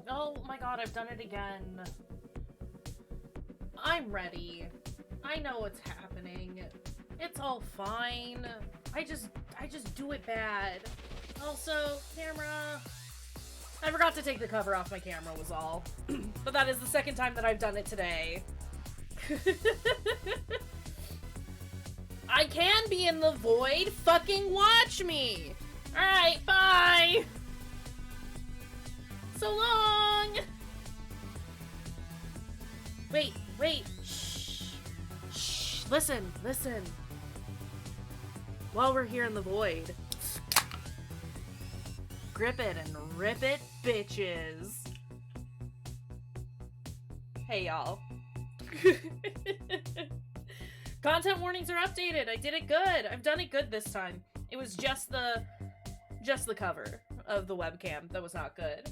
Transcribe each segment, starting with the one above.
Oh my god, I've done it again. I'm ready. I know what's happening. It's all fine. I just do it bad. Also, camera... I forgot to take the cover off my camera was all. But that is the second time that I've done it today. I can be in the void. Fucking watch me. Alright, bye. So long. Wait. Shh. Listen. While we're here in the void. Grip it and rip it, bitches. Hey, y'all. Content warnings are updated. I did it good. I've done it good this time. It was just the cover of the webcam that was not good.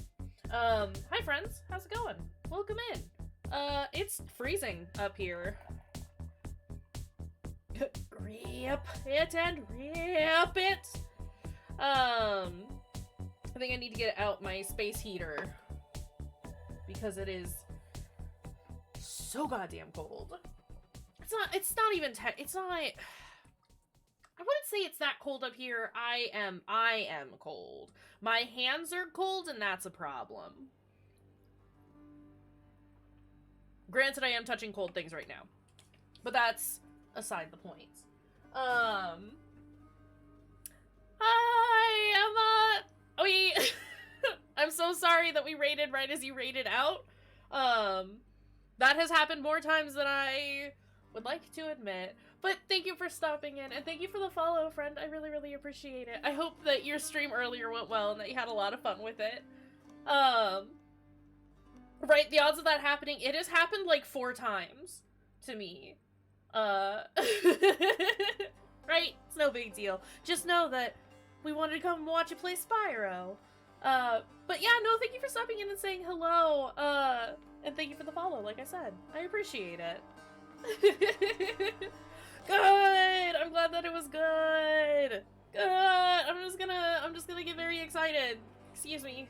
Hi friends. How's it going? Welcome in. It's freezing up here. Grip it and rip it. I think I need to get out my space heater because it is so goddamn cold. It's not even I wouldn't say it's that cold up here. I am cold. My hands are cold and that's a problem. Granted, I am touching cold things right now, but that's aside the point. Hi, Emma! I'm so sorry that we raided right as you raided out. That has happened more times than I would like to admit. But thank you for stopping in, and thank you for the follow, friend. I really, really appreciate it. I hope that your stream earlier went well and that you had a lot of fun with it. Right, the odds of that happening, it has happened like 4 times to me. Right? It's no big deal. Just know that we wanted to come watch you play Spyro. But yeah, no, thank you for stopping in and saying hello. And thank you for the follow, like I said. I appreciate it. Good! I'm glad that it was good. Good! I'm just gonna get very excited. Excuse me.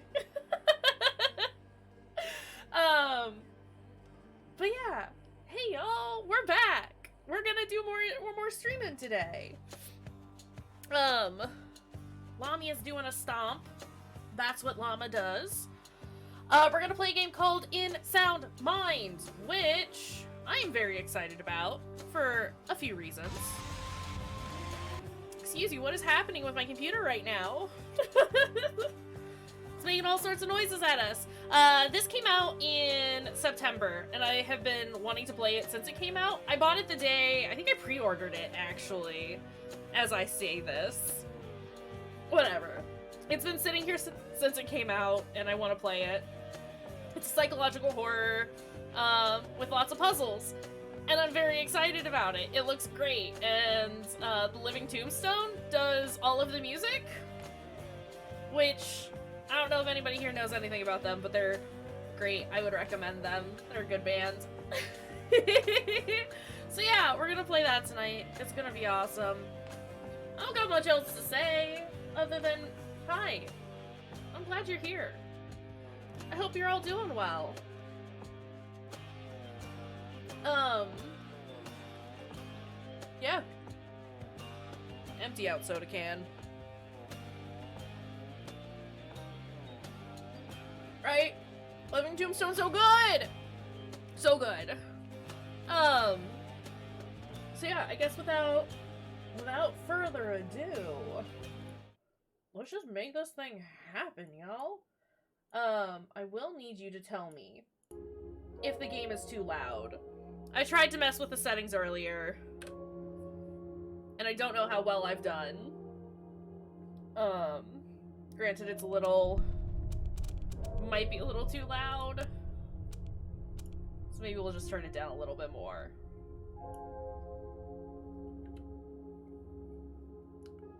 But yeah. Hey y'all, we're back. We're gonna do more streaming today. Llama is doing a stomp. That's what Llama does. We're gonna play a game called In Sound Mind, which I am very excited about for a few reasons. Excuse you, what is happening with my computer right now? It's making all sorts of noises at us. This came out in September, and I have been wanting to play it since it came out. I bought it the day, I think I pre-ordered it, actually, as I say this. Whatever. It's been sitting here since it came out, and I want to play it. It's psychological horror, with lots of puzzles, and I'm very excited about it. It looks great, and the Living Tombstone does all of the music, which I don't know if anybody here knows anything about them, but they're great. I would recommend them. They're a good band. So yeah, we're gonna play that tonight. It's gonna be awesome. I don't got much else to say other than hi. I'm glad you're here. I hope you're all doing well. Yeah. Empty out soda can. Right? Living Tombstone, so good! So good. So yeah, I guess without further ado, let's just make this thing happen, y'all. I will need you to tell me if the game is too loud. I tried to mess with the settings earlier, and I don't know how well I've done. Granted, it's might be a little too loud. So maybe we'll just turn it down a little bit more.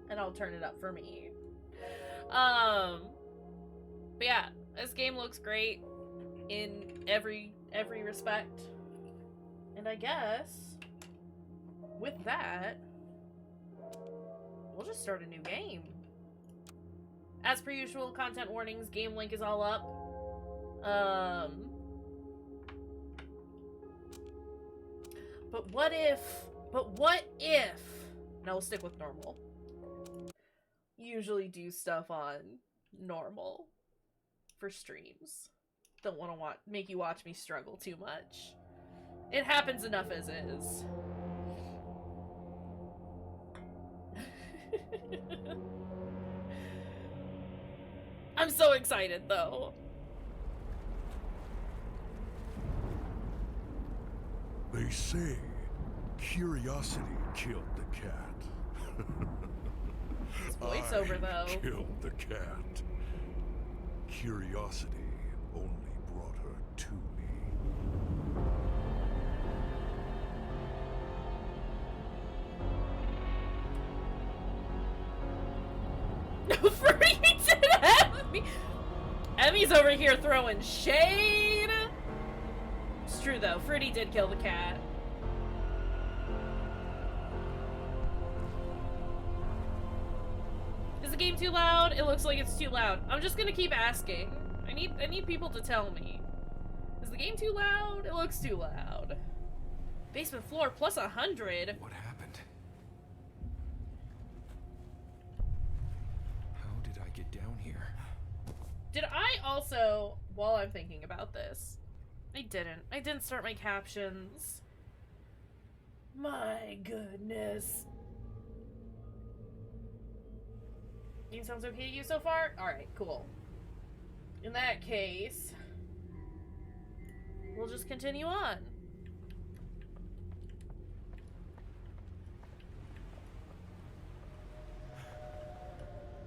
And I'll turn it up for me. But yeah, this game looks great in every respect. And I guess with that, we'll just start a new game. As per usual, content warnings, game link is all up. Um, but what if, no, we'll stick with normal. Usually do stuff on normal for streams. Don't want to make you watch me struggle too much. It happens enough as is. I'm so excited though. They say curiosity killed the cat. His voiceover though. Killed the cat. Curiosity only brought her to me. Freaking Emmy! Emmy's over here throwing shade! It's true though, Fruity did kill the cat. Is the game too loud? It looks like it's too loud. I'm just gonna keep asking. I need people to tell me. Is the game too loud? It looks too loud. Basement floor plus 100. What happened? How did I get down here? Did I also, while I'm thinking about this, I didn't start my captions. My goodness. Game sounds okay to you so far? Alright, cool. In that case, we'll just continue on.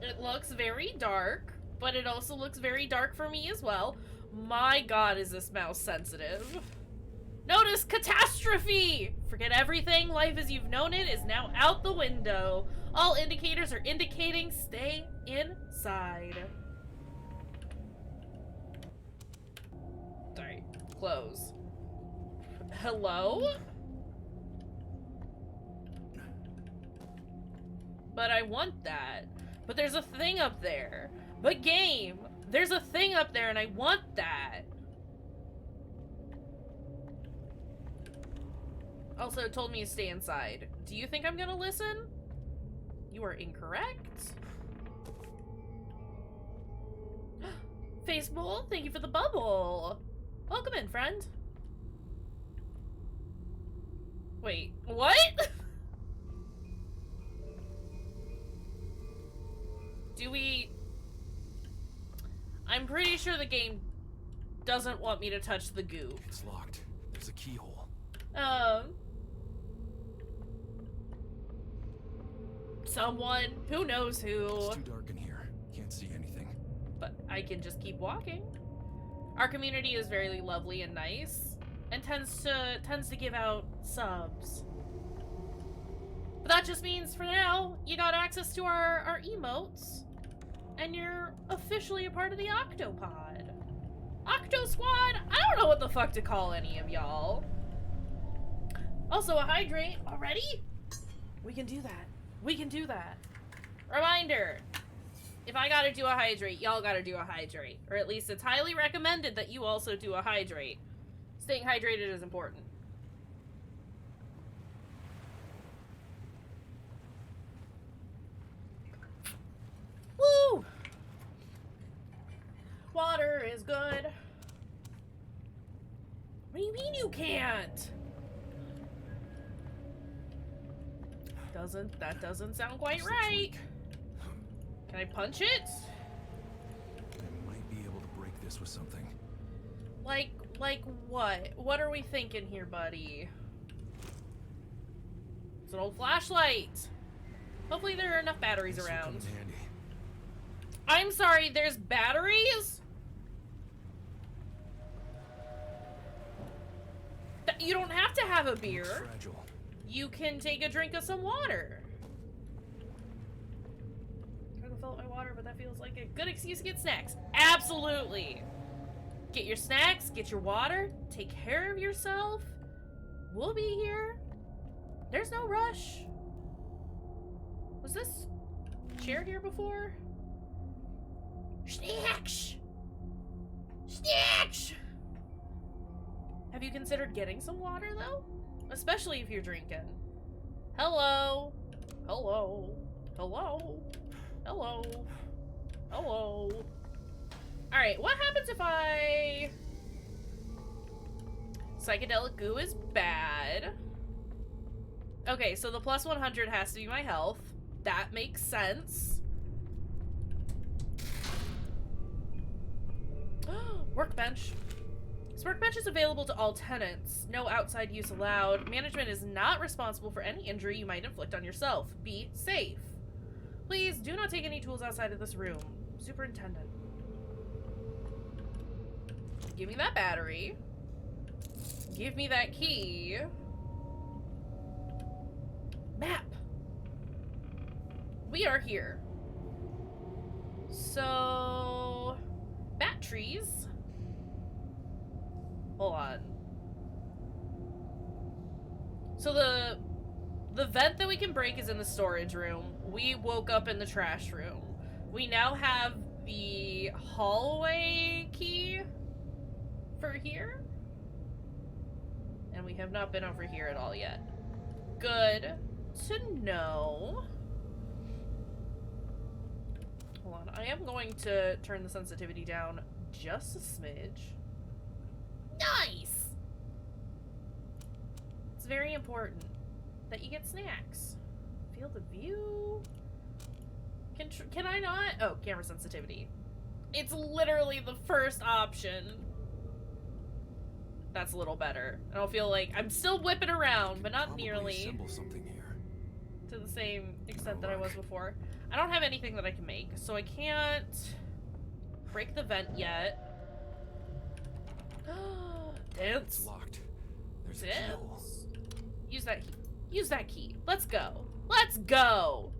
It looks very dark, but it also looks very dark for me as well. My god, is this mouse sensitive. Notice catastrophe! Forget everything, life as you've known it is now out the window. All indicators are indicating stay inside. Sorry, close. Hello? But I want that. But there's a thing up there. But game, there's a thing up there and I want that. Also, it told me to stay inside. Do you think I'm gonna listen? You are incorrect. Faceball, thank you for the bubble. Welcome in, friend. Wait, what? Do we... I'm pretty sure the game doesn't want me to touch the goo. It's locked. There's a keyhole. Someone, who knows who. It's too dark in here. Can't see anything. But I can just keep walking. Our community is very lovely and nice, and tends to give out subs. But that just means for now, you got access to our emotes, and you're officially a part of the Octopod. Octo Squad? I don't know what the fuck to call any of y'all. Also, a hydrate already? We can do that. We can do that. Reminder, if I gotta do a hydrate, y'all gotta do a hydrate. Or at least it's highly recommended that you also do a hydrate. Staying hydrated is important. Woo! Water is good. What do you mean you can't? That doesn't sound quite right. Can I punch it? I might be able to break this with something. Like what? What are we thinking here, buddy? It's an old flashlight. Hopefully there are enough batteries This will come around. in handy. I'm sorry, there's batteries? You don't have to have a Looks beer. fragile. You can take a drink of some water. I'm gonna fill up my water, but that feels like a good excuse to get snacks. Absolutely. Get your snacks, get your water, take care of yourself. We'll be here. There's no rush. Was this chair here before? Snacks! Snitch! Have you considered getting some water, though? Especially if you're drinking. Hello? Hello? Hello? Hello? Hello? Alright, what happens if I... Psychedelic goo is bad. Okay, so the plus 100 has to be my health. That makes sense. Workbench. This workbench is available to all tenants. No outside use allowed. Management is not responsible for any injury you might inflict on yourself. Be safe. Please do not take any tools outside of this room. Superintendent. Give me that battery. Give me that key. Map. We are here. So... bat trees. Hold on. So the vent that we can break is in the storage room. We woke up in the trash room. We now have the hallway key for here. And we have not been over here at all yet. Good to know. Hold on. I am going to turn the sensitivity down just a smidge. Nice! It's very important that you get snacks. Field of view? Can I not? Oh, camera sensitivity. It's literally the first option. That's a little better. I don't feel like I'm still whipping around, but not nearly Assemble something here. to the same extent that I was before. I don't have anything that I can make, so I can't break the vent yet. Dance. It's locked. There's a keyhole. Use that key. Use that key. Let's go. Let's go.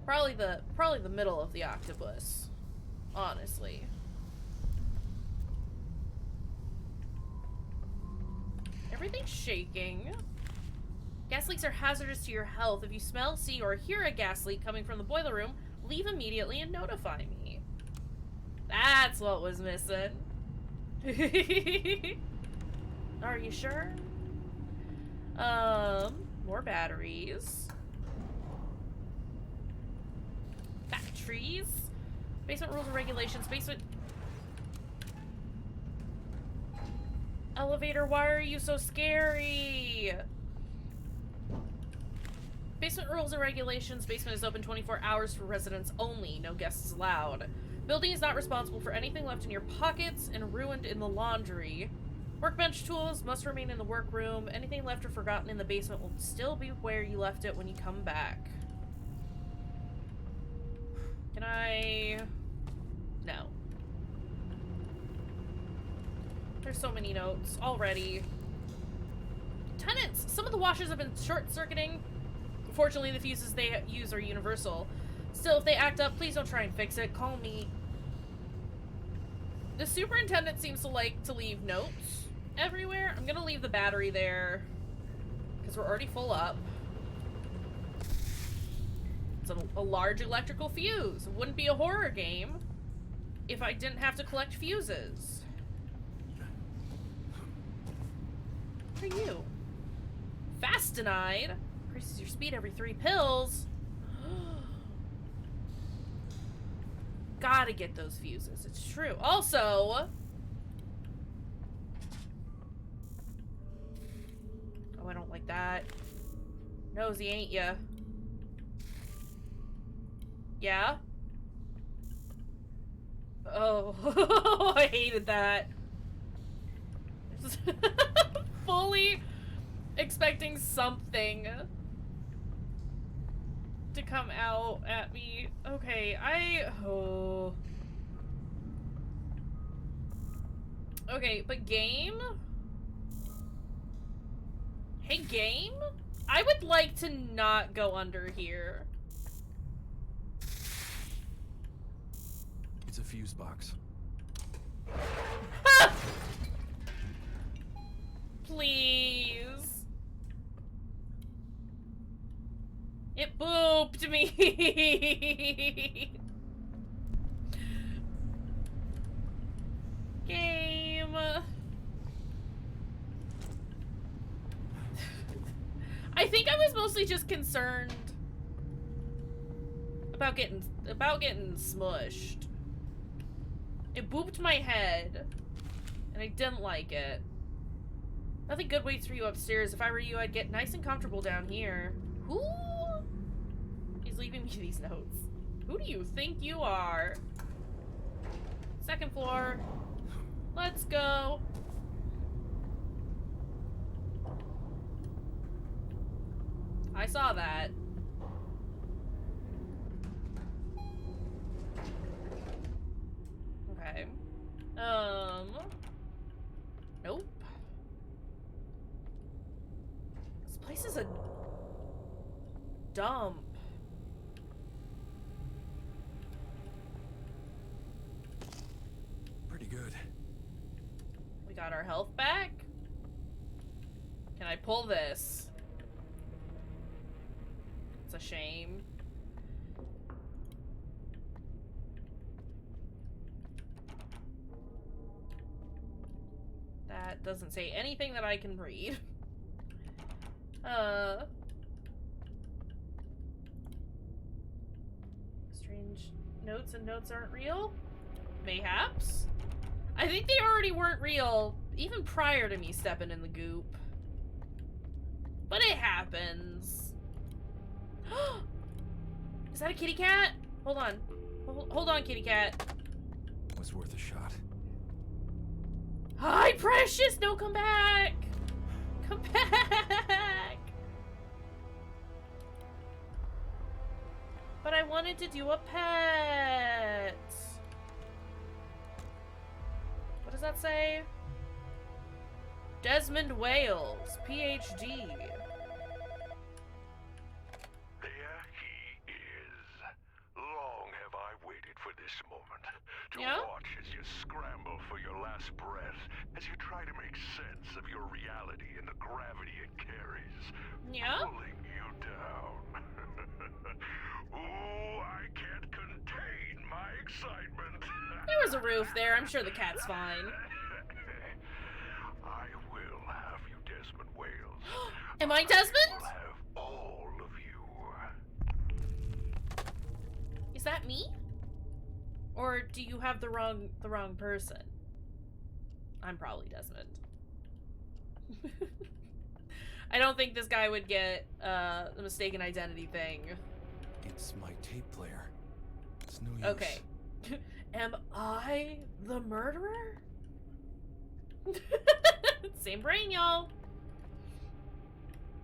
Probably the middle of the octopus. Honestly. Everything's shaking. Gas leaks are hazardous to your health. If you smell, see, or hear a gas leak coming from the boiler room, leave immediately and notify me. That's what was missing. Are you sure? More batteries. Batteries. Basement rules and regulations. Basement... Elevator, why are you so scary? Basement rules and regulations. Basement is open 24 hours for residents only. No guests allowed. Building is not responsible for anything left in your pockets and ruined in the laundry. Workbench tools must remain in the workroom. Anything left or forgotten in the basement will still be where you left it when you come back. Can I... No. There's so many notes already. Tenants! Some of the washers have been short-circuiting. Fortunately, the fuses they use are universal. Still, if they act up, please don't try and fix it. Call me. The superintendent seems to like to leave notes everywhere. I'm gonna leave the battery there because we're already full up. It's a large electrical fuse. It wouldn't be a horror game if I didn't have to collect fuses. What are you? Fastenide? Increases your speed every 3 pills. Gotta get those fuses. It's true. Also... Oh, I don't like that. Nosy, ain't ya? Yeah? Oh, I hated that. Fully expecting something to come out at me. Okay, oh. Okay, but game? Hey, game? I would like to not go under here. It's a fuse box. Please. It booped me. I think I was mostly just concerned about getting smushed. It booped my head, and I didn't like it. Nothing good waits for you upstairs. If I were you, I'd get nice and comfortable down here. Who is leaving me these notes? Who do you think you are? Second floor. Let's go. I saw that. Okay. Nope. This place is a dump. Pretty good. We got our health back. Can I pull this? It's a shame. That doesn't say anything that I can read. Strange notes and notes aren't real? Mayhaps? I think they already weren't real, even prior to me stepping in the goop. But it happens. Is that a kitty cat? Hold on. Hold on, kitty cat. Was worth a shot. Hi, precious! No, come back! Come back! But I wanted to do a pet. What does that say? Desmond Wales, PhD. There he is. Long have I waited for this moment to Yeah? watch as you scramble for your last breath, as you try to make sense of your reality and the gravity it carries, Yeah? pulling you down. Ooh, I can't contain my excitement. There was a roof there. I'm sure the cat's fine. I will have you, Desmond Wales. Am I Desmond? I will have all of you. Is that me? Or do you have the wrong person? I'm probably Desmond. I don't think this guy would get the mistaken identity thing. It's my tape player. It's no use. Okay. Am I the murderer? Same brain, y'all.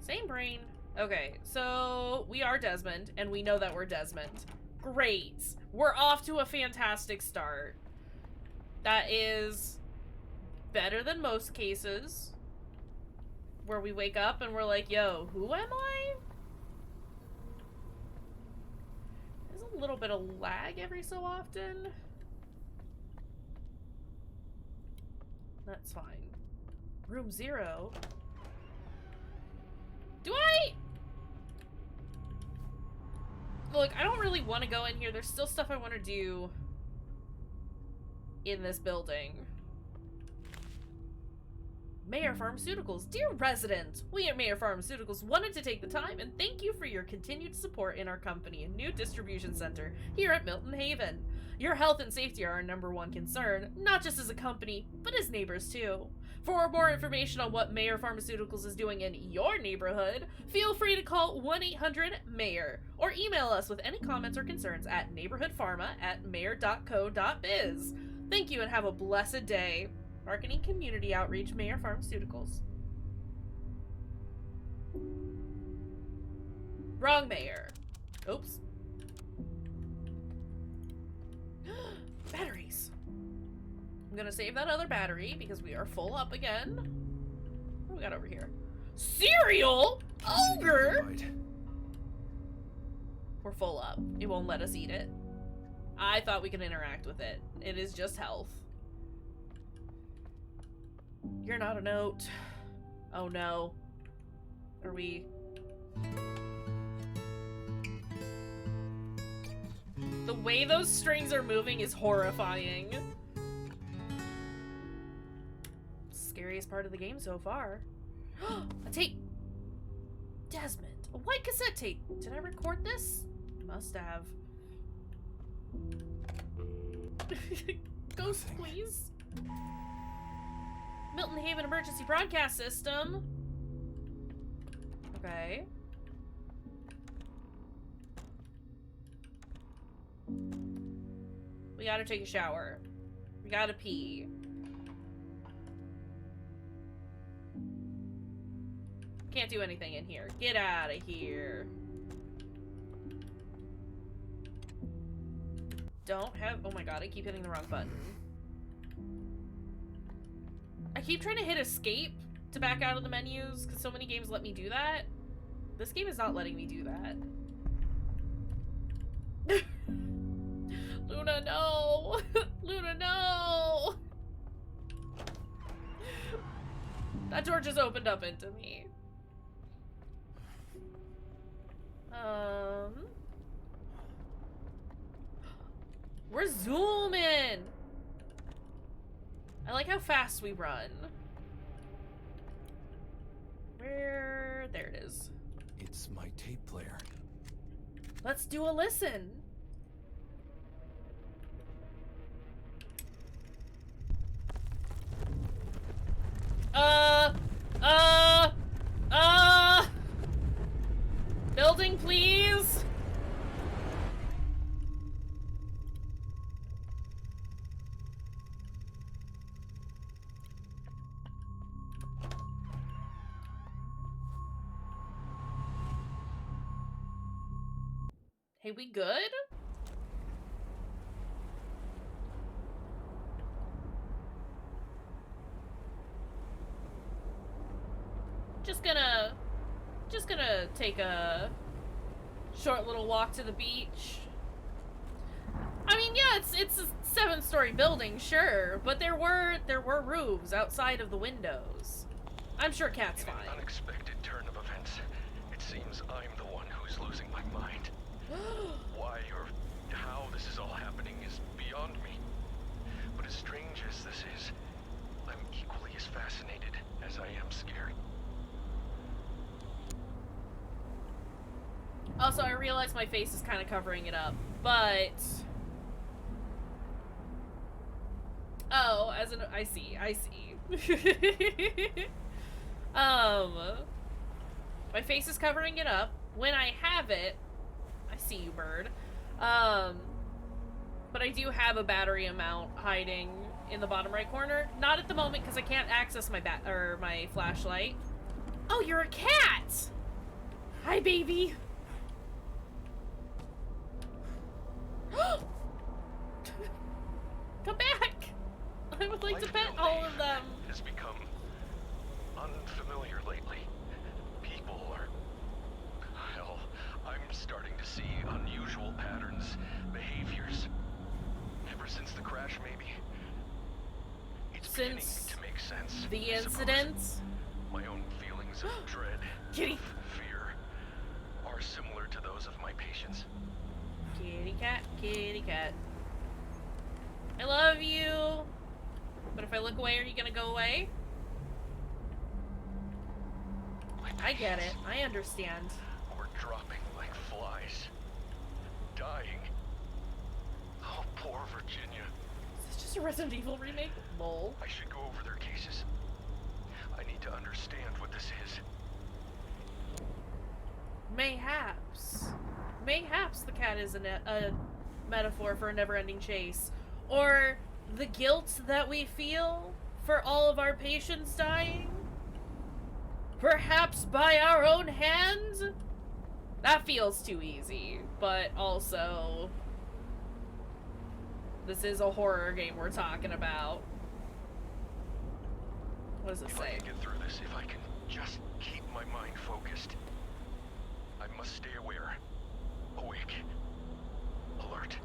Same brain. Okay, so we are Desmond, and we know that we're Desmond. Great. We're off to a fantastic start. That is better than most cases, where we wake up and we're like, yo, who am I? There's a little bit of lag every so often. That's fine. Room 0. Do I? Look, I don't really want to go in here. There's still stuff I want to do in this building. Mayor Pharmaceuticals. Dear residents, we at Mayor Pharmaceuticals wanted to take the time and thank you for your continued support in our company and new distribution center here at Milton Haven. Your health and safety are our #1 concern, not just as a company, but as neighbors too. For more information on what Mayor Pharmaceuticals is doing in your neighborhood, feel free to call 1-800-MAYOR or email us with any comments or concerns at neighborhoodpharma@mayor.co.biz. Thank you and have a blessed day. Marketing Community Outreach, Mayor Pharmaceuticals. Wrong mayor. Oops. Batteries. I'm gonna save that other battery because we are full up again. What do we got over here? Cereal? Ogre? We're full up. It won't let us eat it. I thought we could interact with it. It is just health. You're not a note. Oh no. Are we... The way those strings are moving is horrifying. scariest part of the game so far. A tape! Desmond, a white cassette tape. Did I record this? Must have. Ghost, Nothing. please. Milton Haven Emergency Broadcast System. Okay. We gotta take a shower. We gotta pee. Can't do anything in here. Get out of here. Don't have... Oh my god, I keep hitting the wrong button. I keep trying to hit escape to back out of the menus because so many games let me do that. This game is not letting me do that. Luna, no! Luna, no! That door just opened up into me. We're zooming! I like how fast we run. Where? There it is. It's my tape player. Let's do a listen. Building, please. Hey, we good? Just gonna take a short little walk to the beach. I mean, yeah, it's a 7-story building, sure, but there were roofs outside of the windows. I'm sure Cat's In an fine. unexpected turn of events, it seems I'm the one who's losing my mind. Why or how this is all happening is beyond me. But as strange as this is, I'm equally as fascinated as I am scared. Also, I realize my face is kind of covering it up, but... Oh, I see. My face is covering it up. When I have it, I see you, bird. But I do have a battery amount hiding in the bottom right corner. Not at the moment because I can't access my my flashlight. Oh, you're a cat! Hi, baby. Come back! I would like to pet all of them. Has become unfamiliar lately. People are... Hell, I'm starting to see unusual patterns, behaviors. Ever since the crash, maybe. It's beginning to make sense. The I suppose. incidents? My own feelings of dread, Kitty. of fear, are similar to those of my patients. Kitty cat, kitty cat. I love you. But if I look away, are you gonna go away? I get it. I understand. We're dropping like flies. Dying. Oh, poor Virginia. Is this just a Resident Evil remake? Lol. I should go over their cases. I need to understand what this is. Mayhaps. Mayhaps the cat is a metaphor for a never-ending chase. Or the guilt that we feel for all of our patients dying? Perhaps by our own hand? That feels too easy, but also... This is a horror game we're talking about. What does it If I say? can get through this, if I can just keep my mind focused. I must stay aware. Awake. Alert.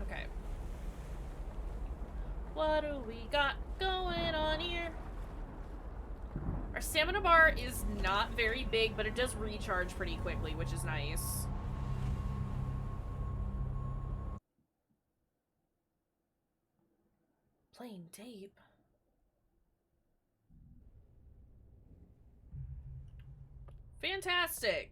Okay. What do we got going on here? Our stamina bar is not very big, but it does recharge pretty quickly, which is nice. tape. Fantastic.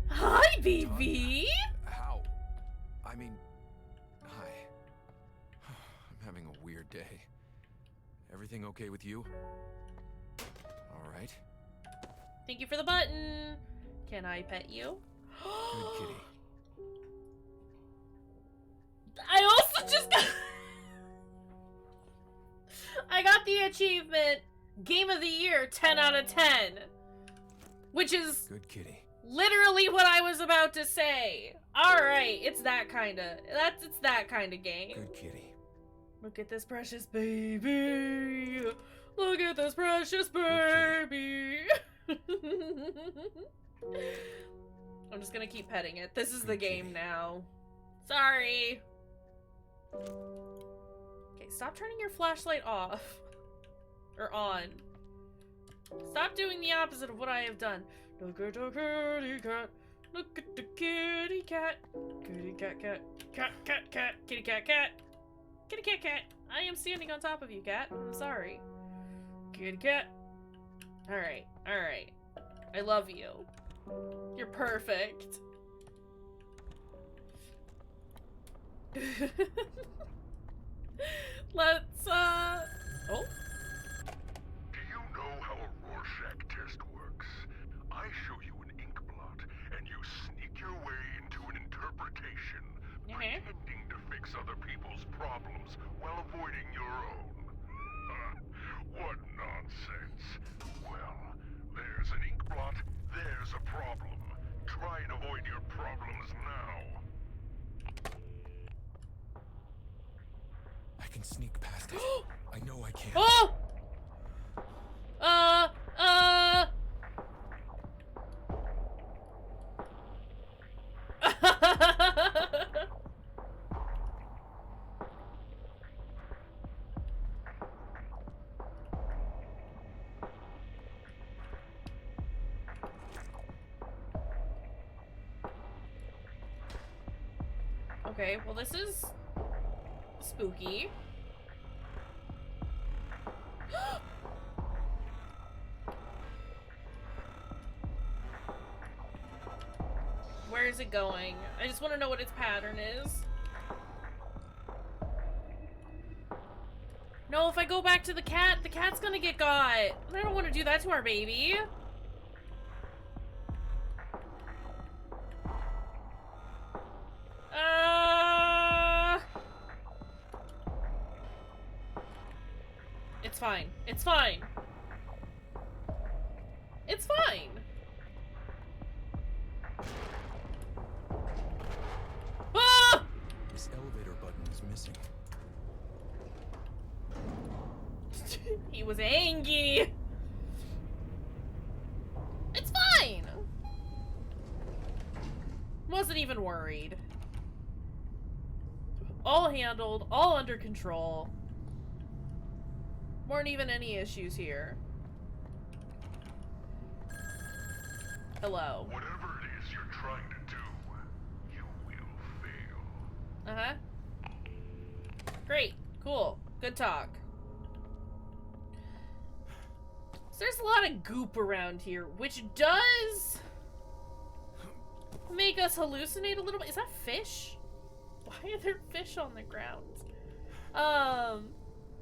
Hi, baby! How? I mean, hi. I'm having a weird day. Everything okay with you? All right. Thank you for the button. Can I pet you? Good kitty. I also just got... I got the achievement Game of the Year 10 out of 10. Which is Good kitty. literally what I was about to say. Alright, it's that kind of... It's that kind of game. Good kitty. Look at this precious baby. Look at this precious baby. I'm just gonna keep petting it. This is the game now. Sorry. Okay, stop turning your flashlight off. Or on. Stop doing the opposite of what I have done. Look at the kitty cat. Look at the kitty cat. Kitty cat cat. Cat cat cat. Kitty cat cat. Kitty cat cat. I am standing on top of you, cat. I'm sorry. Kitty cat. Alright, alright. I love you. You're perfect. Let's, oh. Do you know how a Rorschach test works? I show you an ink blot, and you sneak your way into an interpretation, pretending to fix other people's problems while avoiding your own. What nonsense. Well, there's an ink blot, there's a problem. Try and avoid your problems now. I can sneak past it. I know I can. Oh! Okay, well this is spooky. Where is it going? I just want to know what its pattern is. No, if I go back to the cat's gonna get got. And I don't want to do that to our baby. It's fine. It's fine. It's fine. Ah! This elevator button is missing. He was angry. It's fine. Wasn't even worried. All handled, all under control. Weren't even any issues here. Hello. Whatever it is you're trying to do, you will fail. Uh-huh. Great. Cool. Good talk. So there's a lot of goop around here, which does make us hallucinate a little bit. Is that fish? Why are there fish on the ground?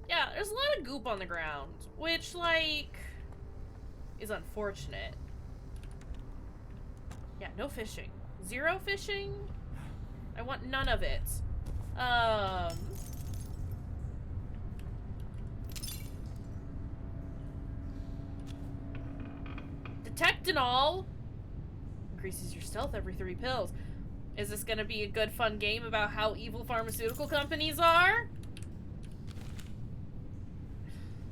Yeah, there's a lot of goop on the ground, which, like, is unfortunate. Yeah, no fishing. Zero fishing? I want none of it. Detect and all increases your stealth every 3 pills. Is this gonna be a good fun game about how evil pharmaceutical companies are?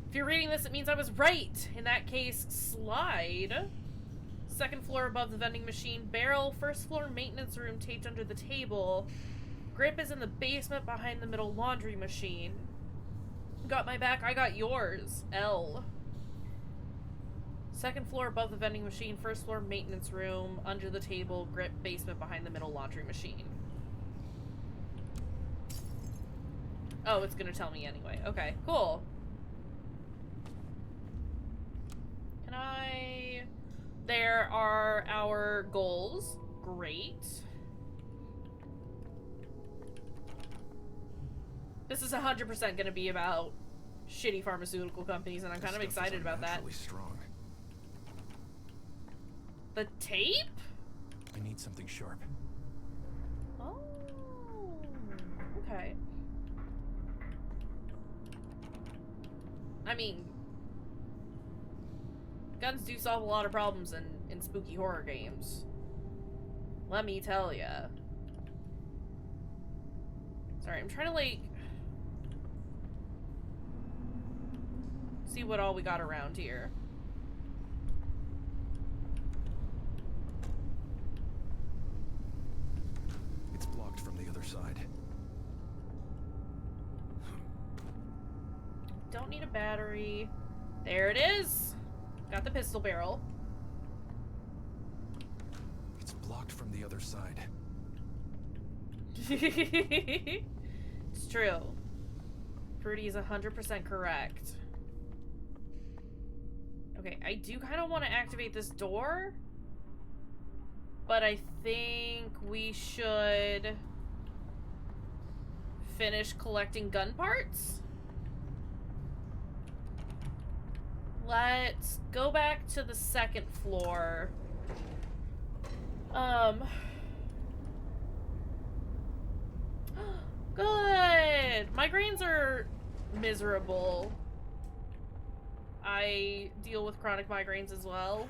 If you're reading this, it means I was right. In that case, slide. 2nd floor above the vending machine. Barrel, 1st floor maintenance room taped under the table. Grip is in the basement behind the middle laundry machine. Got my back, I got yours. L. 2nd floor above the vending machine. 1st floor maintenance room. Under the table. Grip, basement behind the middle laundry machine. Oh, it's gonna tell me anyway. Okay, cool. Can I... There are our goals. Great. This is 100% gonna be about shitty pharmaceutical companies, and I'm kind of excited about that. Strong. The tape? I need something sharp. Oh, okay. I mean, guns do solve a lot of problems in spooky horror games. Let me tell ya. Sorry, I'm trying to, like, see what all we got around here. It's blocked from the other side. Don't need a battery. There it is. Got the pistol barrel. It's blocked from the other side. It's true. Fruity is 100% correct. Okay, I do kind of want to activate this door, but I think we should finish collecting gun parts. Let's go back to the second floor. Good! Migraines are miserable. I deal with chronic migraines as well.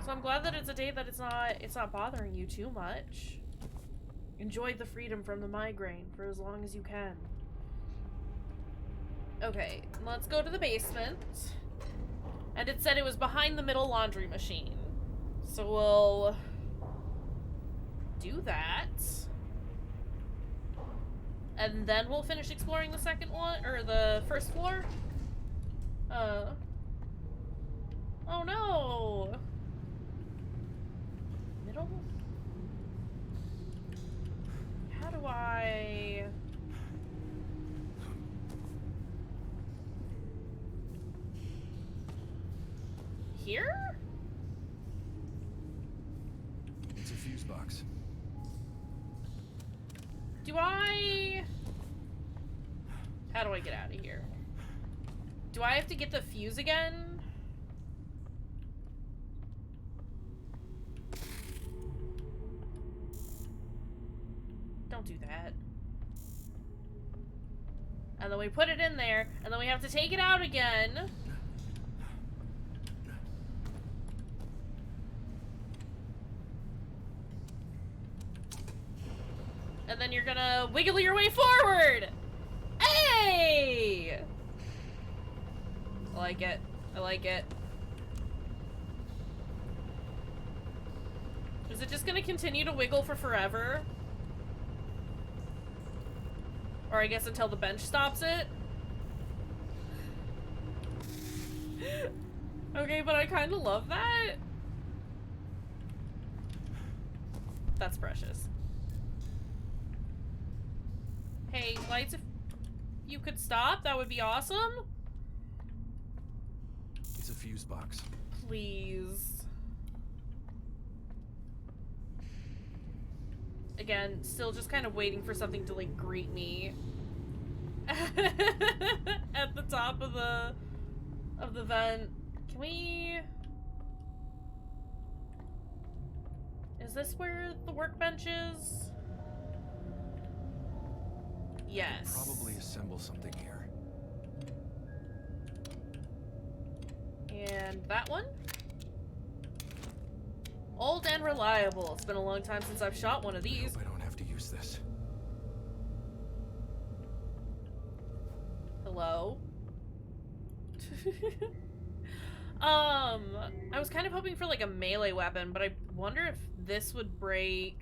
So I'm glad that it's a day that it's not bothering you too much. Enjoy the freedom from the migraine for as long as you can. Okay, let's go to the basement. And it said it was behind the middle laundry machine. So we'll do that. And then we'll finish exploring the second one, or the first floor. Oh no! Middle? How do I... Here? It's a fuse box. Do I... How do I get out of here? Do I have to get the fuse again? Don't do that. And then we put it in there, and then we have to take it out again. And then you're gonna wiggle your way forward! Hey! I like it. I like it. Is it just gonna continue to wiggle for forever? Or I guess until the bench stops it? Okay, but I kinda love that. That's precious. Hey, lights, if you could stop, that would be awesome. It's a fuse box. Please. Again, still just kind of waiting for something to, like, greet me. At the top of the vent. Can we... Is this where the workbench is? Yes. Probably assemble something here. And that one? Old and reliable. It's been a long time since I've shot one of I these. hope I don't have to use this. Hello? I was kind of hoping for like a melee weapon, but I wonder if this would break.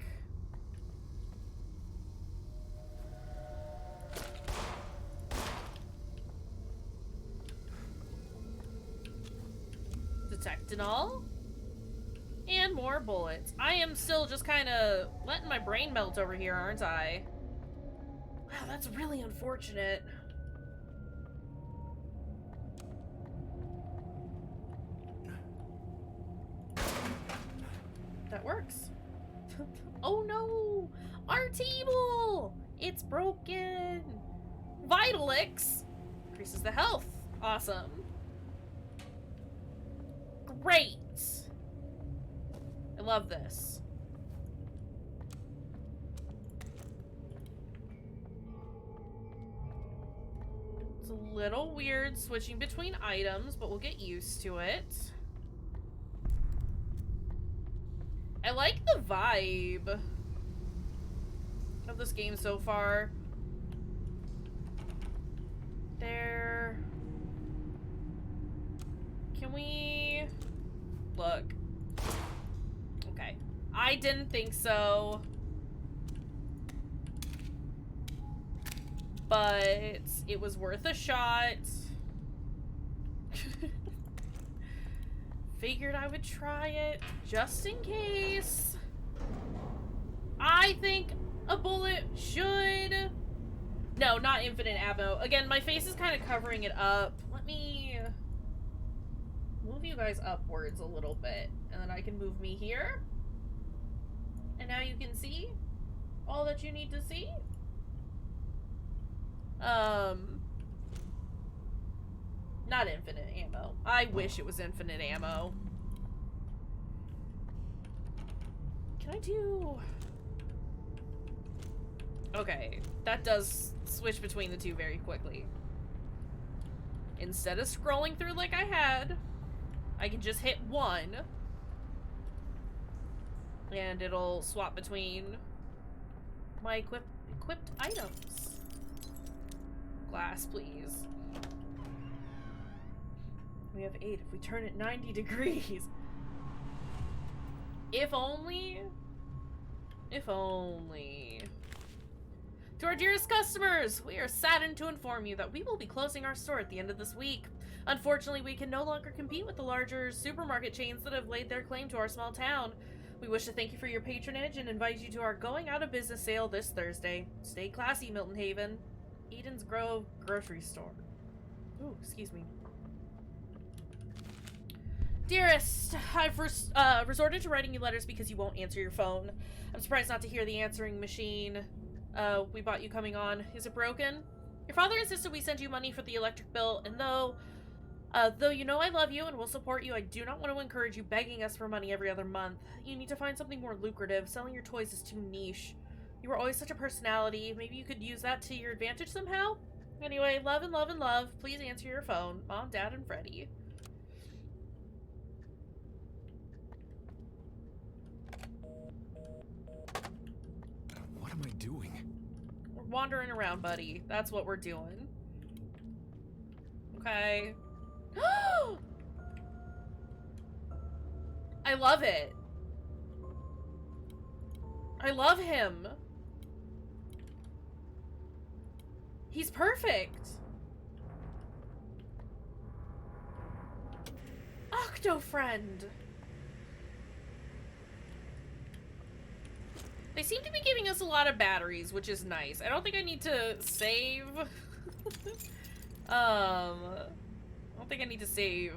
Detectinol? And more bullets. I am still just kind of letting my brain melt over here, aren't I? Wow, That's really unfortunate. That works. Oh no! Our table! It's broken! Vitalix increases the health. Awesome. Great! I love this. It's a little weird switching between items, but we'll get used to it. I like the vibe of this game so far. There. Can we look? Okay. I didn't think so. But it was worth a shot. Figured I would try it just in case. I think a bullet should... No, not infinite ammo. Again, my face is kind of covering it up. Let me move you guys upwards a little bit. And then I can move me here. And now you can see all that you need to see. Not infinite ammo. I wish it was infinite ammo. Can I do... Okay, that does switch between the two very quickly. Instead of scrolling through like I had, I can just hit one. And it'll swap between my equipped items. Glass, please. We have 8 if we turn it 90 degrees. If only. If only. To our dearest customers, we are saddened to inform you that we will be closing our store at the end of this week. Unfortunately, we can no longer compete with the larger supermarket chains that have laid their claim to our small town. We wish to thank you for your patronage and invite you to our going out of business sale this Thursday. Stay classy, Milton Haven. Eden's Grove grocery store. Ooh, excuse me. Dearest, I've resorted to writing you letters because you won't answer your phone. I'm surprised not to hear the answering machine we bought you coming on. Is it broken? Your father insisted we send you money for the electric bill, and though you know I love you and will support you, I do not want to encourage you begging us for money every other month. You need to find something more lucrative. Selling your toys is too niche. You were always such a personality. Maybe you could use that to your advantage somehow? Anyway, love and love and love. Please answer your phone. Mom, Dad, and Freddy. What am I doing? We're wandering around, buddy. That's what we're doing. Okay. I love it. I love him. He's perfect. Octo-friend. They seem to be giving us a lot of batteries, which is nice. I don't think I need to save. I don't think I need to save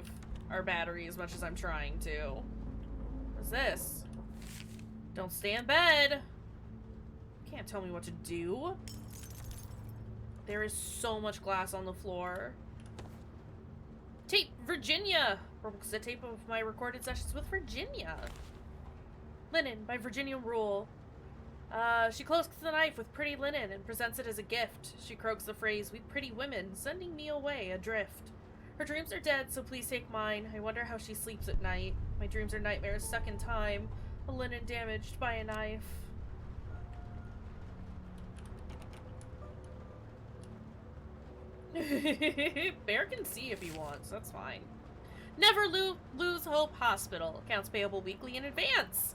our battery as much as I'm trying to. What's this? Don't stay in bed. Can't tell me what to do. There is so much glass on the floor. Tape, Virginia! It's a tape of my recorded sessions with Virginia. Linen by Virginia Rule. She cloaks the knife with pretty linen and presents it as a gift. She croaks the phrase, "We pretty women, sending me away adrift." Her dreams are dead, so please take mine. I wonder how she sleeps at night. My dreams are nightmares stuck in time. A linen damaged by a knife. Bear can see if he wants, that's fine. Never lose hope hospital. Accounts payable weekly in advance.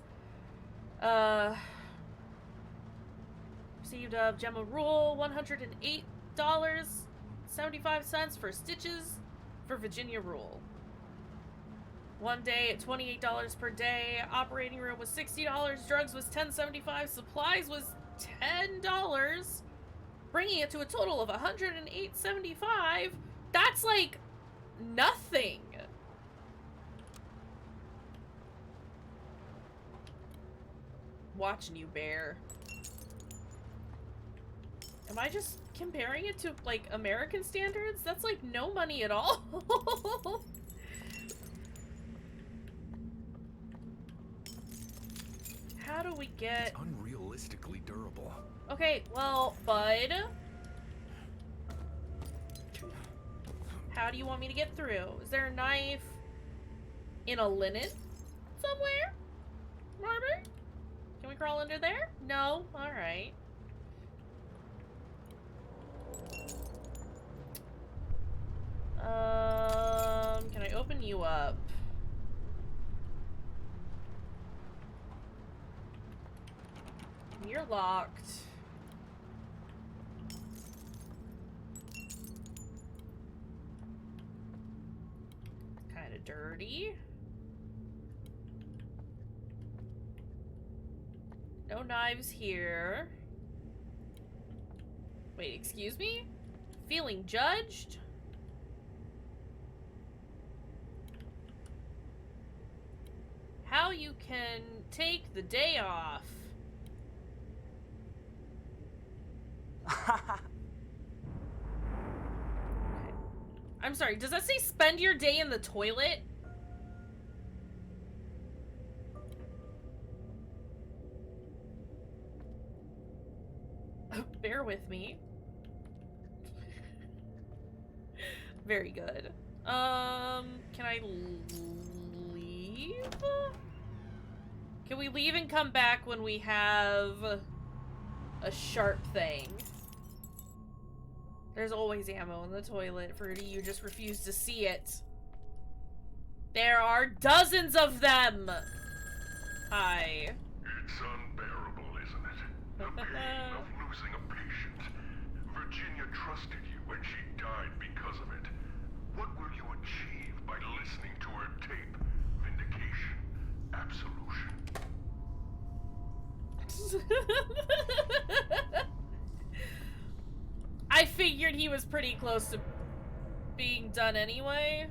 Received a Gemma Rule, $108.75 for stitches for Virginia Rule. One day at $28 per day. Operating room was $60. Drugs was $10.75. Supplies was $10. bringing it to a total of 108.75. That's like nothing. Watching you, bear. Am I just comparing it to, like, American standards? That's, like, no money at all. How do we get... It's unrealistically durable. Okay, well, bud. How do you want me to get through? Is there a knife in a linen somewhere? Marber? Can we crawl under there? No? Alright. Can I open you up? You're locked. Kind of dirty. No knives here. Wait, excuse me? Feeling judged? How you can take the day off. I'm sorry, does that say spend your day in the toilet? Bear with me. Very good. Can I leave? Can we leave and come back when we have a sharp thing? There's always ammo in the toilet, Fruity. You just refuse to see it. There are dozens of them! Hi. It's unbearable, isn't it? The pain of losing a patient. Virginia trusted you when she died because of it. What will you achieve by listening to her tape? Vindication. Absolution. I figured he was pretty close to being done anyway.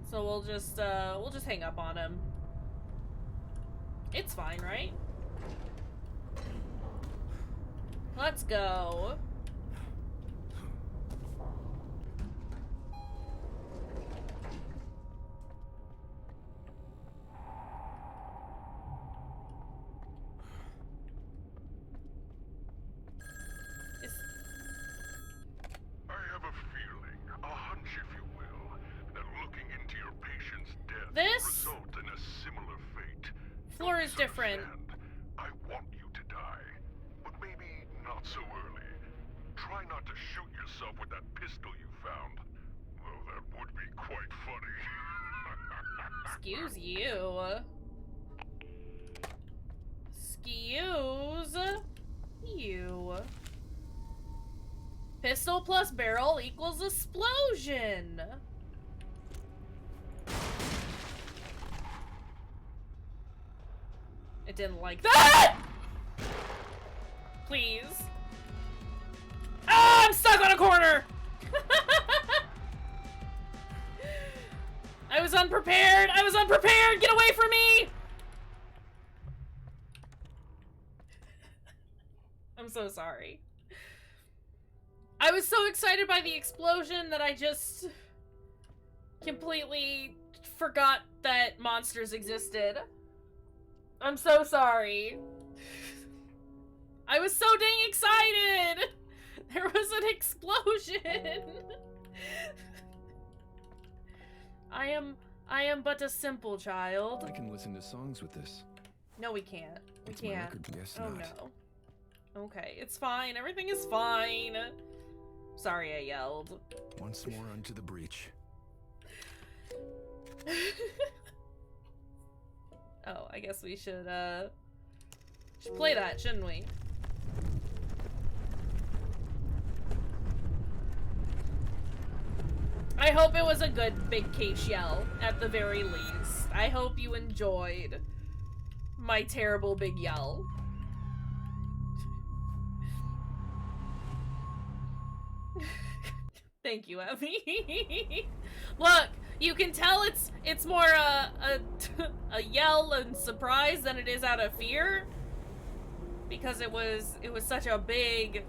So we'll just hang up on him. It's fine, right? Let's go. I have a feeling, a hunch if you will, that looking into your patient's death This will result in a similar fate. floor is different. I want you to die, but maybe not so early. Try not to shoot yourself with that pistol you found, though that would be quite funny. Excuse you. Excuse you. Pistol plus barrel equals explosion. It didn't like that! Please. Ah, I'm stuck on a corner! I was unprepared! I was unprepared! Get away from me! I'm so sorry. I was so excited by the explosion that I just completely forgot that monsters existed. I'm so sorry. I was so dang excited! There was an explosion! I am but a simple child. I can listen to songs with this. No, we can't. We It's my can't. record. Guess Oh not. no. Okay, it's fine. Everything is fine. Sorry I yelled. Once more unto the breach. Oh, I guess we should play that, shouldn't we? I hope it was a good big case yell, at the very least. I hope you enjoyed my terrible big yell. Thank you, Emmy. Look, you can tell it's more a yell and surprise than it is out of fear, because it was such a big,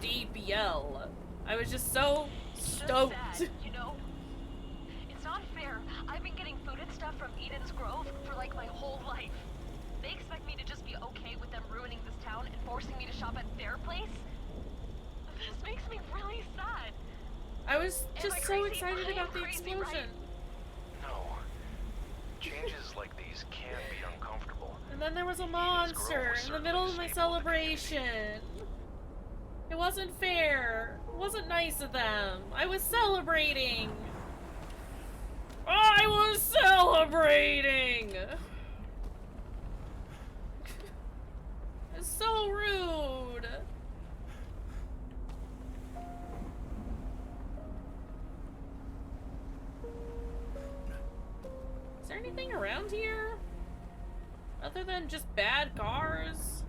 deep yell. I was just so stoked. So sad, you know? It's not fair. I've been getting food and stuff from Eden's Grove for like my whole life. They expect me to just be okay with them ruining this town and forcing me to shop at their place? This makes me really sad. I was just so crazy? excited I am about the crazy, explosion. right? No. Changes like these can be uncomfortable. And then there was a Eden's monster Grove in the middle of my certainly celebration. It wasn't fair. It wasn't nice of them. I was celebrating. I was celebrating. It's so rude. Is there anything around here? Other than just bad cars?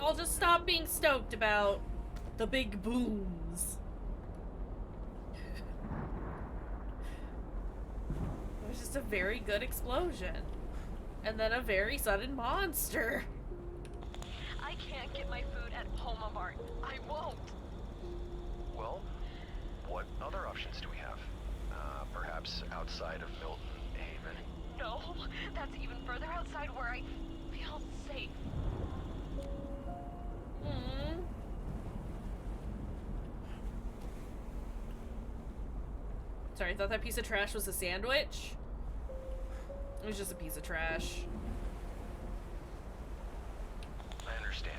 I'll just stop being stoked about the big booms. It was just a very good explosion. And then a very sudden monster. I can't get my food at Homa Mart. I won't. Well, what other options do we have? Perhaps outside of Milton Haven? No, that's even further outside where I feel safe. Hmm. Sorry, I thought that piece of trash was a sandwich. It was just a piece of trash. I understand.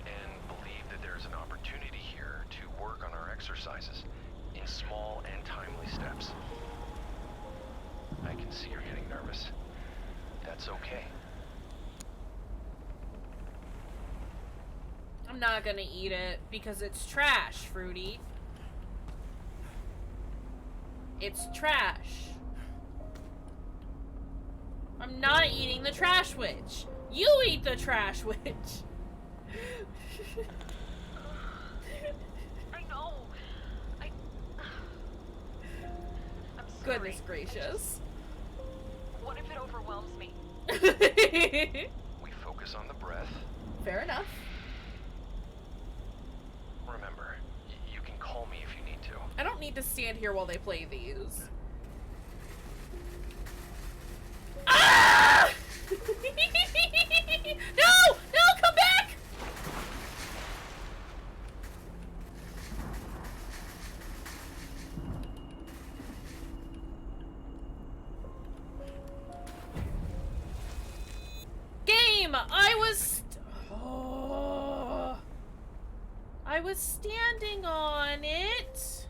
And believe that there's an opportunity here to work on our exercises in small and timely steps. I can see you're getting nervous. That's okay. I'm not gonna eat it because it's trash, Fruity. It's trash. I'm not eating the trash witch. You eat the trash witch. I know. I'm sorry. Goodness gracious. What if it overwhelms me? We focus on the breath. Fair enough. Remember, you can call me if you need to. I don't need to stand here while they play these. Ah! No! No, come back! Game! I was standing on it.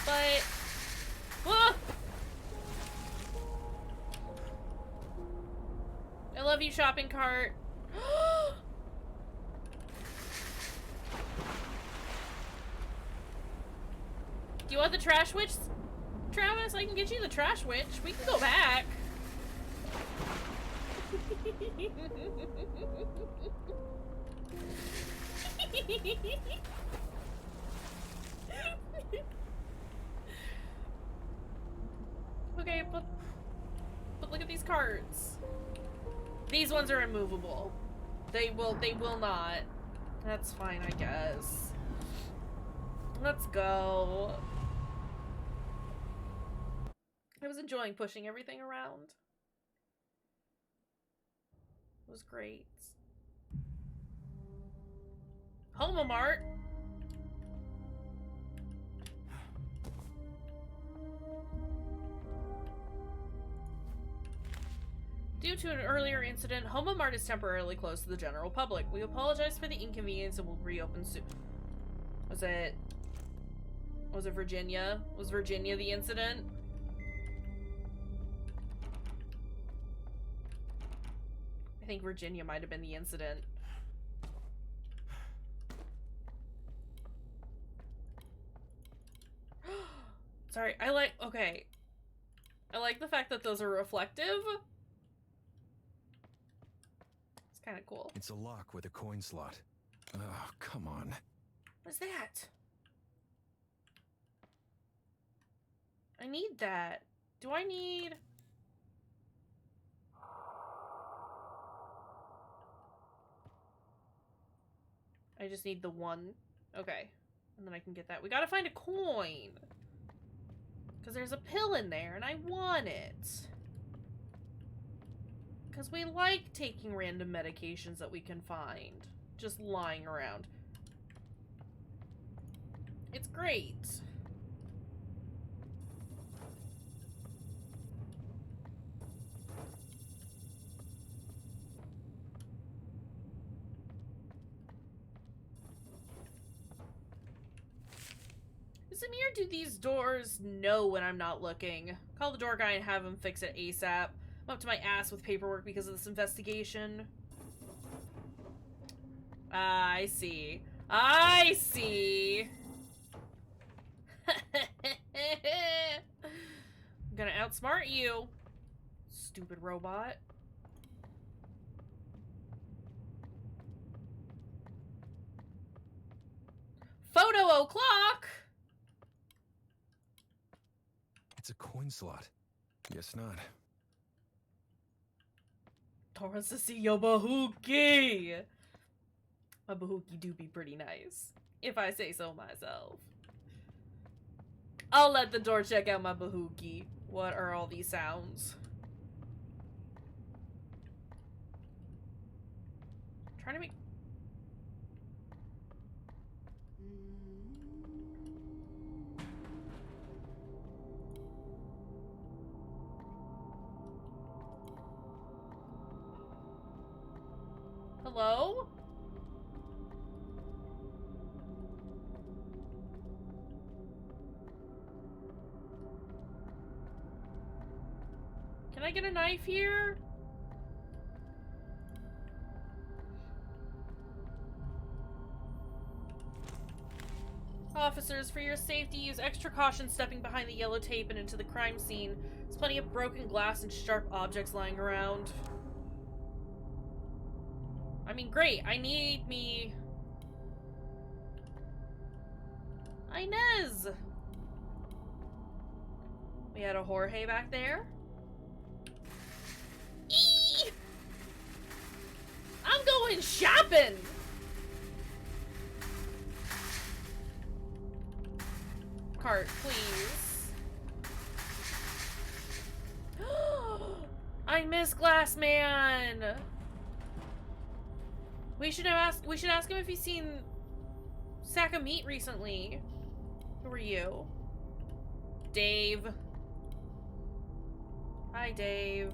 But ah! I love you, shopping cart. Do you want the trash witch, Travis? I can get you the trash witch. We can go back. Okay, but look at these cards. These ones are immovable. They will not. That's fine, I guess. Let's go. I was enjoying pushing everything around. It was great. Homa Mart. Due to an earlier incident, Homa Mart is temporarily closed to the general public. We apologize for the inconvenience and will reopen soon. Was it Virginia? Was Virginia the incident? I think Virginia might have been the incident. Sorry, okay. I like the fact that those are reflective. It's kind of cool. It's a lock with a coin slot. Oh, come on. What's that? I need that. Do I need... I just need the one. Okay. And then I can get that. We gotta find a coin. Because there's a pill in there, and I want it. Because we like taking random medications that we can find. Just lying around. It's great. Samir, do these doors know when I'm not looking? Call the door guy and have him fix it ASAP. I'm up to my ass with paperwork because of this investigation. I see. I see. I'm gonna outsmart you, stupid robot. Photo o'clock! It's a coin slot. Guess not. Torrance to see your bahookie! My bahookie do be pretty nice, if I say so myself. I'll let the door check out my bahookie. What are all these sounds? I'm trying to make... Hello? Can I get a knife here? Officers, for your safety, use extra caution stepping behind the yellow tape and into the crime scene. There's plenty of broken glass and sharp objects lying around. I mean, great. I need me... Inez! We had a Jorge back there. Eee! I'm going shopping! Cart, please. I miss Glass Man! We should ask him if he's seen Sack of Meat recently. Who are you? Dave. Hi, Dave.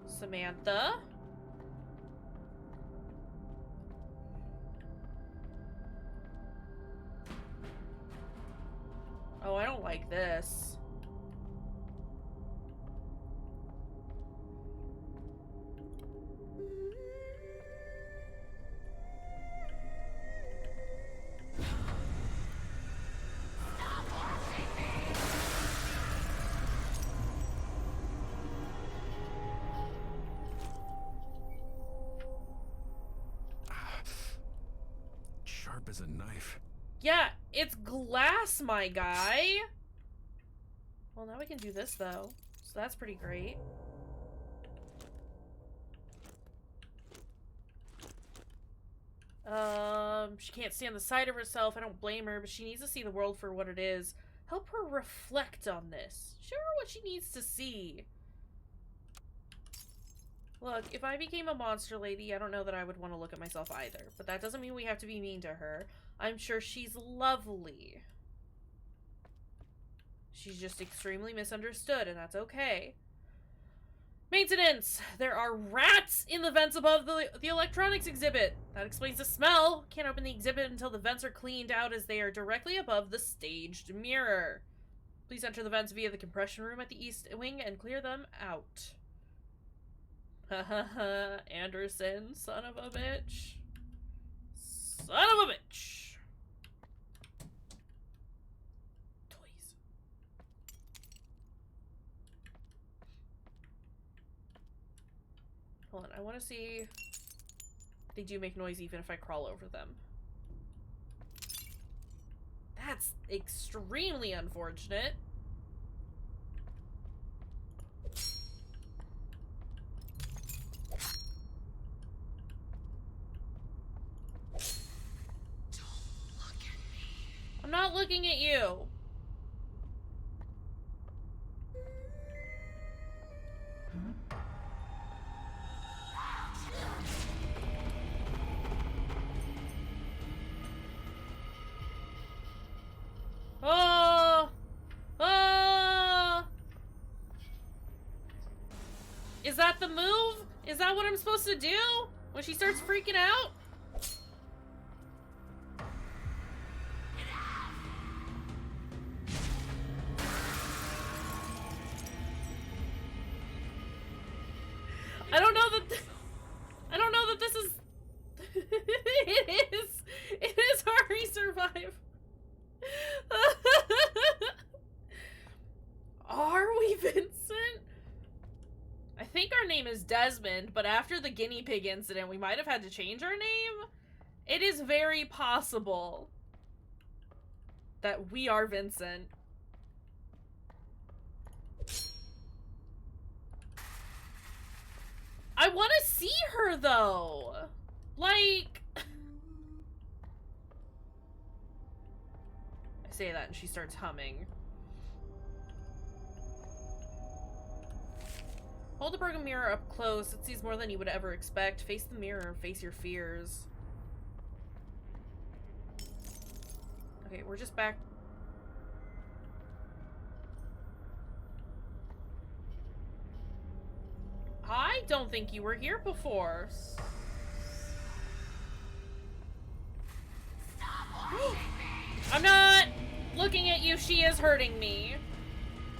Samantha. Oh, I don't like this. Sharp as a knife. Yeah, it's glass, my guy. Well, now we can do this, though. So that's pretty great. She can't stand the sight of herself. I don't blame her, but she needs to see the world for what it is. Help her reflect on this. Show her what she needs to see. Look, if I became a monster lady, I don't know that I would want to look at myself either. But that doesn't mean we have to be mean to her. I'm sure she's lovely. She's just extremely misunderstood, and that's okay. Maintenance! There are rats in the vents above the electronics exhibit. That explains the smell. Can't open the exhibit until the vents are cleaned out, as they are directly above the staged mirror. Please enter the vents via the compression room at the east wing and clear them out. Hahaha, Anderson, son of a bitch. Son of a bitch. Toys. Hold on, I want to see... They do make noise even if I crawl over them. That's extremely unfortunate. I'm not looking at you. Oh! Oh! Is that the move? Is that what I'm supposed to do? When she starts freaking out? I don't know that I don't know that this is it is Hari survive. Are we Vincent? I think our name is Desmond, but after the guinea pig incident, we might have had to change our name. It is very possible that we are Vincent. I want to see her, though. Like... I say that and she starts humming. Hold the broken mirror up close. It sees more than you would ever expect. Face the mirror and face your fears. Okay, we're just back. I don't think you were here before. I'm not looking at you. She is hurting me.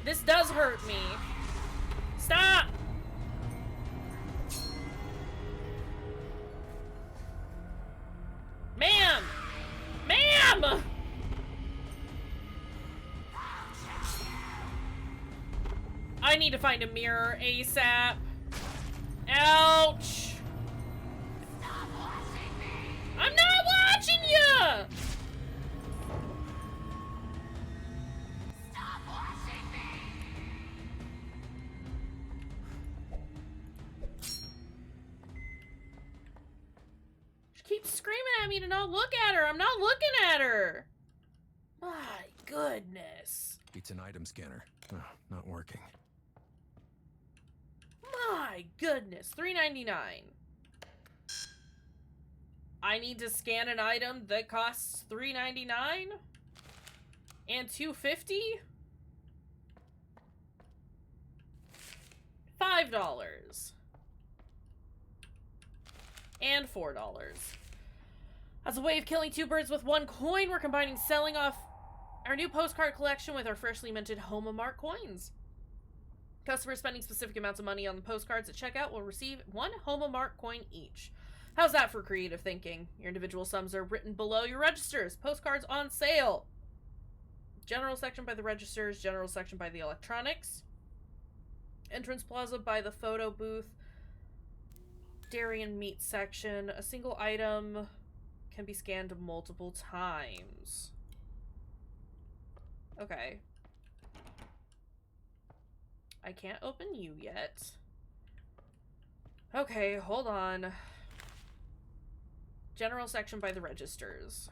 This does hurt me. Stop! Ma'am! Ma'am! I need to find a mirror ASAP. Ouch! Stop watching me! I'm not watching you! Stop watching me! She keeps screaming at me to not look at her. I'm not looking at her. My goodness. It's an item scanner. Not working. My goodness, $3.99. I need to scan an item that costs $3.99 and $2.50. $5 and $4. As a way of killing two birds with one coin, we're combining selling off our new postcard collection with our freshly minted Homomark coins. Customers spending specific amounts of money on the postcards at checkout will receive one Homomark coin each. How's that for creative thinking? Your individual sums are written below your registers. Postcards on sale. General section by the registers. General section by the electronics. Entrance plaza by the photo booth. Dairy and meat section. A single item can be scanned multiple times. Okay. I can't open you yet. Okay, hold on. General section by the registers.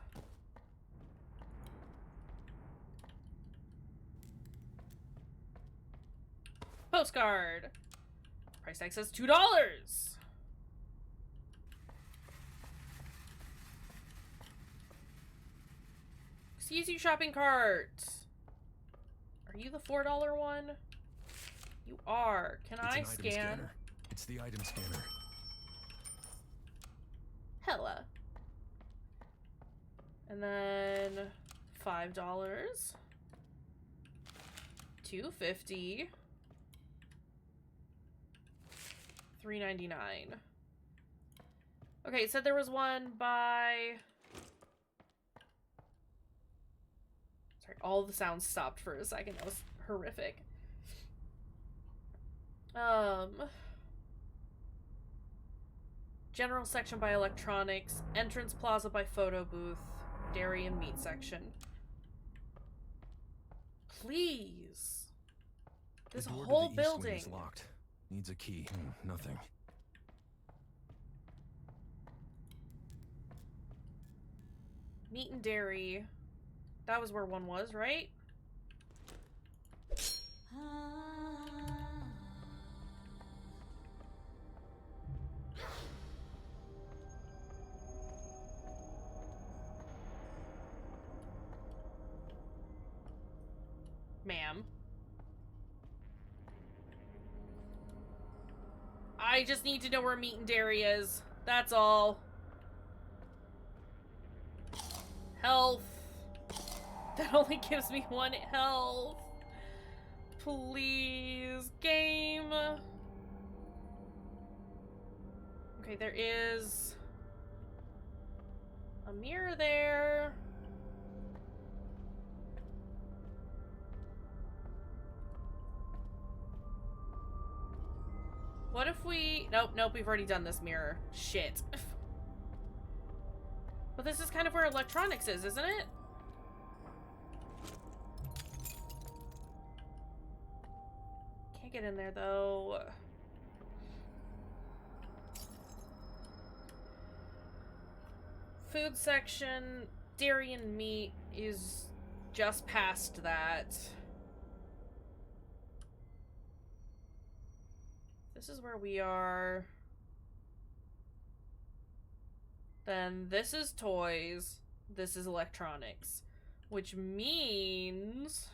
Postcard. Price tag says $2. Excuse you, shopping cart. Are you the $4 one? You are. Can I scan? Scanner. It's the item scanner. Hella. And then $5. $2.50. $3.99. Okay, it said there was one by... Sorry, all the sounds stopped for a second. That was horrific. General section by electronics. Entrance plaza by photo booth. Dairy and meat section. Please. This The door to whole the east wing building. is locked. Needs a key. Nothing. Meat and dairy. That was where one was, right? Ma'am. I just need to know where meat and dairy is. That's all. Health. That only gives me 1 health. Please, game. Okay, there is a mirror there. What if we... Nope, we've already done this mirror. Shit. But this is kind of where electronics is, isn't it? Can't get in there, though. Food section, dairy and meat is just past that. This is where we are. Then this is toys. This is electronics. Which means...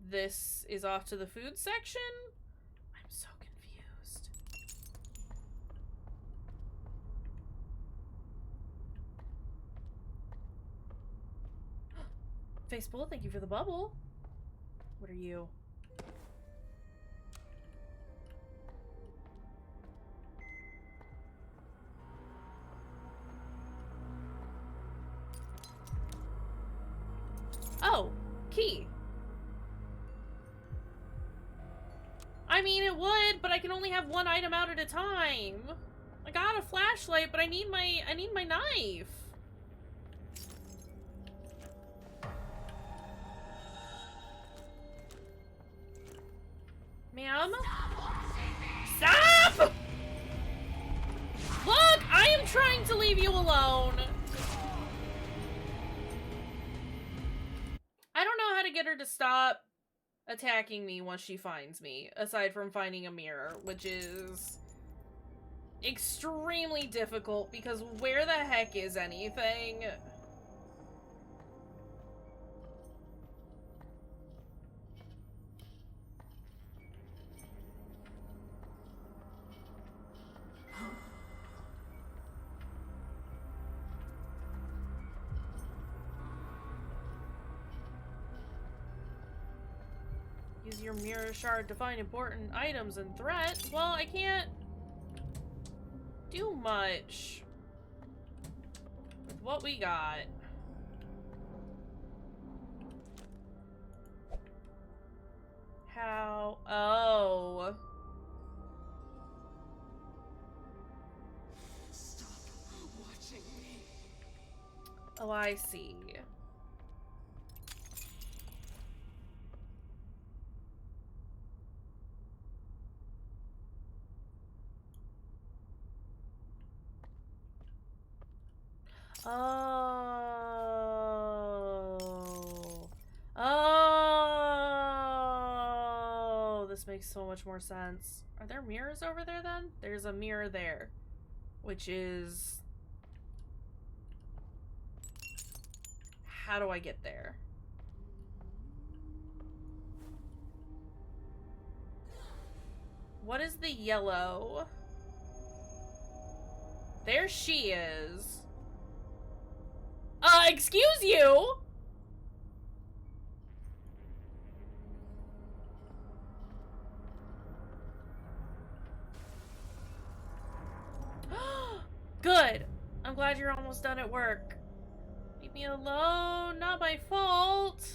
this is off to the food section? I'm so confused. Facebull, thank you for the bubble. What are you? Oh, key. I mean, it would, but I can only have 1 item out at a time. I got a flashlight, but I need my knife. Ma'am? Stop! Look, I am trying to leave you alone. I don't know how to get her to stop attacking me once she finds me, aside from finding a mirror, which is extremely difficult because where the heck is anything? Use your mirror shard to find important items and threats. Well, I can't do much with what we got. How? Oh. Stop watching me. Oh, I see. Oh. Oh. This makes so much more sense. Are there mirrors over there then? There's a mirror there, which is... how do I get there? What is the yellow? There she is. Excuse you? good. I'm glad you're almost done at work. Leave me alone. Not my fault.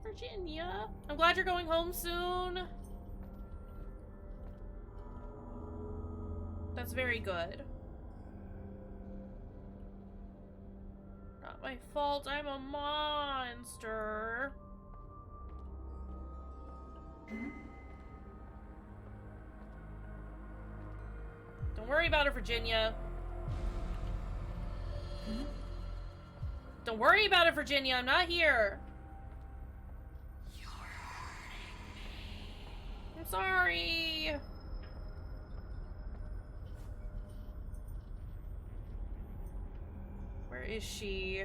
Virginia. I'm glad you're going home soon. That's very good. Not my fault. I'm a monster. Don't worry about it, Virginia. Don't worry about it, Virginia. I'm not here. You're hurting me. I'm sorry. Where is she?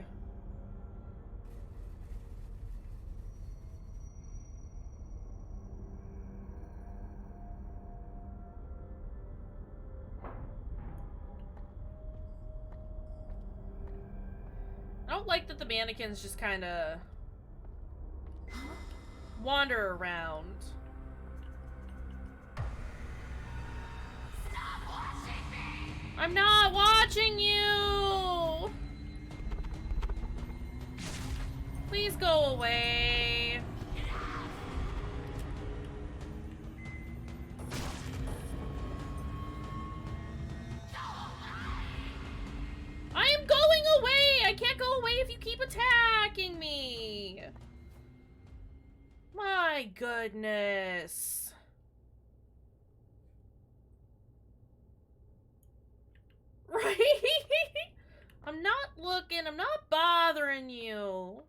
I don't like that the mannequins just kind of wander around. Stop watching me! I'm not watching you! Please go away. I am going away! I can't go away if you keep attacking me! My goodness. Right? I'm not looking. I'm not bothering you.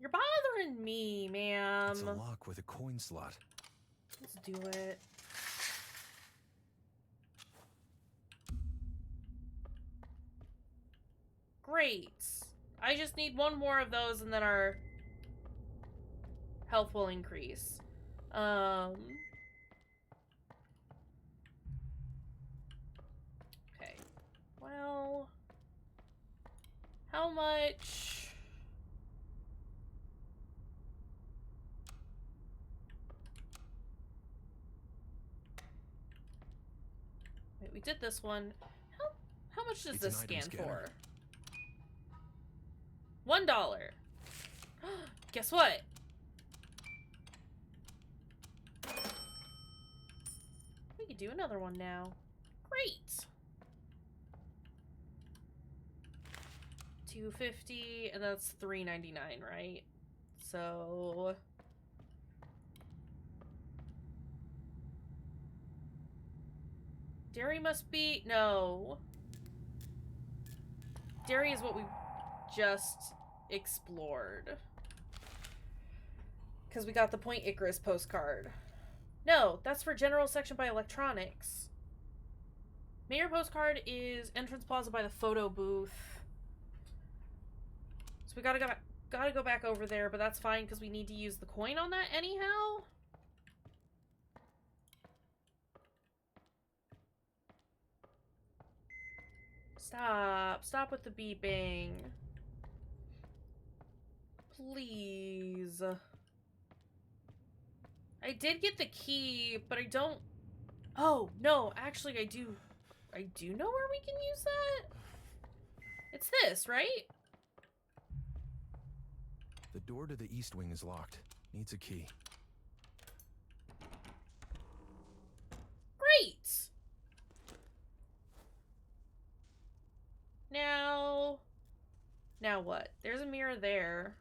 You're bothering me, ma'am. It's a lock with a coin slot. Let's do it. Great. I just need one more of those and then our health will increase. Okay. Well, how much? Wait, we did this one. How much does It's this an item scan scanner. for? $1. Guess what? We could do another one now. Great. $2.50 and that's $3.99, right? So dairy must be no. Dairy is what we just explored. Because we got the Point Icarus postcard. No, that's for general section by electronics. Mayor postcard is entrance plaza by the photo booth. So we gotta go back over there, but that's fine because we need to use the coin on that anyhow. Stop with the beeping. Please. I did get the key, but I don't... Oh, no, actually I do know where we can use that. It's this, right? The door to the east wing is locked. Needs a key. Great! Now what? There's a mirror there.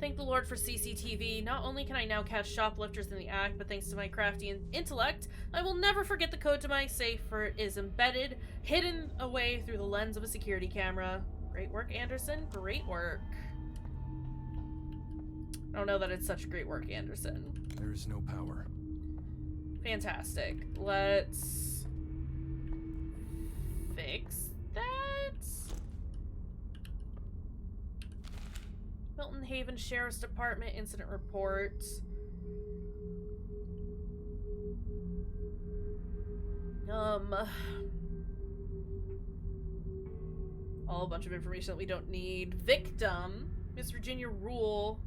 Thank the Lord for CCTV. Not only can I now catch shoplifters in the act, but thanks to my crafty intellect, I will never forget the code to my safe, for it is embedded, hidden away through the lens of a security camera. Great work, Anderson. Great work. I don't know that it's such great work, Anderson. There is no power. Fantastic. Let's fix that. Milton Haven Sheriff's Department incident report. All a bunch of information that we don't need. Victim, Miss Virginia Rule.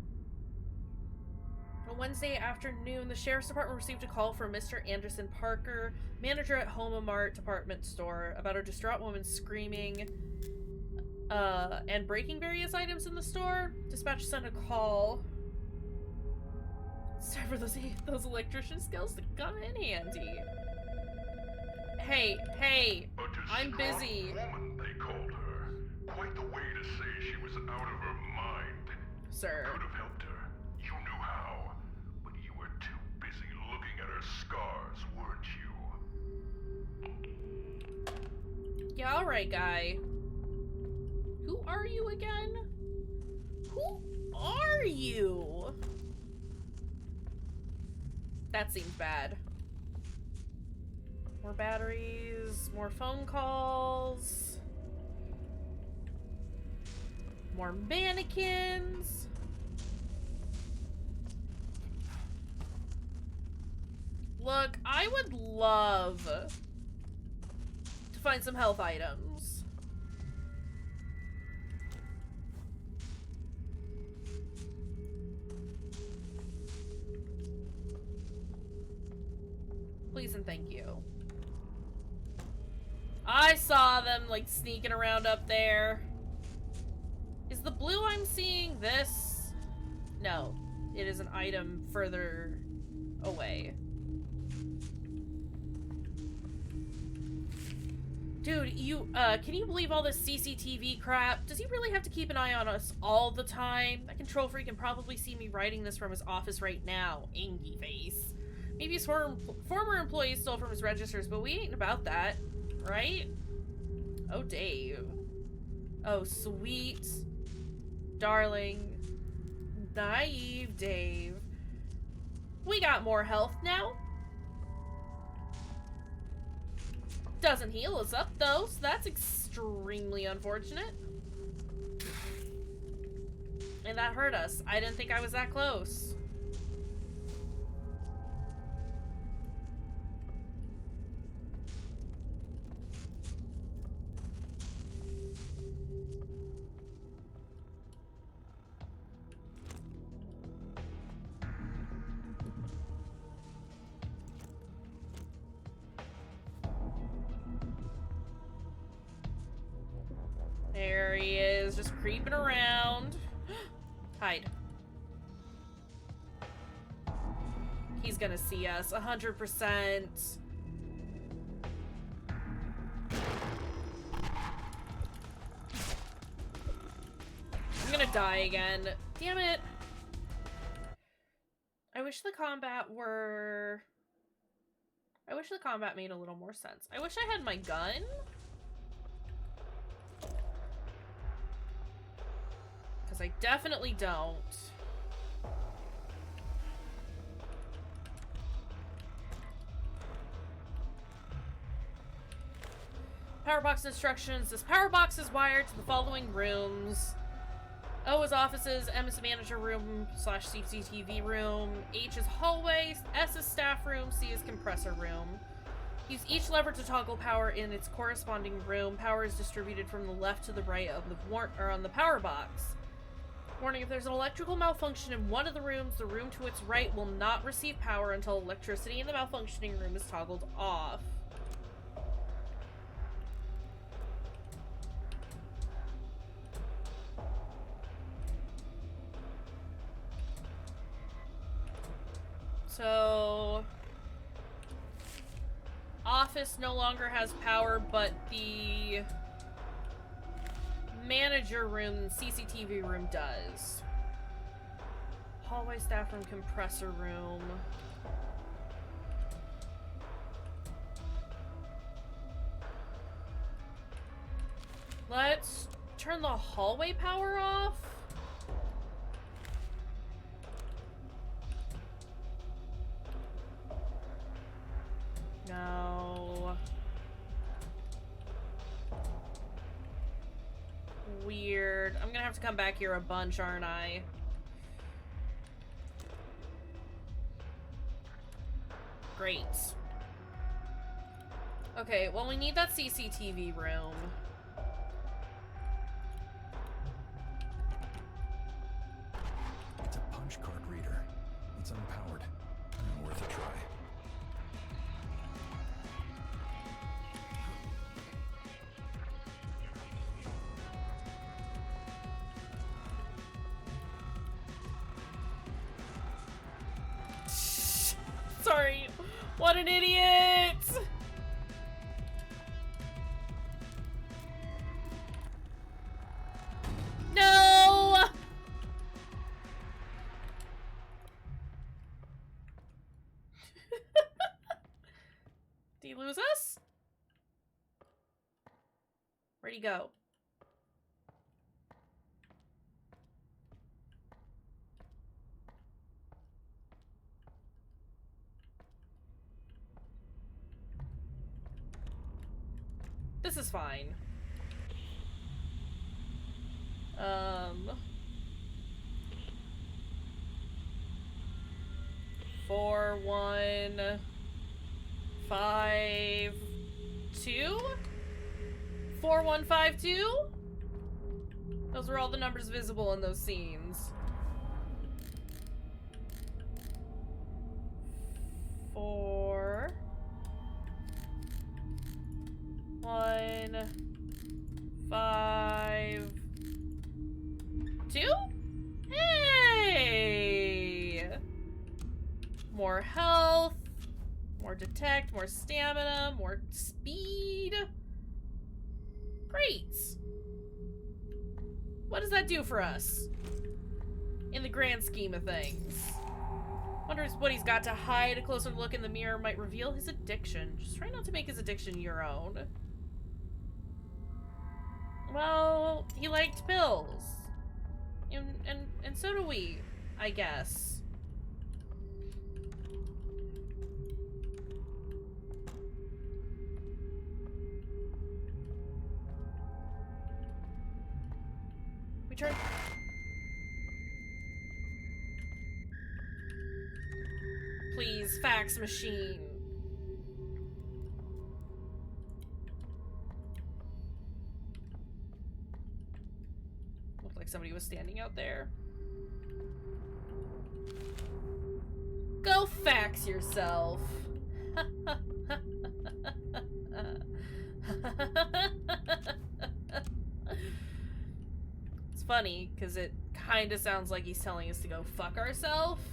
On Wednesday afternoon, the Sheriff's Department received a call from Mr. Anderson Parker, manager at Home Mart department store, about a distraught woman screaming and breaking various items in the store. Dispatch sent a call. It's time for those electrician skills to come in handy. Hey, I'm busy. Woman, they called her. Quite the way to say she was out of her mind. Sir. Could have helped her. You knew how. But you were too busy looking at her scars, weren't you? Yeah, alright, guy. Who are you again? Who are you? That seems bad. More batteries, more phone calls, more mannequins. Look, I would love to find some health items. Please and thank you. I saw them, like, sneaking around up there. Is the blue I'm seeing this? No. It is an item further away. Dude, can you believe all this CCTV crap? Does he really have to keep an eye on us all the time? That control freak can probably see me writing this from his office right now. Angy face. Maybe his former employees stole from his registers, but we ain't about that. Right? Oh, Dave. Oh, sweet. Darling. Naive Dave. We got more health now. Doesn't heal us up, though, so that's extremely unfortunate. And that hurt us. I didn't think I was that close. There he is, just creeping around. Hide. He's gonna see us, 100%. I'm gonna die again. Damn it. I wish the combat made a little more sense. I wish I had my gun. Because I definitely don't. Power box instructions. This power box is wired to the following rooms. O is offices, M is manager room / CCTV room, H is hallway, S is staff room, C is compressor room. Use each lever to toggle power in its corresponding room. Power is distributed from the left to the right of on the power box. Warning, if there's an electrical malfunction in one of the rooms, the room to its right will not receive power until electricity in the malfunctioning room is toggled off. So, office no longer has power, but the manager room, CCTV room does. Hallway, staff room, compressor room. Let's turn the hallway power off. No. Weird. I'm gonna have to come back here a bunch, aren't I? Great. Okay, well, we need that CCTV room. It's a punch card reader. It's unpowered. Worth a try. Sorry. What an idiot! No! Did he lose us? Where'd he go? This is fine. 4152? 4152? Those were all the numbers visible in those scenes. 4 1 5 2. Hey! More health, more detect, more stamina, more speed. Great. What does that do for us? In the grand scheme of things. Wonders what he's got to hide. A closer look in the mirror might reveal his addiction. Just try not to make his addiction your own. Well, he liked pills. And so do we, I guess. We tried. Please, fax machine. Looked like somebody was standing out there. Go fax yourself. It's funny, because it kind of sounds like he's telling us to go fuck ourselves.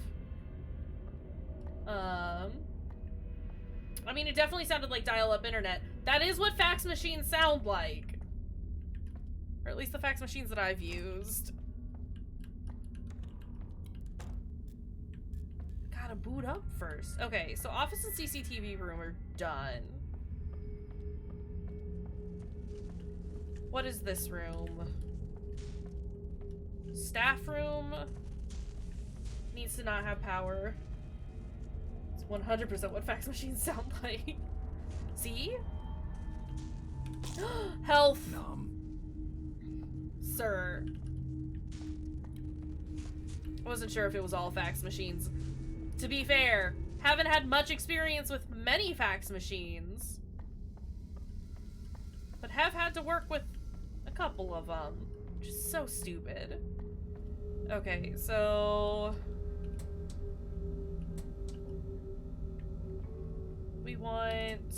I mean, it definitely sounded like dial-up internet. That is what fax machines sound like. Or at least the fax machines that I've used. Gotta boot up first. Okay, so office and CCTV room are done. What is this room? Staff room needs to not have power. It's 100% what fax machines sound like. See? Health. Numb. Sir. I wasn't sure if it was all fax machines. To be fair, haven't had much experience with many fax machines, but have had to work with a couple of them, which is so stupid. Okay, so we want...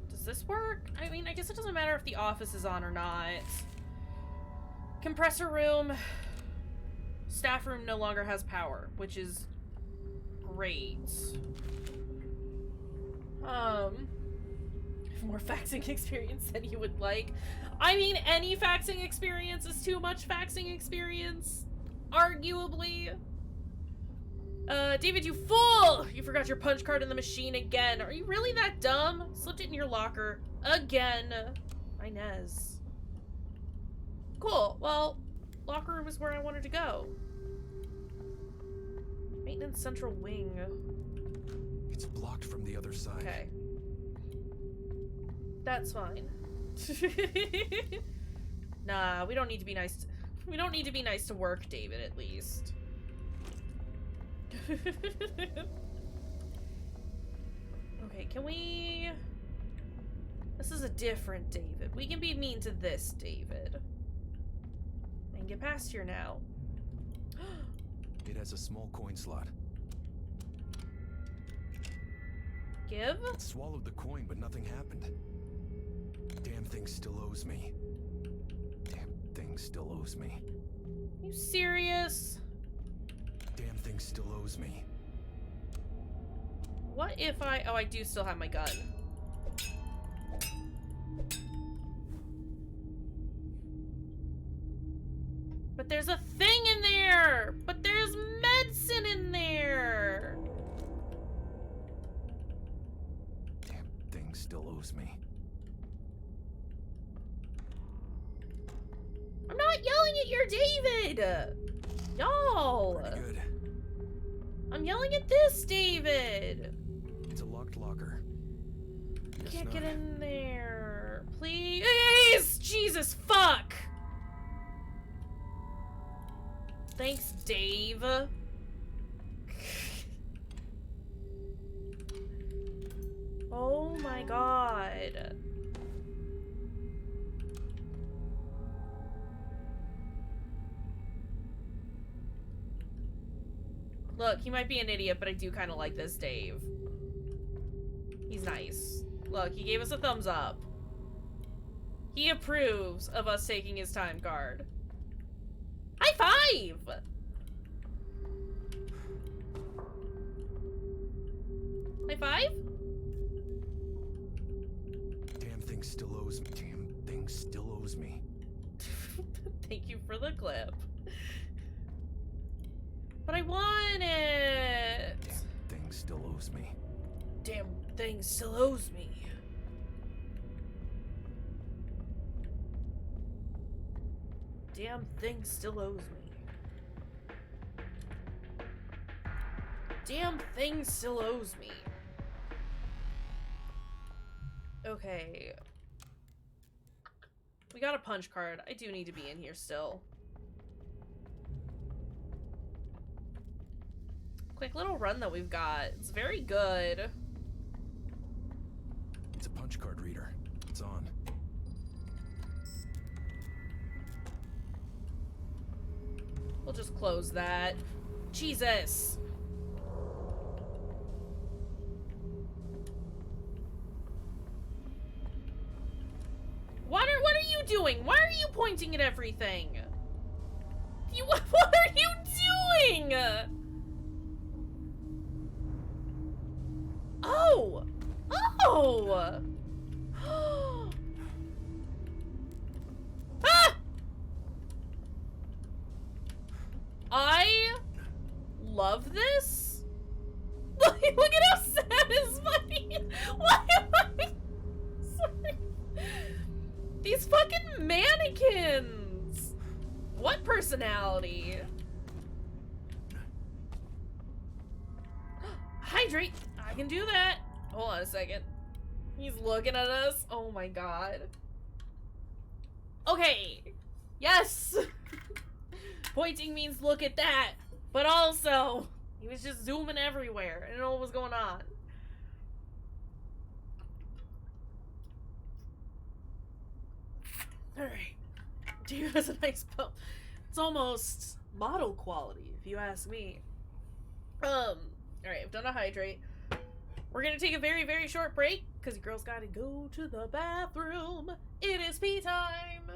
Does this work? I mean, I guess it doesn't matter if the office is on or not. Compressor room. Staff room no longer has power, which is great. More faxing experience than you would like. I mean, any faxing experience is too much faxing experience. Arguably. David, you fool! You forgot your punch card in the machine again. Are you really that dumb? Slipped it in your locker. Again. Inez. Cool. Well, locker room is where I wanted to go. Maintenance central wing. It's blocked from the other side. Okay. That's fine. Nah, we don't need to be nice. We don't need to be nice to work, David, at least. Okay, can we... This is a different David. We can be mean to this David. And get past here now. It has a small coin slot. Give? It swallowed the coin, but nothing happened. Damn thing still owes me. Damn thing still owes me. You serious? Damn thing still owes me. What if I... Oh, I do still have my gun. But there's a thing in there! But there's medicine in there! Damn thing still owes me. I'm not yelling at your David! Y'all! Pretty good. I'm yelling at this David! It's a locked locker. Guess Can't not. get in there. Please! Jesus, fuck! Thanks, Dave. Oh my god. Look, he might be an idiot, but I do kind of like this Dave. He's nice. Look, he gave us a thumbs up. He approves of us taking his time card. High five! High five? Damn thing still owes me. Damn thing still owes me. Thank you for the clip. But I want it! Damn thing still owes me. Damn thing still owes me. Damn thing still owes me. Damn thing still owes me. Okay. We got a punch card. I do need to be in here still. Quick little run that we've got. It's very good. It's a punch card reader. It's on. We'll just close that. Jesus. What are you doing? Why are you pointing at everything? What are you doing? Oh! Oh! Ah! I love this. Look at how satisfying. Why am I... Sorry. These fucking mannequins. What personality? Hydrate. I can do that. Hold on a second. He's looking at us. Oh my god. Okay. Yes. Pointing means look at that. But also, he was just zooming everywhere. I didn't know what was going on. Alright. Dude has a nice bow. It's almost model quality, if you ask me. Alright, I've done a hydrate. We're gonna take a very, very short break, because your girl's gotta go to the bathroom. It is pee time!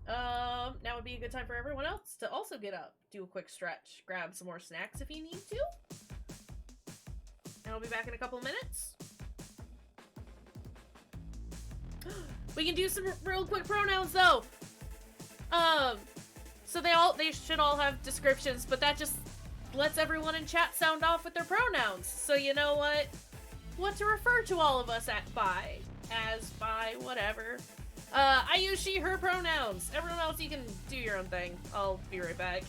Now would be a good time for everyone else to also get up, do a quick stretch, grab some more snacks if you need to. And I'll be back in a couple of minutes. We can do some real quick pronouns though. So they should all have descriptions, but that just lets everyone in chat sound off with their pronouns. So you know what to refer to all of us by, as, by, whatever. I use she, her pronouns. Everyone else, you can do your own thing. I'll be right back.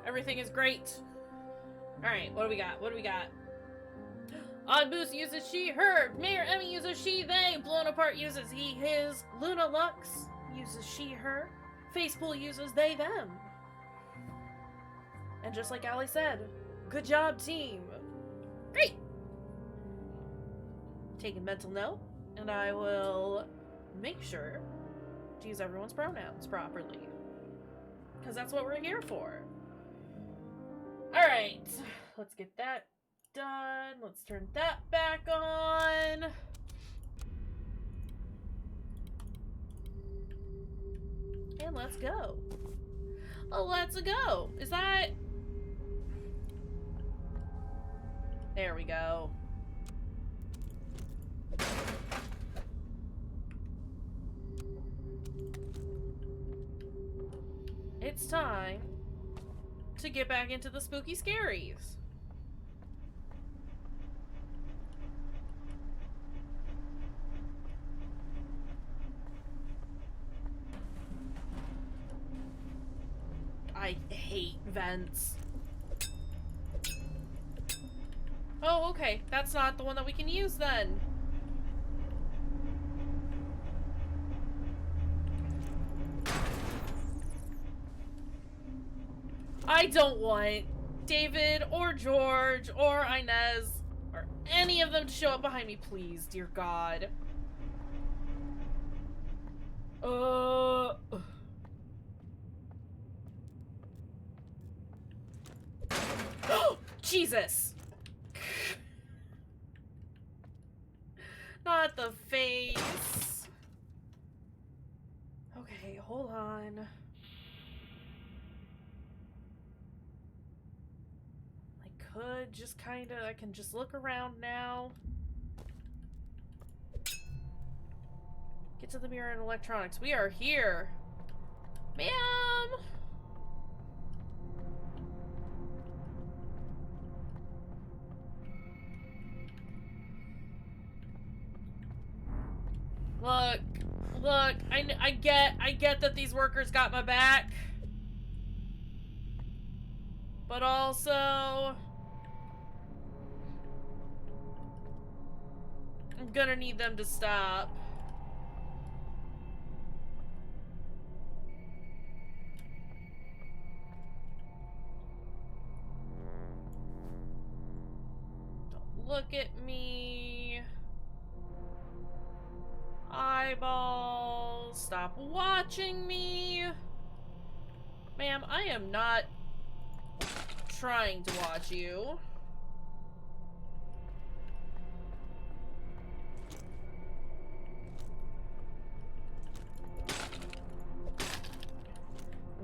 Everything is great. Alright, what do we got? What do we got? Odd Boost uses she, her. Mayor Emmy uses she, they. Blown Apart uses he, his. Luna Lux uses she, her. Facepool uses they, them. And just like Allie said, good job, team. Great! Take a mental note, and I will make sure to use everyone's pronouns properly. Because that's what we're here for. Alright, let's get that done. Let's turn that back on. And let's go. Oh, let's go. Is that... There we go. It's time to get back into the spooky scaries. I hate vents. Oh, okay. That's not the one that we can use then. I don't want David or George or Inez or any of them to show up behind me, please, dear God. Jesus! Not the face. Okay, hold on. I could just I can just look around now. Get to the mirror and electronics. We are here. Ma'am! Look, I get that these workers got my back. But also, I'm gonna need them to stop. Don't look at me. Eyeballs, stop watching me. Ma'am, I am not trying to watch you.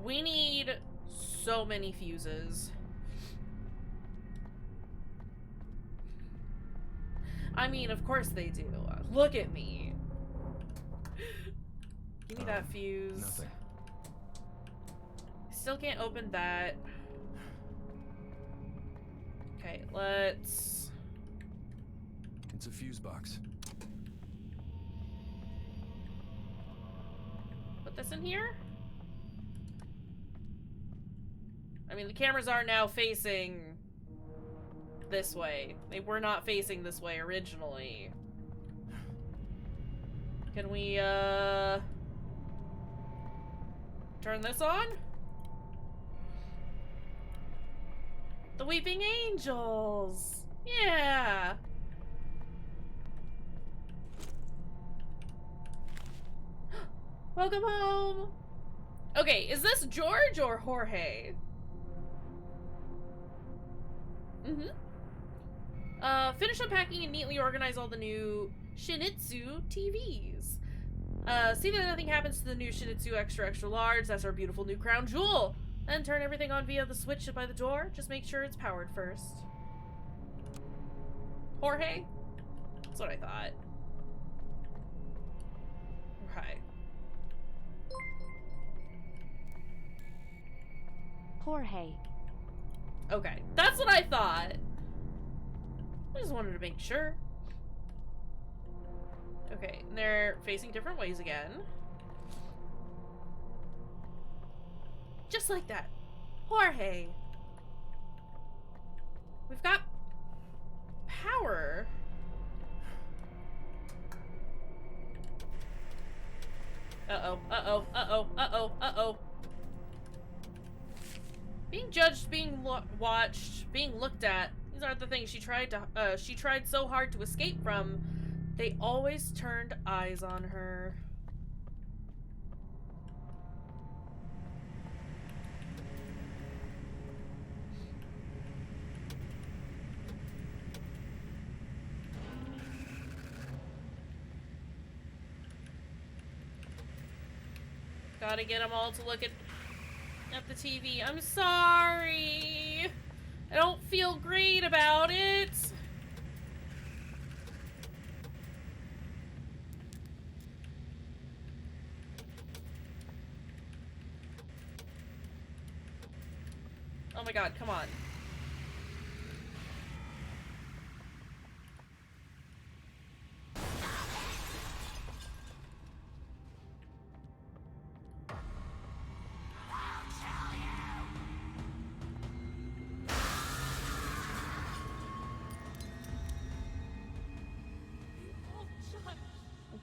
We need so many fuses. I mean, of course they do. Look at me. Give me that fuse. Nothing. Still can't open that. Okay, let's... It's a fuse box. Put this in here? I mean, the cameras are now facing this way. They were not facing this way originally. Can we, turn this on? The Weeping Angels! Yeah! Welcome home! Okay, is this George or Jorge? Finish unpacking and neatly organize all the new Shinitsu TVs. See that nothing happens to the new Shinitsu extra large. That's our beautiful new crown jewel. Then turn everything on via the switch by the door. Just make sure it's powered first. Jorge? That's what I thought. Okay. Jorge. Okay, that's what I thought. I just wanted to make sure. Okay, they're facing different ways again. Just like that. Jorge. judged, being watched, being looked at. These aren't the things she tried so hard to escape from. They always turned eyes on her. Gotta get them all to look at the TV. I'm sorry. I don't feel great about it. Oh my god, come on.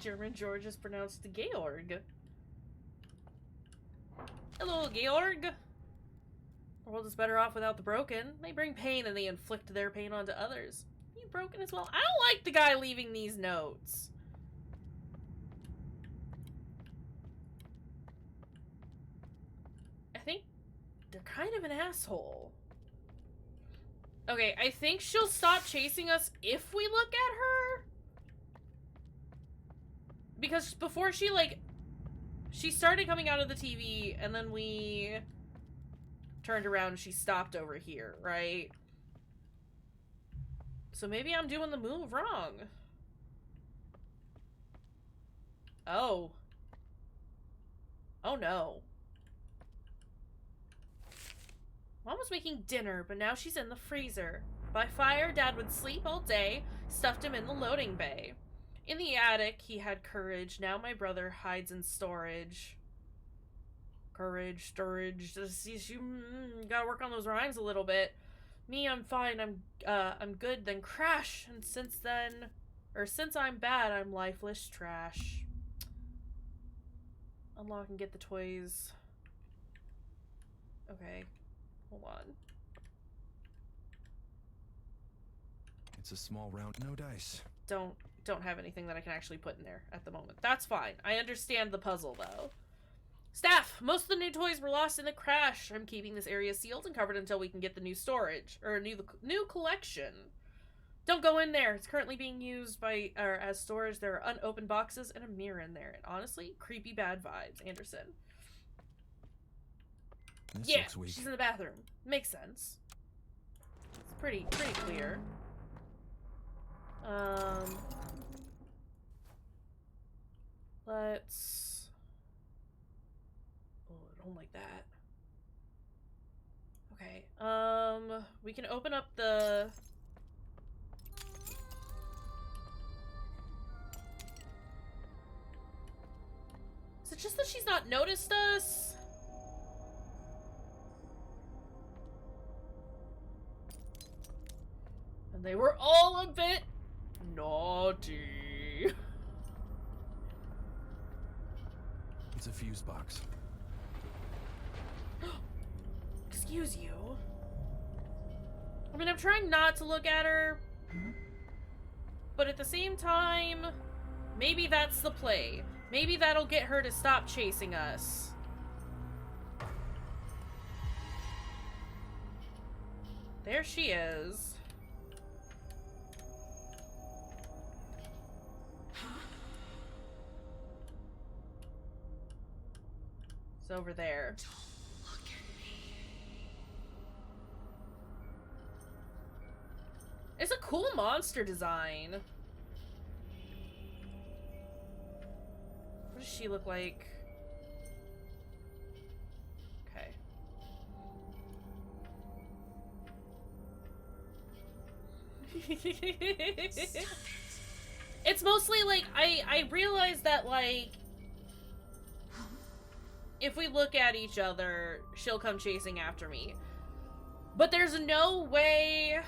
German George is pronounced Georg. Hello, Georg. The world is better off without the broken. They bring pain and they inflict their pain onto others. Are you broken as well? I don't like the guy leaving these notes. I think they're kind of an asshole. Okay, I think she'll stop chasing us if we look at her. Because before she, like, she started coming out of the TV, and then we turned around and she stopped over here, right? So maybe I'm doing the move wrong. Oh. Oh no. Mom was making dinner, but now she's in the freezer. By fire, Dad would sleep all day, stuffed him in the loading bay. In the attic, he had courage. Now my brother hides in storage. Courage, storage. You gotta work on those rhymes a little bit. Me, I'm fine. I'm good. Then crash. And since I'm bad, I'm lifeless trash. Unlock and get the toys. Okay, hold on. It's a small round, no dice. Don't have anything that I can actually put in there at the moment. That's fine. I understand the puzzle, though. Staff! Most of the new toys were lost in the crash. I'm keeping this area sealed and covered until we can get the new storage. Or a new collection. Don't go in there. It's currently being used as storage. There are unopened boxes and a mirror in there. And honestly, creepy bad vibes. Anderson. This Yeah, looks weak. she's in the bathroom. Makes sense. It's pretty clear. Let's... Oh, I don't like that. Okay, we can open up the... Is it just that she's not noticed us? And they were all a bit naughty. It's a fuse box. Excuse you. I mean, I'm trying not to look at her, but at the same time, maybe that's the play. Maybe that'll get her to stop chasing us. There she is. It's over there. Look at me. It's a cool monster design. What does she look like? Okay. It's mostly like I realize that like if we look at each other, she'll come chasing after me. But there's no way.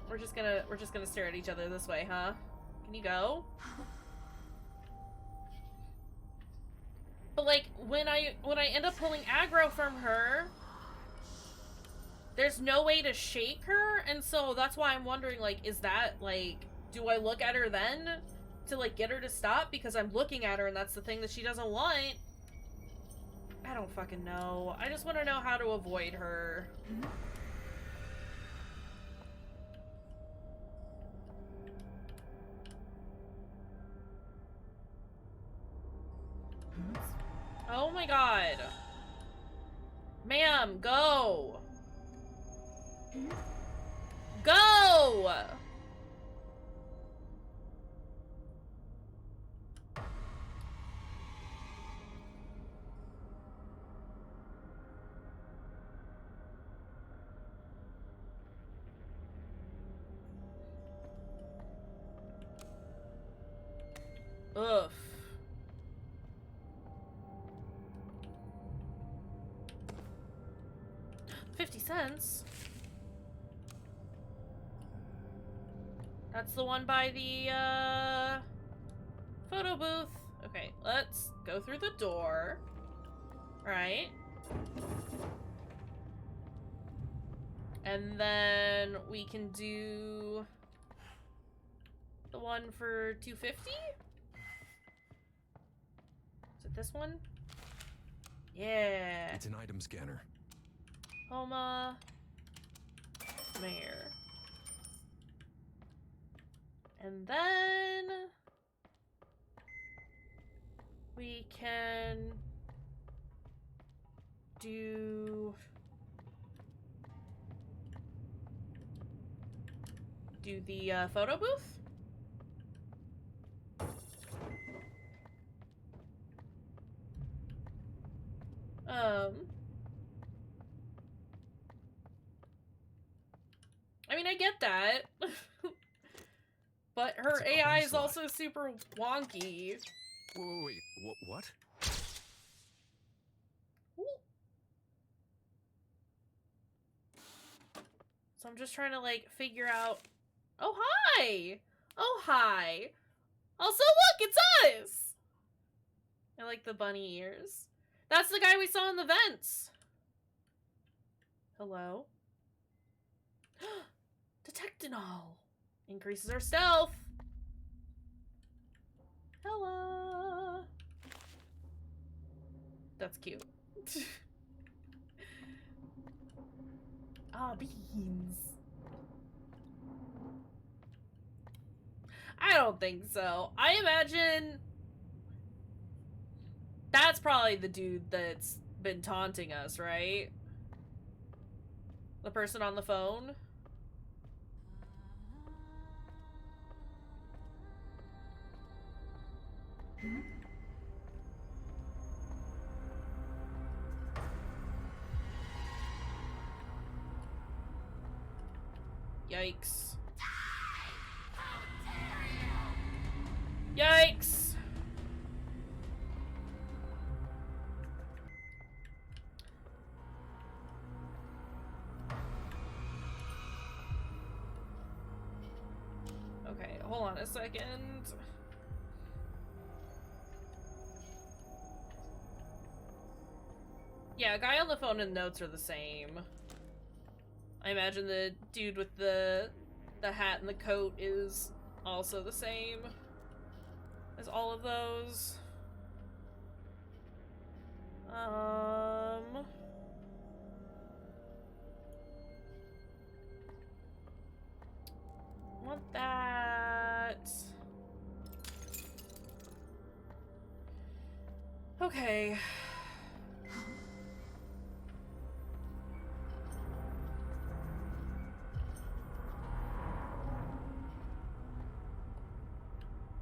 We're just gonna stare at each other this way, huh? Can you go? but like when I end up pulling aggro from her, there's no way to shake her, and so that's why I'm wondering, like, is that, like, do I look at her then to, like, get her to stop? Because I'm looking at her and that's the thing that she doesn't want. I don't fucking know. I just want to know how to avoid her. Oh my god. Ma'am, go! Go! Ugh. $0.50. That's the one by the, photo booth. Okay, let's go through the door. Right. And then we can do the one for $2.50? Is it this one? Yeah. It's an item scanner. Homa. Mayor. And then we can do the photo booth. I mean, I get that. But her It's a AI coin is slot. also super wonky. Wait, what? Ooh. So I'm just trying to, like, figure out... Oh, hi! Oh, hi! Also, look, it's us! I like the bunny ears. That's the guy we saw in the vents! Hello? Detectinol! Increases our stealth! Hello! That's cute. Ah, beans. I don't think so. I imagine that's probably the dude that's been taunting us, right? The person on the phone? Yikes. Yikes! Okay, hold on a second. Yeah, guy on the phone and notes are the same. I imagine the dude with the hat and the coat is also the same as all of those. Want that. Okay.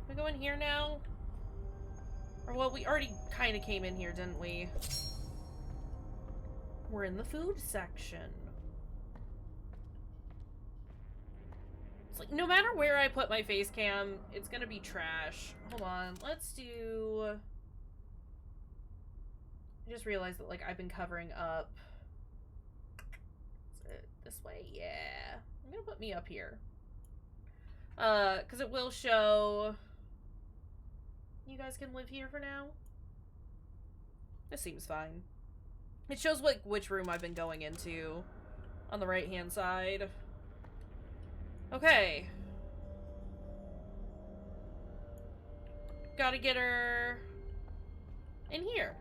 We go in here now? Or, well, we already kind of came in here, didn't we? We're in the food section. It's like, no matter where I put my face cam, it's gonna be trash. Hold on, let's do... I just realized that, like, I've been covering up. Is it this way? Yeah. I'm gonna put me up here. Because it will show... You guys can live here for now. This seems fine. It shows like which room I've been going into on the right-hand side. Okay. Gotta get her in here.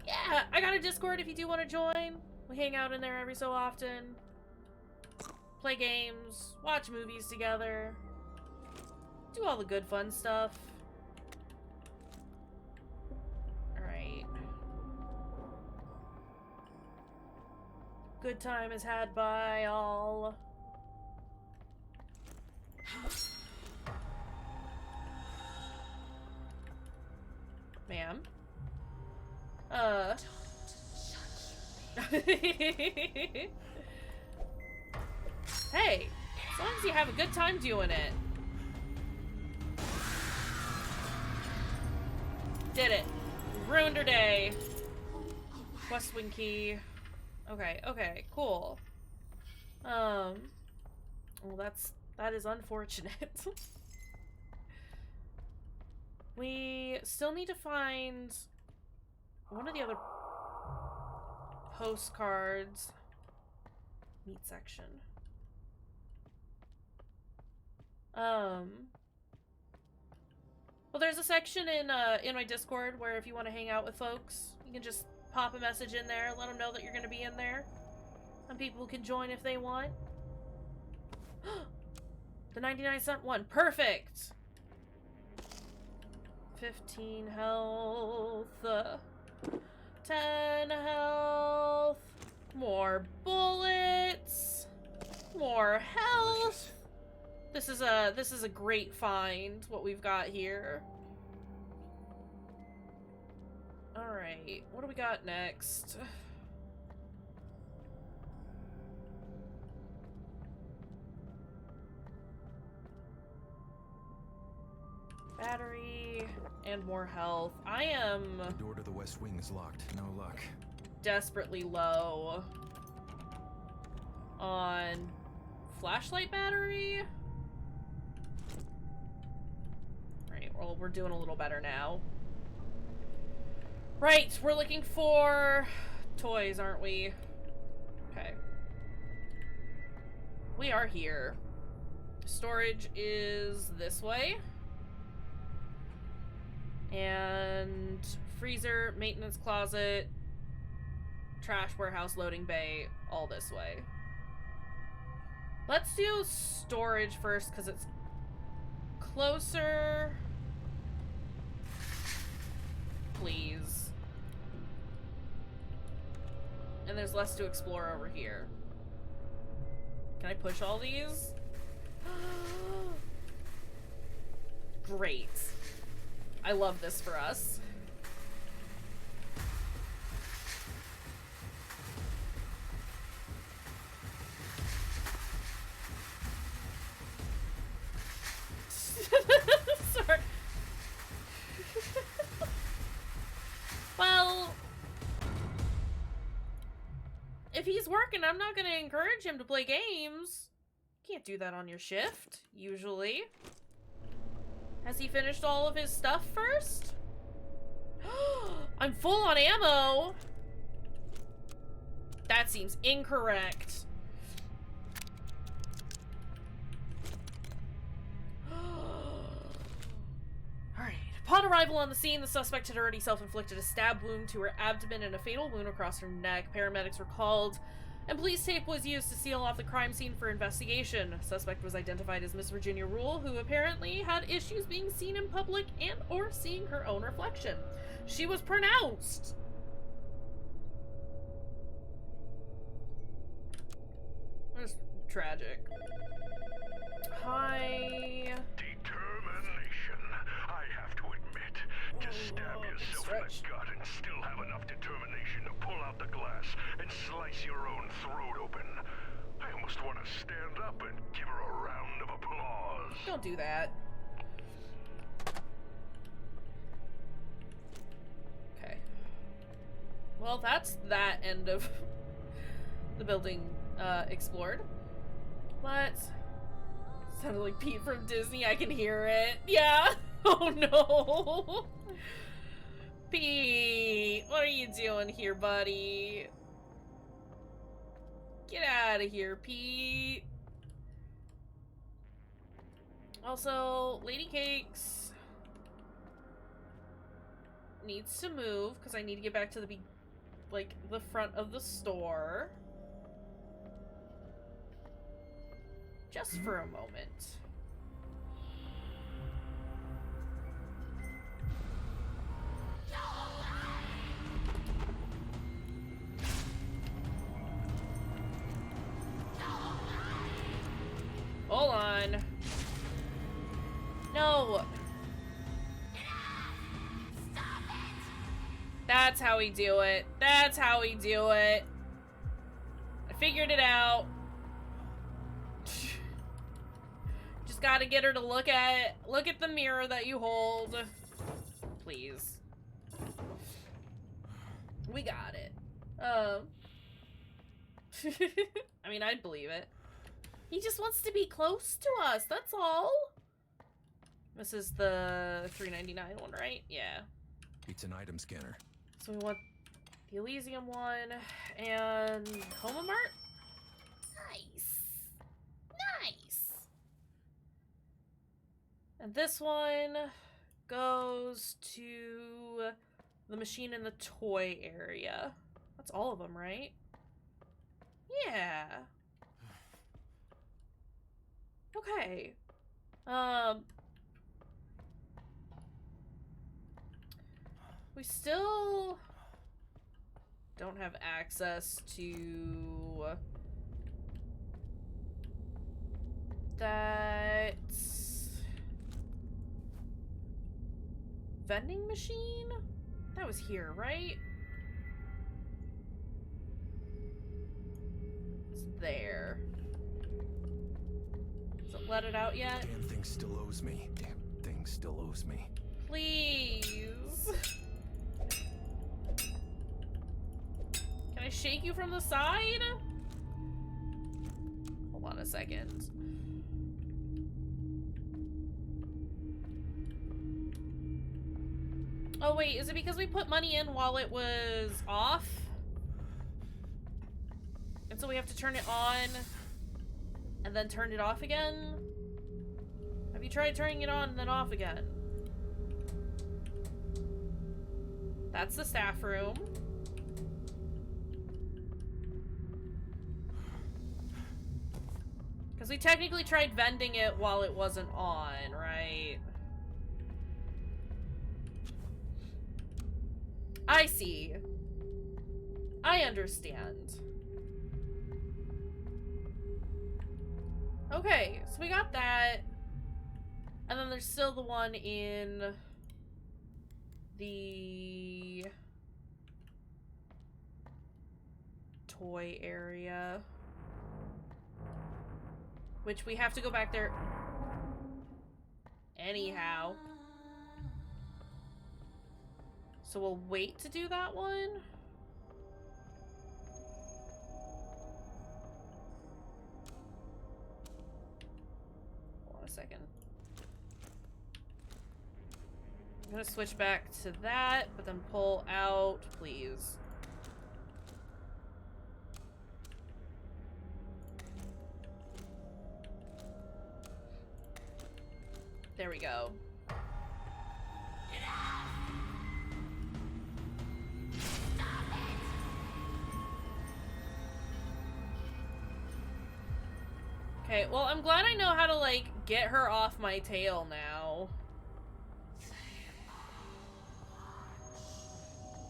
Yeah, I got a Discord if you do want to join. We hang out in there every so often. Play games, watch movies together. Do all the good fun stuff. Alright. Good time is had by all. Ma'am? Hey, as long as you have a good time doing it. Did it. Ruined her day. West Wing key. Okay, okay, cool. Well, that is unfortunate. We still need to find one of the other postcards. Meat section. Well, there's a section in my Discord where if you want to hang out with folks, you can just pop a message in there, let them know that you're going to be in there, and people can join if they want. The 99-cent one. Perfect! 15 health. 10 health. More bullets. More health. This is a great find, what we've got here. Alright, what do we got next? Battery and more health. I am The door to the West Wing is locked. No luck. desperately low on flashlight battery. Right, well, we're doing a little better now. Right, we're looking for toys, aren't we? Okay. We are here. Storage is this way. And freezer, maintenance closet, trash warehouse, loading bay, all this way. Let's do storage first because it's closer. Please. And there's less to explore over here. Can I push all these? Great. I love this for us. Sorry. Well, if he's working, I'm not gonna encourage him to play games. Can't do that on your shift, usually. Has he finished all of his stuff first? I'm full on ammo. That seems incorrect. Alright. Upon arrival on the scene, the suspect had already self-inflicted a stab wound to her abdomen and a fatal wound across her neck. Paramedics were called, and police tape was used to seal off the crime scene for investigation. Suspect was identified as Miss Virginia Rule, who apparently had issues being seen in public and or seeing her own reflection. She was pronounced. That's tragic. Hi. Determination. I have to admit, to stab yourself in the gut and still have enough determination to pull out the glass and slice your own throat open. I almost want to stand up and give her a round of applause. Don't do that. Okay. Well, that's that end of the building explored. Let's Sounded like Pete from Disney. I can hear it. Yeah. Oh no. Pete, what are you doing here, buddy? Get out of here, Pete. Also, Lady Cakes needs to move because I need to get back to the the front of the store. Just for a moment. Hold on. No. Stop it! That's how we do it. That's how we do it. I figured it out. Just gotta get her to look at the mirror that you hold. Please. We got it. I mean, I'd believe it. He just wants to be close to us, that's all. This is the $3.99 one, right? Yeah. It's an item scanner. So we want the Elysium one and Coma Mart? Nice. Nice. And this one goes to the machine in the toy area. That's all of them, right? Yeah. Okay. We still don't have access to that vending machine? That was here, right? It's there. Has it let it out yet? Damn thing still owes me. Damn thing still owes me. Please. Can I shake you from the side? Hold on a second. Oh wait, is it because we put money in while it was off? And so we have to turn it on and then turn it off again? Have you tried turning it on and then off again? That's the staff room. Because we technically tried vending it while it wasn't on, right? I see. I understand. Okay, so we got that. And then there's still the one in the toy area, which we have to go back there anyhow. So we'll wait to do that one. Hold on a second. I'm gonna switch back to that, but then pull out, please. There we go. Okay, well, I'm glad I know how to, like, get her off my tail now.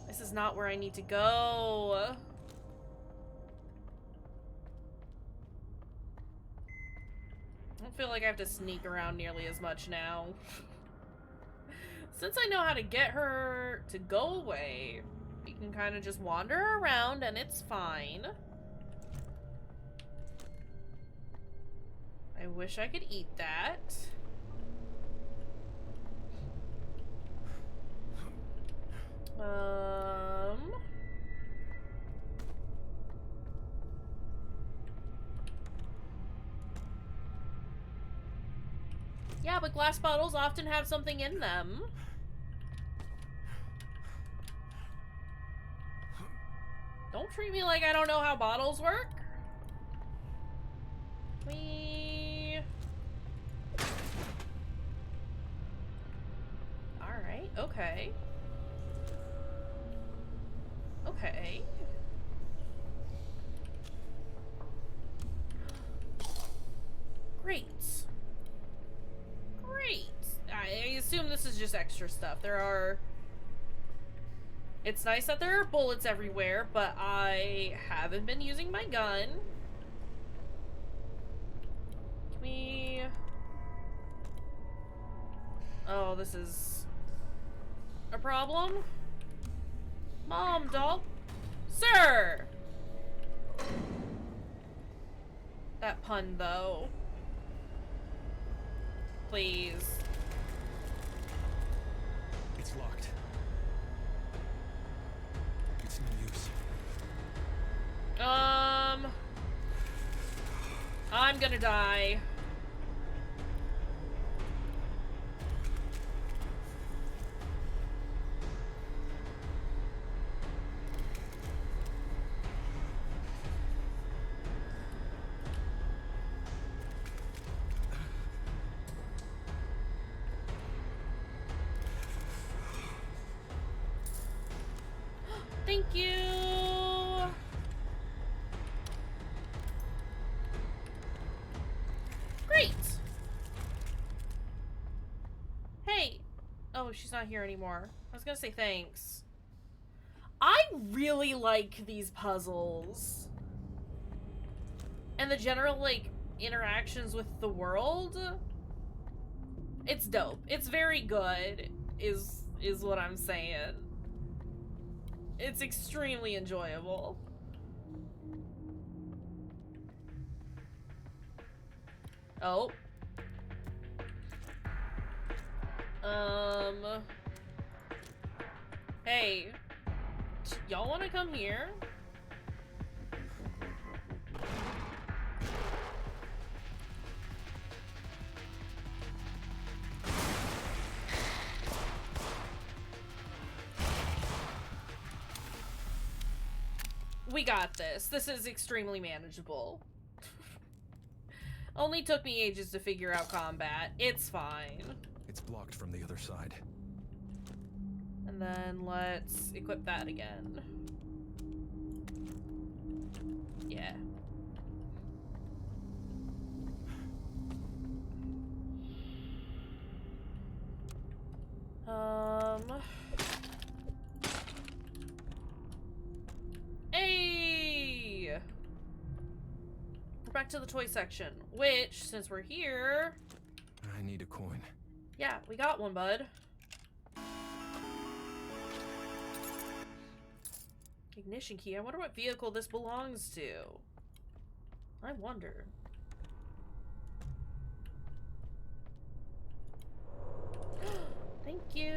This is not where I need to go. I don't feel like I have to sneak around nearly as much now. Since I know how to get her to go away, we can kind of just wander around and it's fine. I wish I could eat that. Yeah, but glass bottles often have something in them. Don't treat me like I don't know how bottles work. Alright, okay. Okay. Great. Great. I assume this is just extra stuff. It's nice that there are bullets everywhere, but I haven't been using my gun. Oh, this is a problem? Mom, doll. Sir! That pun, though. Please. It's locked. It's no use. I'm gonna die. Thank you. Great. Hey. Oh, she's not here anymore. I was gonna say thanks. I really like these puzzles. And the general, like, interactions with the world. It's dope. It's very good, is what I'm saying. It's extremely enjoyable. Oh. Hey. Y'all wanna come here? We got this. This is extremely manageable. Only took me ages to figure out combat. It's fine. It's blocked from the other side. And then let's equip that again. Yeah. Hey! We're back to the toy section, which, since we're here... I need a coin. Yeah, we got one, bud. Ignition key. I wonder what vehicle this belongs to. I wonder. Thank you.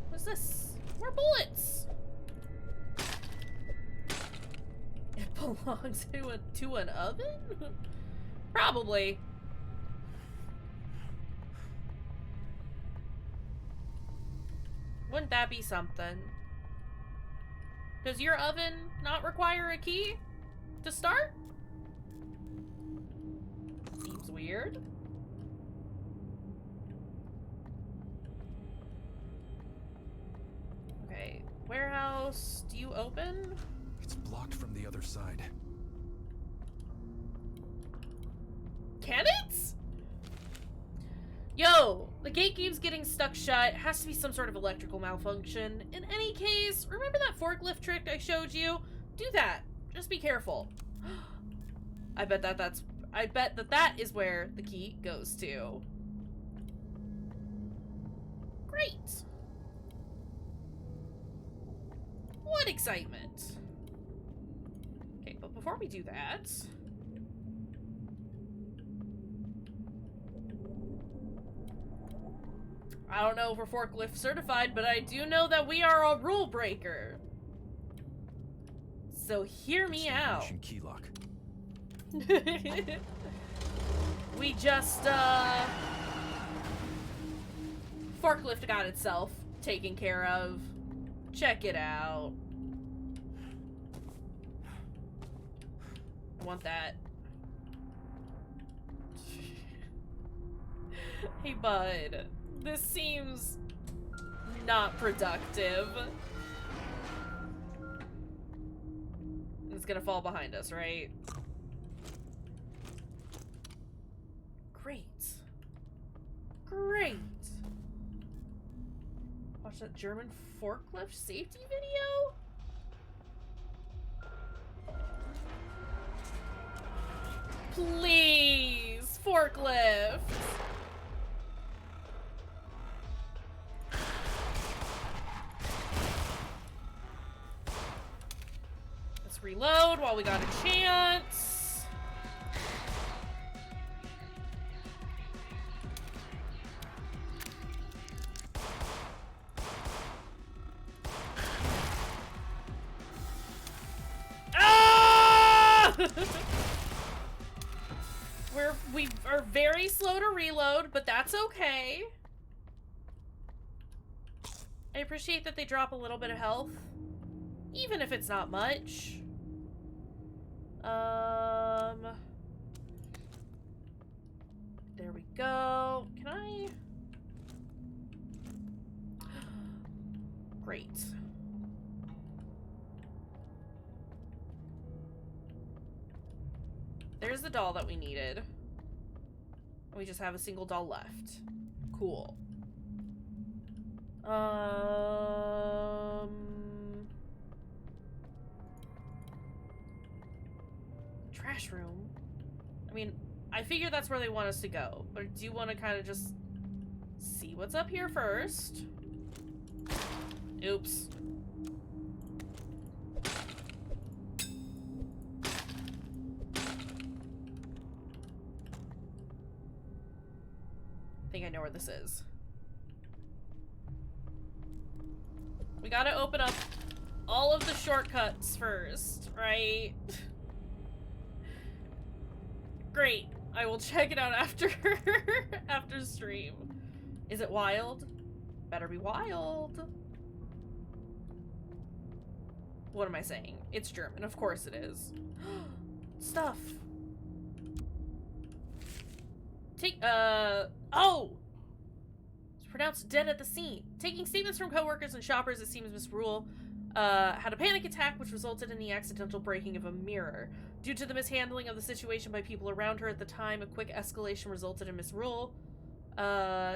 What's this? More bullets. It belongs to an oven? Probably. Wouldn't that be something? Does your oven not require a key to start? Seems weird. Okay, warehouse, do you open? It's blocked from the other side. Can it? Yo, the gate keeps getting stuck shut. Has to be some sort of electrical malfunction. In any case, remember that forklift trick I showed you? Do that. Just be careful. I bet that is where the key goes to. Great. What excitement. Okay, but before we do that... I don't know if we're forklift certified, but I do know that we are a rule breaker. So hear me out. Key lock. We just, forklift got itself taken care of. Check it out. I want that. Hey, bud. This seems not productive. It's gonna fall behind us, right? Great. Great. Watch that German forklift safety video? Please, forklift. Let's reload while we got a chance. Ah! We are very slow to reload, but that's okay. I appreciate that they drop a little bit of health, even if it's not much. There we go. Can I? Great. There's the doll that we needed. We just have a single doll left. Cool. Trash room? I mean, I figure that's where they want us to go, but I do want to kind of just see what's up here first. Oops. I think I know where this is. We gotta open up all of the shortcuts first, right? Great. I will check it out after after stream. Is it wild? Better be wild. What am I saying? It's German. Of course it is. Stuff. Oh! It's pronounced dead at the scene. Taking statements from coworkers and shoppers, it seems Miss Rule had a panic attack which resulted in the accidental breaking of a mirror. Due to the mishandling of the situation by people around her at the time, a quick escalation resulted in Miss Rule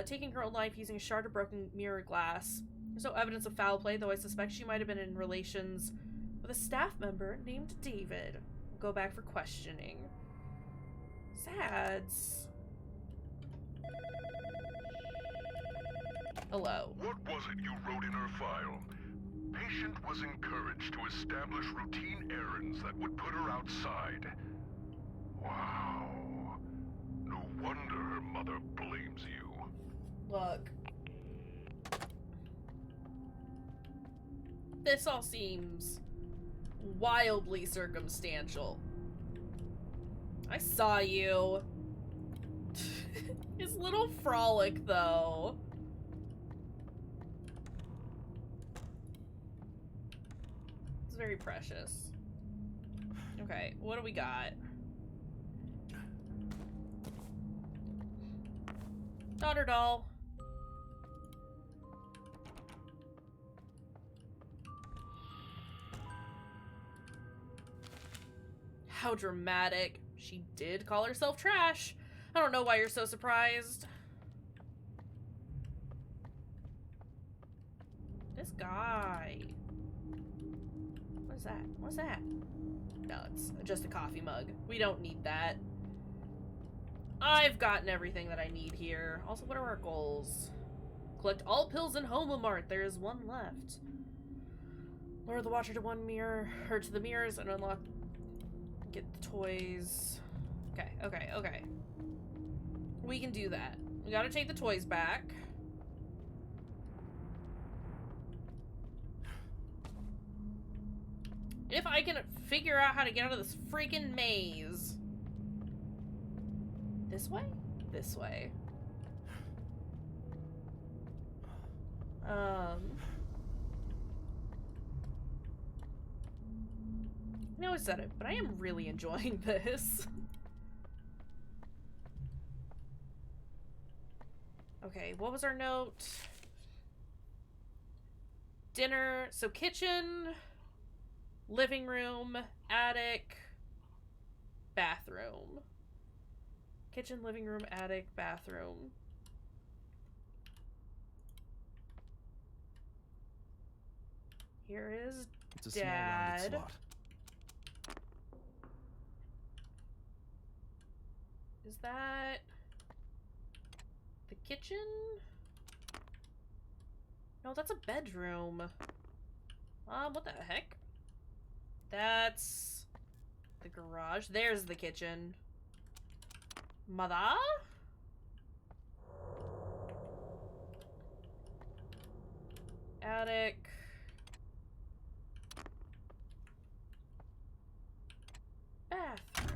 taking her own life using a shard of broken mirror glass. There's no evidence of foul play, though I suspect she might have been in relations with a staff member named David. We'll go back for questioning. Sads. Hello. What was it you wrote in her file? Patient was encouraged to establish routine errands that would put her outside. Wow. No wonder her mother blames you. Look. This all seems wildly circumstantial. I saw you. His little frolic, though. It's very precious. Okay, what do we got? Daughter doll. How dramatic. She did call herself trash. I don't know why you're so surprised. This guy. What is that? What's that? No, it's just a coffee mug. We don't need that. I've gotten everything that I need here. Also, what are our goals? Collect all pills in Homa Mart. There is one left. Lure the Watcher to one mirror, or to the mirrors, and unlock. Get the toys. Okay, okay, okay. We can do that. We gotta take the toys back. If I can figure out how to get out of this freaking maze. This way? This way. I know I said it, but I am really enjoying this. Okay, what was our note? Dinner, so kitchen, living room, attic, bathroom. Kitchen, living room, attic, bathroom. Here is It's a small rounded Dad. slot. Is that the kitchen? No, that's a bedroom. What the heck? That's the garage. There's the kitchen. Mother? Attic. Bathroom.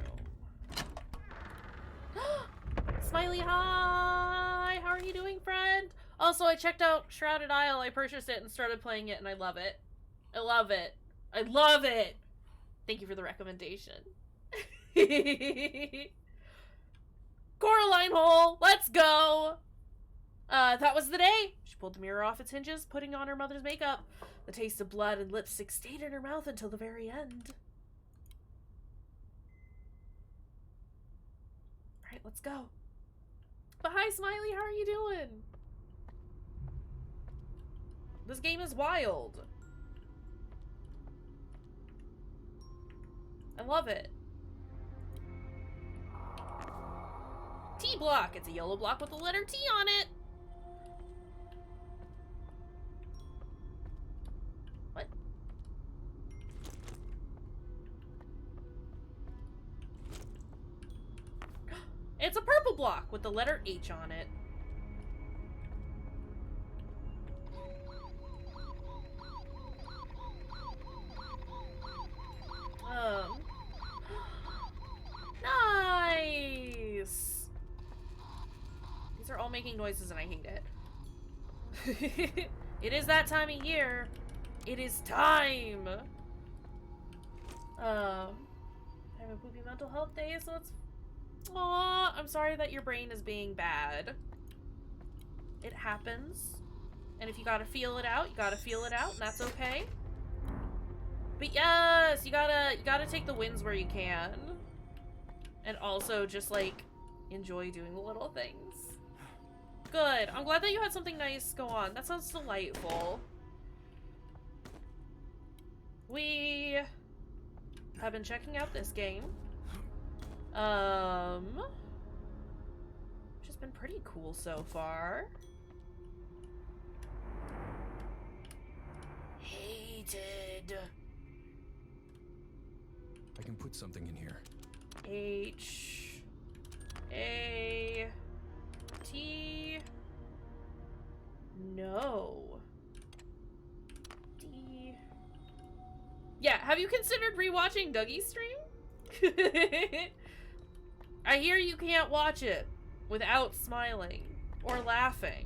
Smiley, hi! How are you doing, friend? Also, I checked out Shrouded Isle. I purchased it and started playing it, and I love it. I love it. I love it! Thank you for the recommendation. Coraline Hole! Let's go! That was the day! She pulled the mirror off its hinges, putting on her mother's makeup. The taste of blood and lipstick stayed in her mouth until the very end. Alright, let's go. But hi, Smiley, how are you doing? This game is wild. I love it. T block. It's a yellow block with the letter T on it. What? It's a purple block with the letter H on it. Nice! These are all making noises and I hate it. It is that time of year. It is time! I have a poopy mental health day, so it's... Aw, I'm sorry that your brain is being bad. It happens. And if you gotta feel it out, you gotta feel it out, and that's okay. But yes, you gotta take the wins where you can. And also just, like, enjoy doing the little things. Good. I'm glad that you had something nice go on. That sounds delightful. We have been checking out this game. Which has been pretty cool so far. Hated. I can put something in here. H A T. No. D. Yeah, have you considered rewatching Dougie's stream? I hear you can't watch it without smiling or laughing.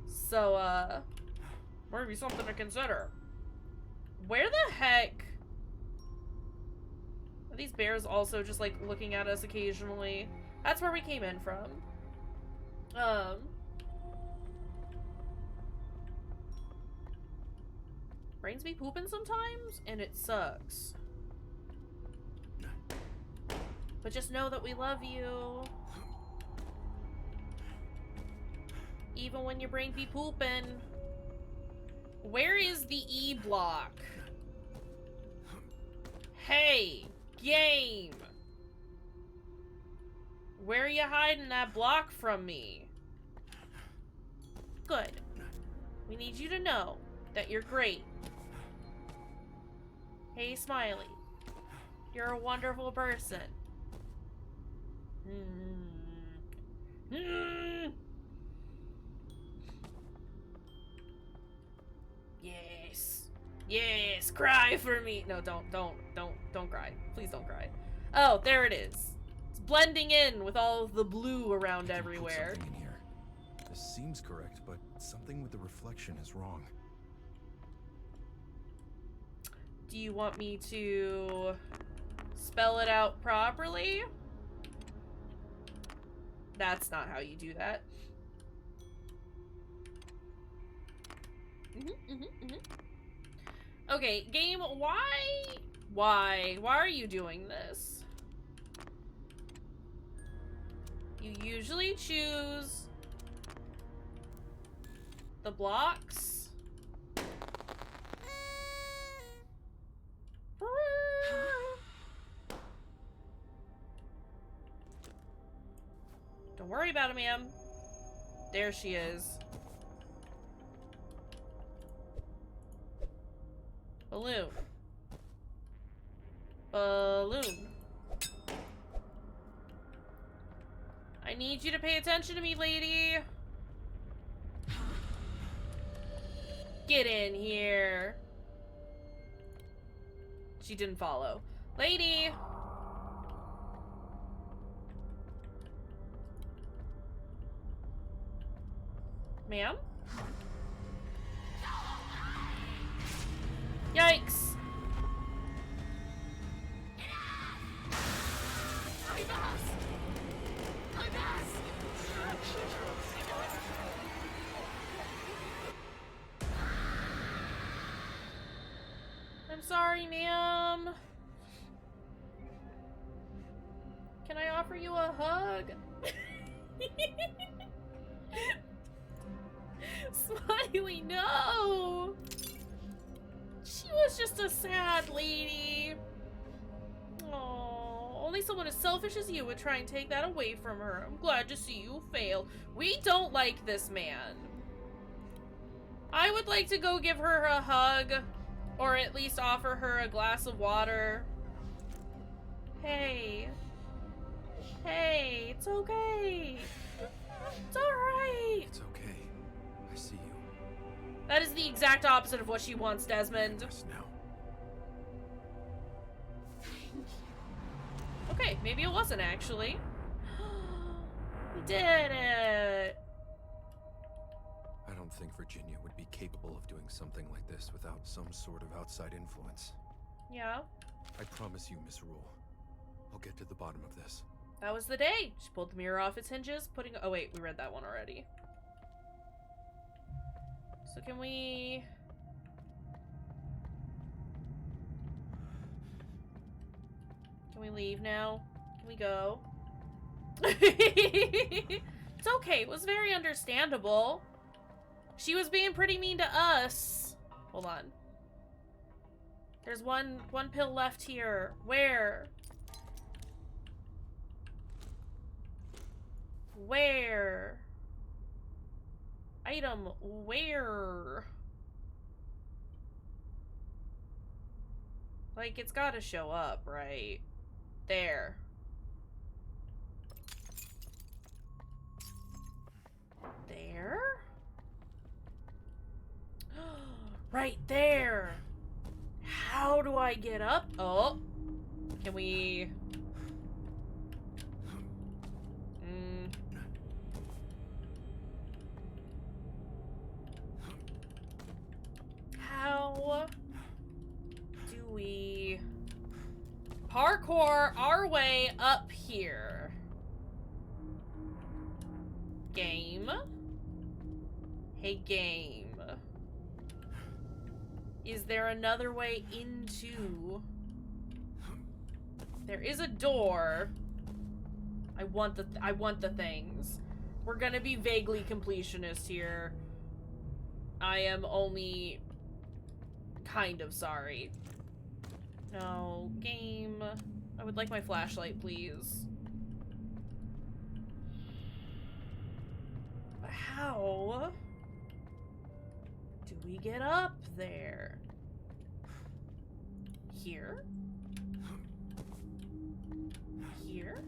So, maybe something to consider. Where the heck are these bears also just, like, looking at us occasionally? That's where we came in from. Brains be pooping sometimes, and it sucks. But just know that we love you. Even when your brain be pooping. Where is the E block? Hey, game! Where are you hiding that block from me? Good. We need you to know that you're great. Hey, Smiley. You're a wonderful person. Yes. Yes, cry for me. No, don't cry. Please don't cry. Oh, there it is. It's blending in with all of the blue around I can put everywhere. something in here. This seems correct, but something with the reflection is wrong. Do you want me to spell it out properly? That's not how you do that. Okay, game, why are you doing this? You usually choose the blocks. Don't worry about it, ma'am. There she is. Balloon. Balloon. I need you to pay attention to me, lady. Get in here. She didn't follow. Lady! Ma'am? Yikes! I'm sorry, ma'am. Can I offer you a hug? Smiley, no! She was just a sad lady. Oh, only someone as selfish as you would try and take that away from her. I'm glad to see you fail. We don't like this man. I would like to go give her a hug, or at least offer her a glass of water. Hey. Hey, it's okay. It's alright. It's okay. I see you. That is the exact opposite of what she wants, Desmond. Rest now. Okay, maybe it wasn't actually. We did it. I don't think Virginia would be capable of doing something like this without some sort of outside influence. Yeah, I promise you, Miss Rule. I'll get to the bottom of this. that was the day. She pulled the mirror off its hinges, putting... Oh wait, we read that one already. So can we... Can we leave now? Can we go? It's okay, it was very understandable. She was being pretty mean to us. Hold on. There's one pill left here. Where? Where? Item, where? Like, it's gotta show up, right? There. There? Right there! How do I get up? Oh. Can we... How do we parkour our way up here? Game? Hey, game. Is there another way into... There is a door. I want the things. We're gonna be vaguely completionist here. I am only kind of sorry. No, game. I would like my flashlight, please. How do we get up there? Here? Here?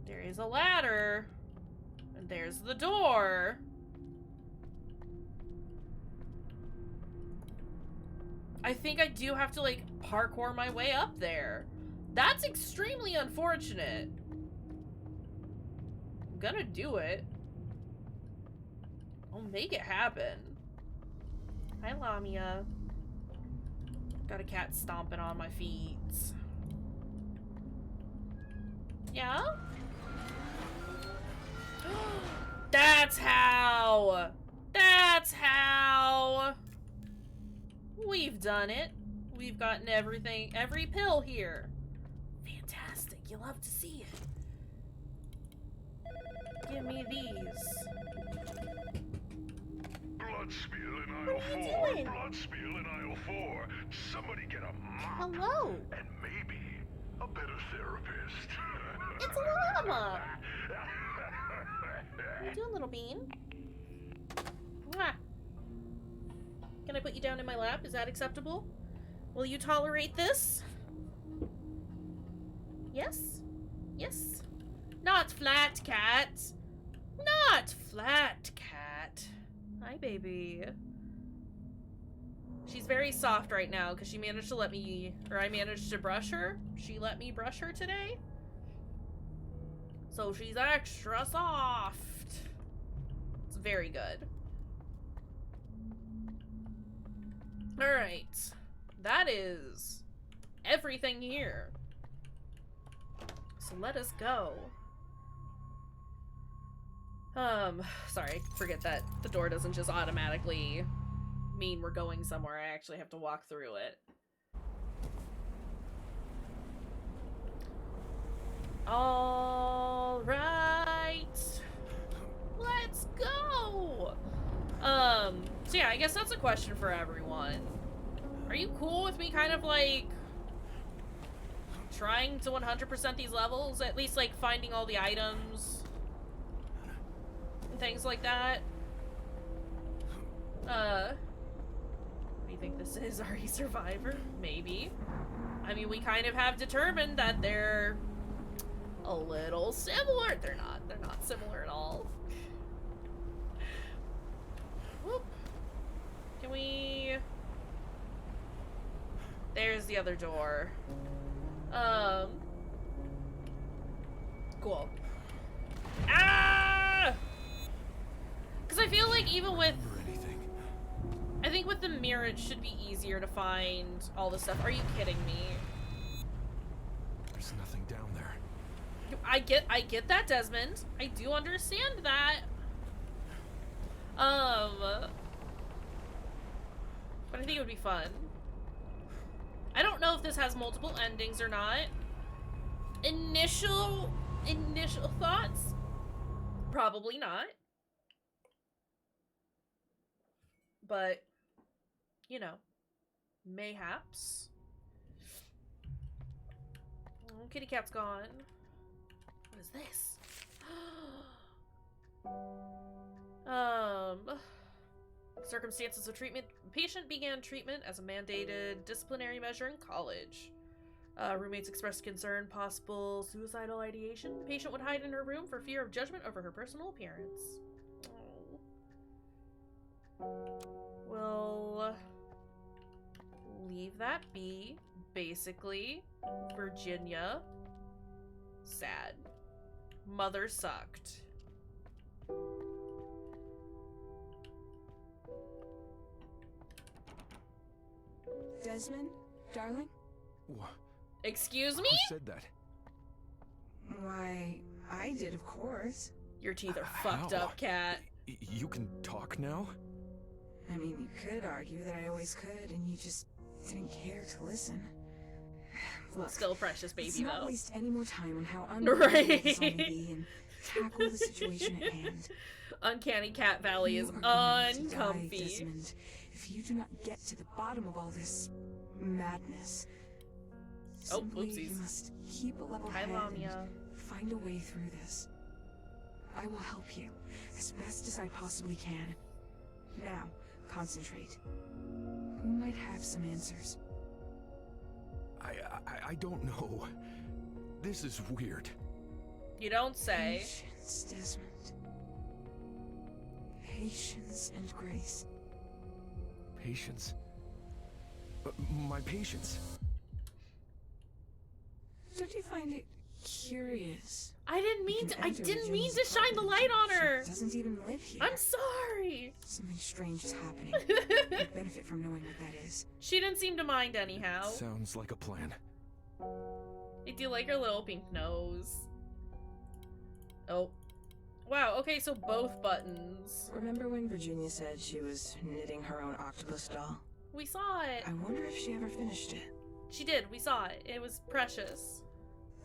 There is a ladder. And there's the door. I think I do have to, like, parkour my way up there. That's extremely unfortunate. I'm gonna do it. I'll make it happen. Hi, Lamia. Got a cat stomping on my feet. Yeah? That's how! That's how! We've done it. We've gotten everything, every pill here. Fantastic. You love to see it. Give me these. Blood spill in What aisle are you 4. doing? Blood spill in aisle 4. Somebody get a mop. Hello. And maybe a better therapist. It's a llama. How you doing, little bean? Mwah. Can I put you down in my lap? Is that acceptable? Will you tolerate this? Yes? Yes? Not flat cat. Not flat cat. Hi, baby. She's very soft right now because she managed to let me, or I managed to brush her. She let me brush her today. So she's extra soft. It's very good. Alright. That is everything here. So let us go. Sorry, forget that the door doesn't just automatically mean we're going somewhere. I actually have to walk through it. All right. Let's go. So yeah, I guess that's a question for everyone. Are you cool with me kind of like trying to 100% these levels? At least like finding all the items and things like that? What do you think this is? Are you Survivor? Maybe. I mean, we kind of have determined that they're a little similar. They're not similar at all. Whoop. Can we... There's the other door. Cool. Ah! Because I feel like even with... I think with the mirror it should be easier to find all the stuff. Are you kidding me? There's nothing down there. I get that, Desmond. I do understand that. But I think it would be fun. I don't know if this has multiple endings or not. Initial thoughts? Probably not. But, you know, mayhaps. Oh, kitty cat's gone. What is this? Circumstances of treatment. Patient began treatment as a mandated disciplinary measure in college. Roommates expressed concern, possible suicidal ideation. Patient would hide in her room for fear of judgment over her personal appearance. Oh. We'll leave that be. Basically, Virginia. Sad. Mother sucked. Desmond, darling? What? Excuse me? Who said that? Why, I did, of course. Your teeth are fucked How? up, cat. You can talk now? I mean, you could argue that I always could, and you just didn't care to listen. Look, Still precious baby, let's not though. waste any more time on how Right. this ought to be and tackle the situation at hand. Uncanny Cat Valley is You are going to die, uncomfy. Desmond, if you do not get to the bottom of all this madness. Oh, Simply, oopsies. you must keep a level Hi, head Lamia. and find a way through this. I will help you as best as I possibly can. Now, concentrate. Who might have some answers? I don't know. This is weird. You don't say. Patience, Desmond. Patience and grace. Patience. My patience. Don't you find it curious? I didn't mean You to. can I enter didn't mean Virginia's to shine the light on apartment. her. She doesn't even live here. I'm sorry. Something strange is happening. I'd benefit from knowing what that is. She didn't seem to mind anyhow. Sounds like a plan. I do like her little pink nose. Oh. Wow, okay, so both buttons. Remember when Virginia said she was knitting her own octopus doll? We saw it. I wonder if she ever finished it. She did, we saw it. It was precious.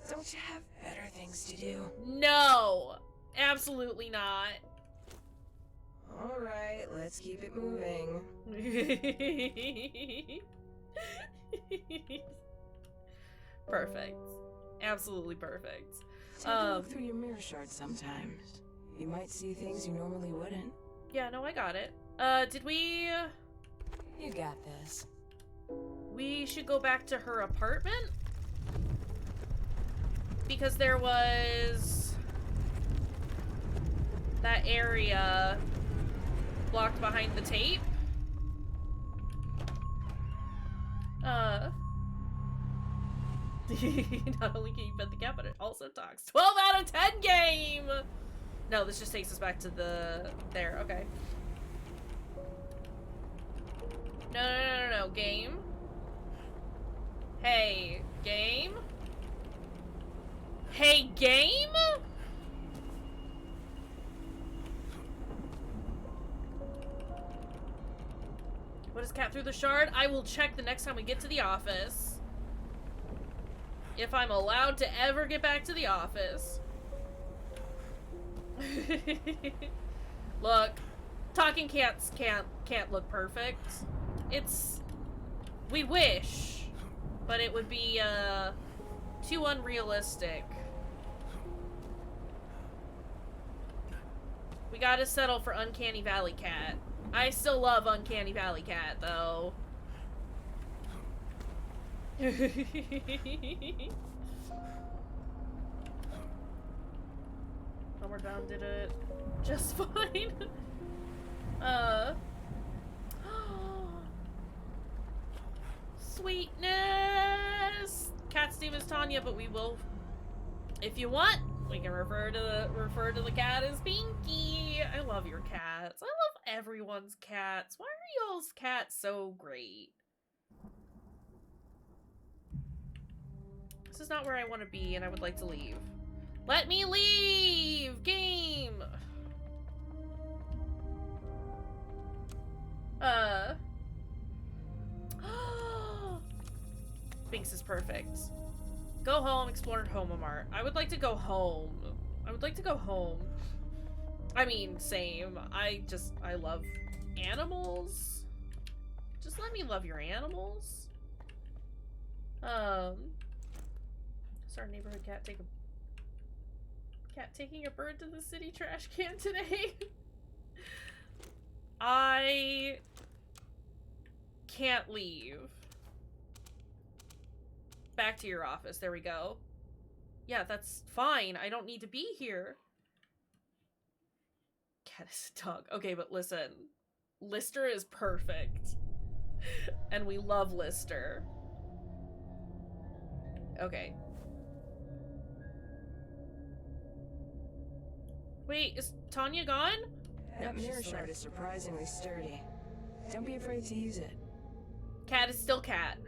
Don't you have better things to do? No! Absolutely not. Alright, let's keep it moving. Perfect. Absolutely perfect. Take a look through your mirror shard sometimes. You might see things you normally wouldn't. Yeah, no, I got it. Did we... You got this. We should go back to her apartment? Because there was... that area blocked behind the tape. Not only can you pet the cat, but it also talks. 12 out of 10 game! No, this just takes us back to the... there, okay. No, game. Hey, game? Hey, game? What is cat through the shard? I will check the next time we get to the office. If I'm allowed to ever get back to the office. Look, talking cats can't look perfect. It's... we wish, but it would be, too unrealistic. We gotta settle for Uncanny Valley Cat. I still love Uncanny Valley Cat, though. Homeward Bound did it just fine. Sweetness. Cat's name is Tanya, but we will, if you want, we can refer to the cat as Pinky. I love your cats. I love everyone's cats. Why are y'all's cats so great? This is not where I want to be, and I would like to leave. Let me leave! Game! Binks is perfect. Go home, explored Homomart. I would like to go home. I would like to go home. I mean, same. I love animals. Just let me love your animals. Saw our neighborhood cat taking a bird to the city trash can today. I can't leave. Back to your office. There we go. Yeah, that's fine. I don't need to be here. Cat is a dog. Okay, but listen. Lister is perfect. And we love Lister. Okay. Wait, is Tanya gone? That No, mirror she's still shard there. is surprisingly sturdy. Don't be afraid to use it. Cat is still cat.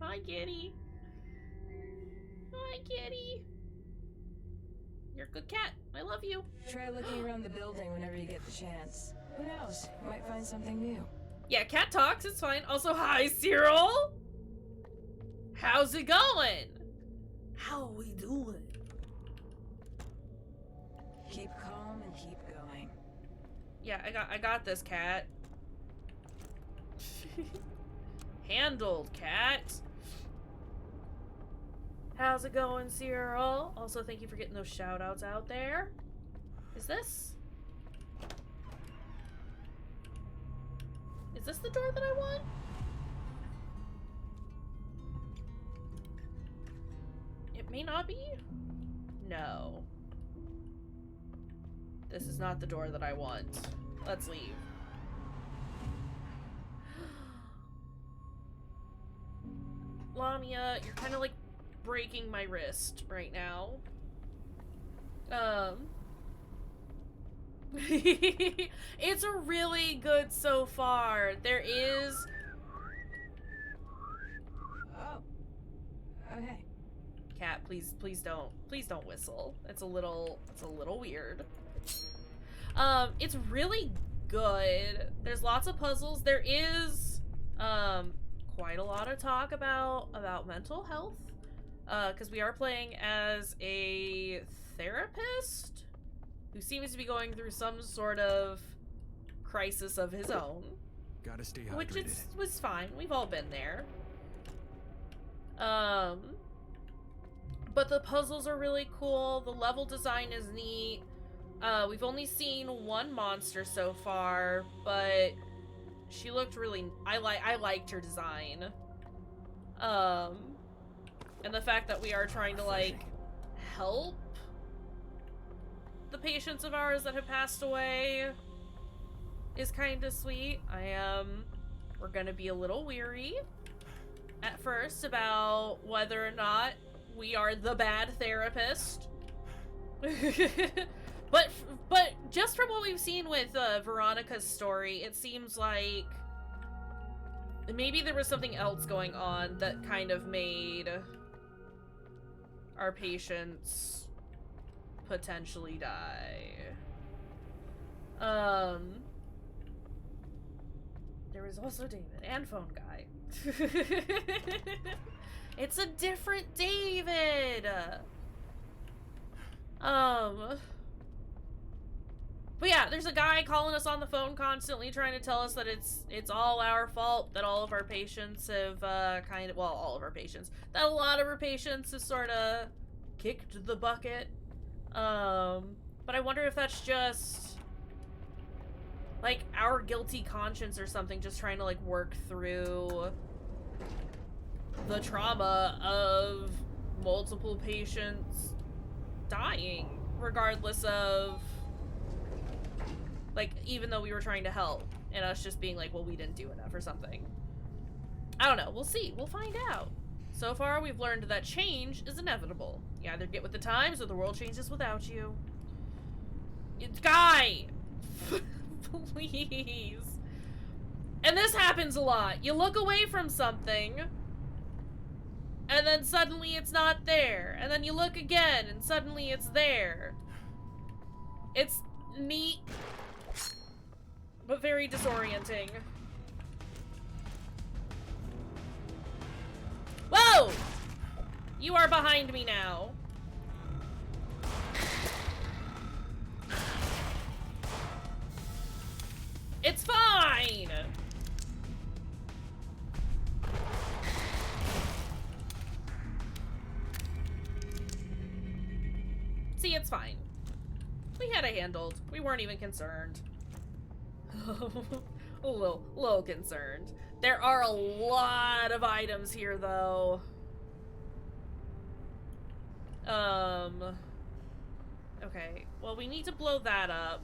Hi, kitty. Hi, kitty. You're a good cat. I love you. Try looking around the building whenever you get the chance. Who knows? You might find something new. Yeah, cat talks. It's fine. Also, hi, Cyril. How's it going? How are we doing? Keep calm and keep going. Yeah, I got this, cat. Handled, cat. How's it going, Cyril? Also, thank you for getting those shout-outs out there. Is this the door that I want? It may not be. No. This is not the door that I want. Let's leave. Lamia, you're kind of like breaking my wrist right now. It's a really good so far. There is... Oh. Okay. Cat, please don't whistle. It's a little weird. It's really good. There's lots of puzzles. There is, quite a lot of talk about mental health. Because we are playing as a therapist who seems to be going through some sort of crisis of his own. Gotta stay hydrated. Which was fine. We've all been there. But the puzzles are really cool. The level design is neat. We've only seen one monster so far, but she looked really... I liked her design. And the fact that we are trying to, like, help the patients of ours that have passed away is kind of sweet. We're gonna be a little weary at first about whether or not we are the bad therapist. But just from what we've seen with Veronica's story, it seems like maybe there was something else going on that kind of made our patients potentially die. There was also David and Phone Guy. It's a different David! But yeah, there's a guy calling us on the phone constantly trying to tell us that it's all our fault, that all of our patients have, all of our patients, that a lot of our patients have sort of kicked the bucket. But I wonder if that's just, like, our guilty conscience or something, just trying to, like, work through the trauma of multiple patients dying, regardless of, like, even though we were trying to help, and us just being like, well, we didn't do enough or something. I don't know. We'll see. We'll find out. So far, we've learned that change is inevitable. You either get with the times or the world changes without you. Guy! Please. And this happens a lot. You look away from something, and then suddenly it's not there. And then you look again, and suddenly it's there. It's neat, but very disorienting. Whoa! You are behind me now. It's fine! See, it's fine. We had it handled. We weren't even concerned. a little concerned. There are a lot of items here, though. Okay. Well, we need to blow that up.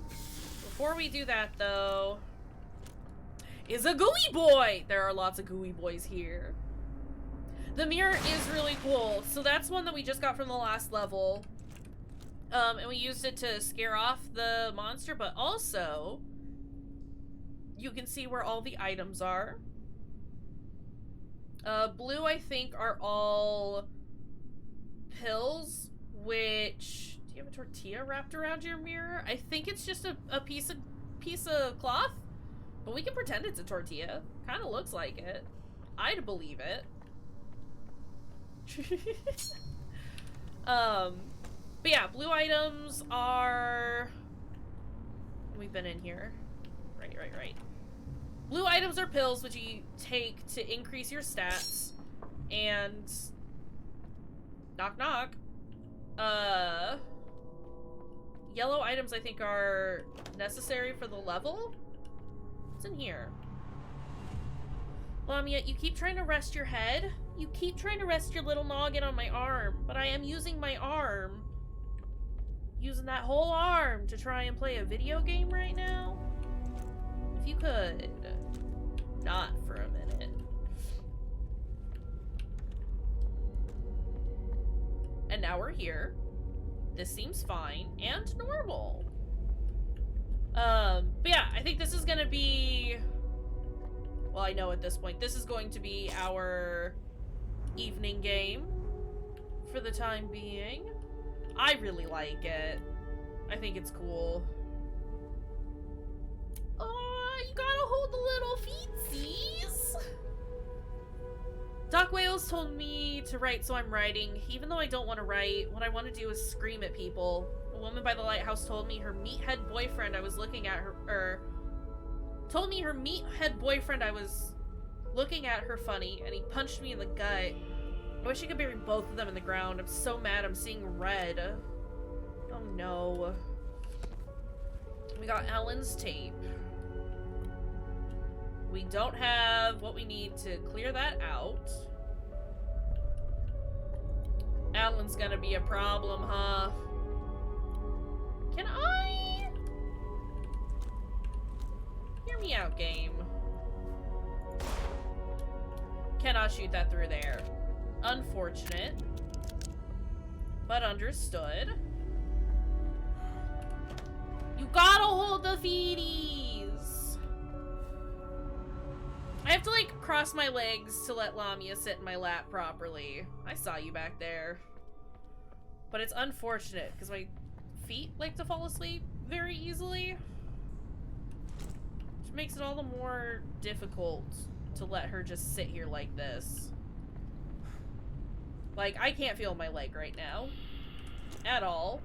Before we do that, though, is a gooey boy! There are lots of gooey boys here. The mirror is really cool. So that's one that we just got from the last level. And we used it to scare off the monster, but also you can see where all the items are. Blue, I think, are all pills, which... Do you have a tortilla wrapped around your mirror? I think it's just a piece of cloth, but we can pretend it's a tortilla. Kind of looks like it. I'd believe it. But yeah, blue items are... We've been in here. Right. Blue items are pills which you take to increase your stats. And... Knock knock. Yellow items, I think, are necessary for the level? What's in here? Lamia, you keep trying to rest your head. You keep trying to rest your little noggin on my arm, but I am using my arm. using that whole arm to try and play a video game right now? If you could. Not for a minute. And now we're here. This seems fine and normal. But yeah, I think this is gonna be... Well, I know at this point, this is going to be our evening game for the time being. I really like it. I think it's cool. Oh, you gotta hold the little feetsies. Doc Wales told me to write, so I'm writing. Even though I don't want to write, what I want to do is scream at people. A woman by the lighthouse told me her meathead boyfriend I was looking at her, told me her meathead boyfriend I was looking at her funny, and he punched me in the gut. I wish I could bury both of them in the ground. I'm so mad I'm seeing red. Oh no. We got Ellen's tape. We don't have what we need to clear that out. Alan's gonna be a problem, huh? Can I? Hear me out, game. Cannot shoot that through there. Unfortunate. But understood. You gotta hold the feeties! I have to, like, cross my legs to let Lamia sit in my lap properly. I saw you back there. But it's unfortunate, because my feet like to fall asleep very easily. Which makes it all the more difficult to let her just sit here like this. Like, I can't feel my leg right now. At all.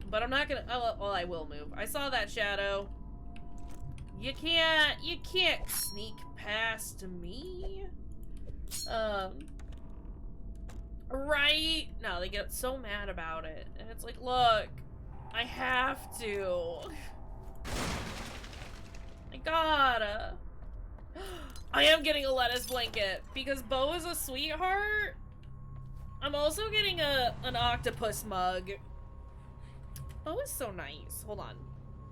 But I'm not gonna... well, I will move. I saw that shadow. You can't sneak past me. Right? No, they get so mad about it. And it's like, look, I have to. I gotta. I am getting a lettuce blanket because Bo is a sweetheart. I'm also getting an octopus mug. Bo is so nice. Hold on.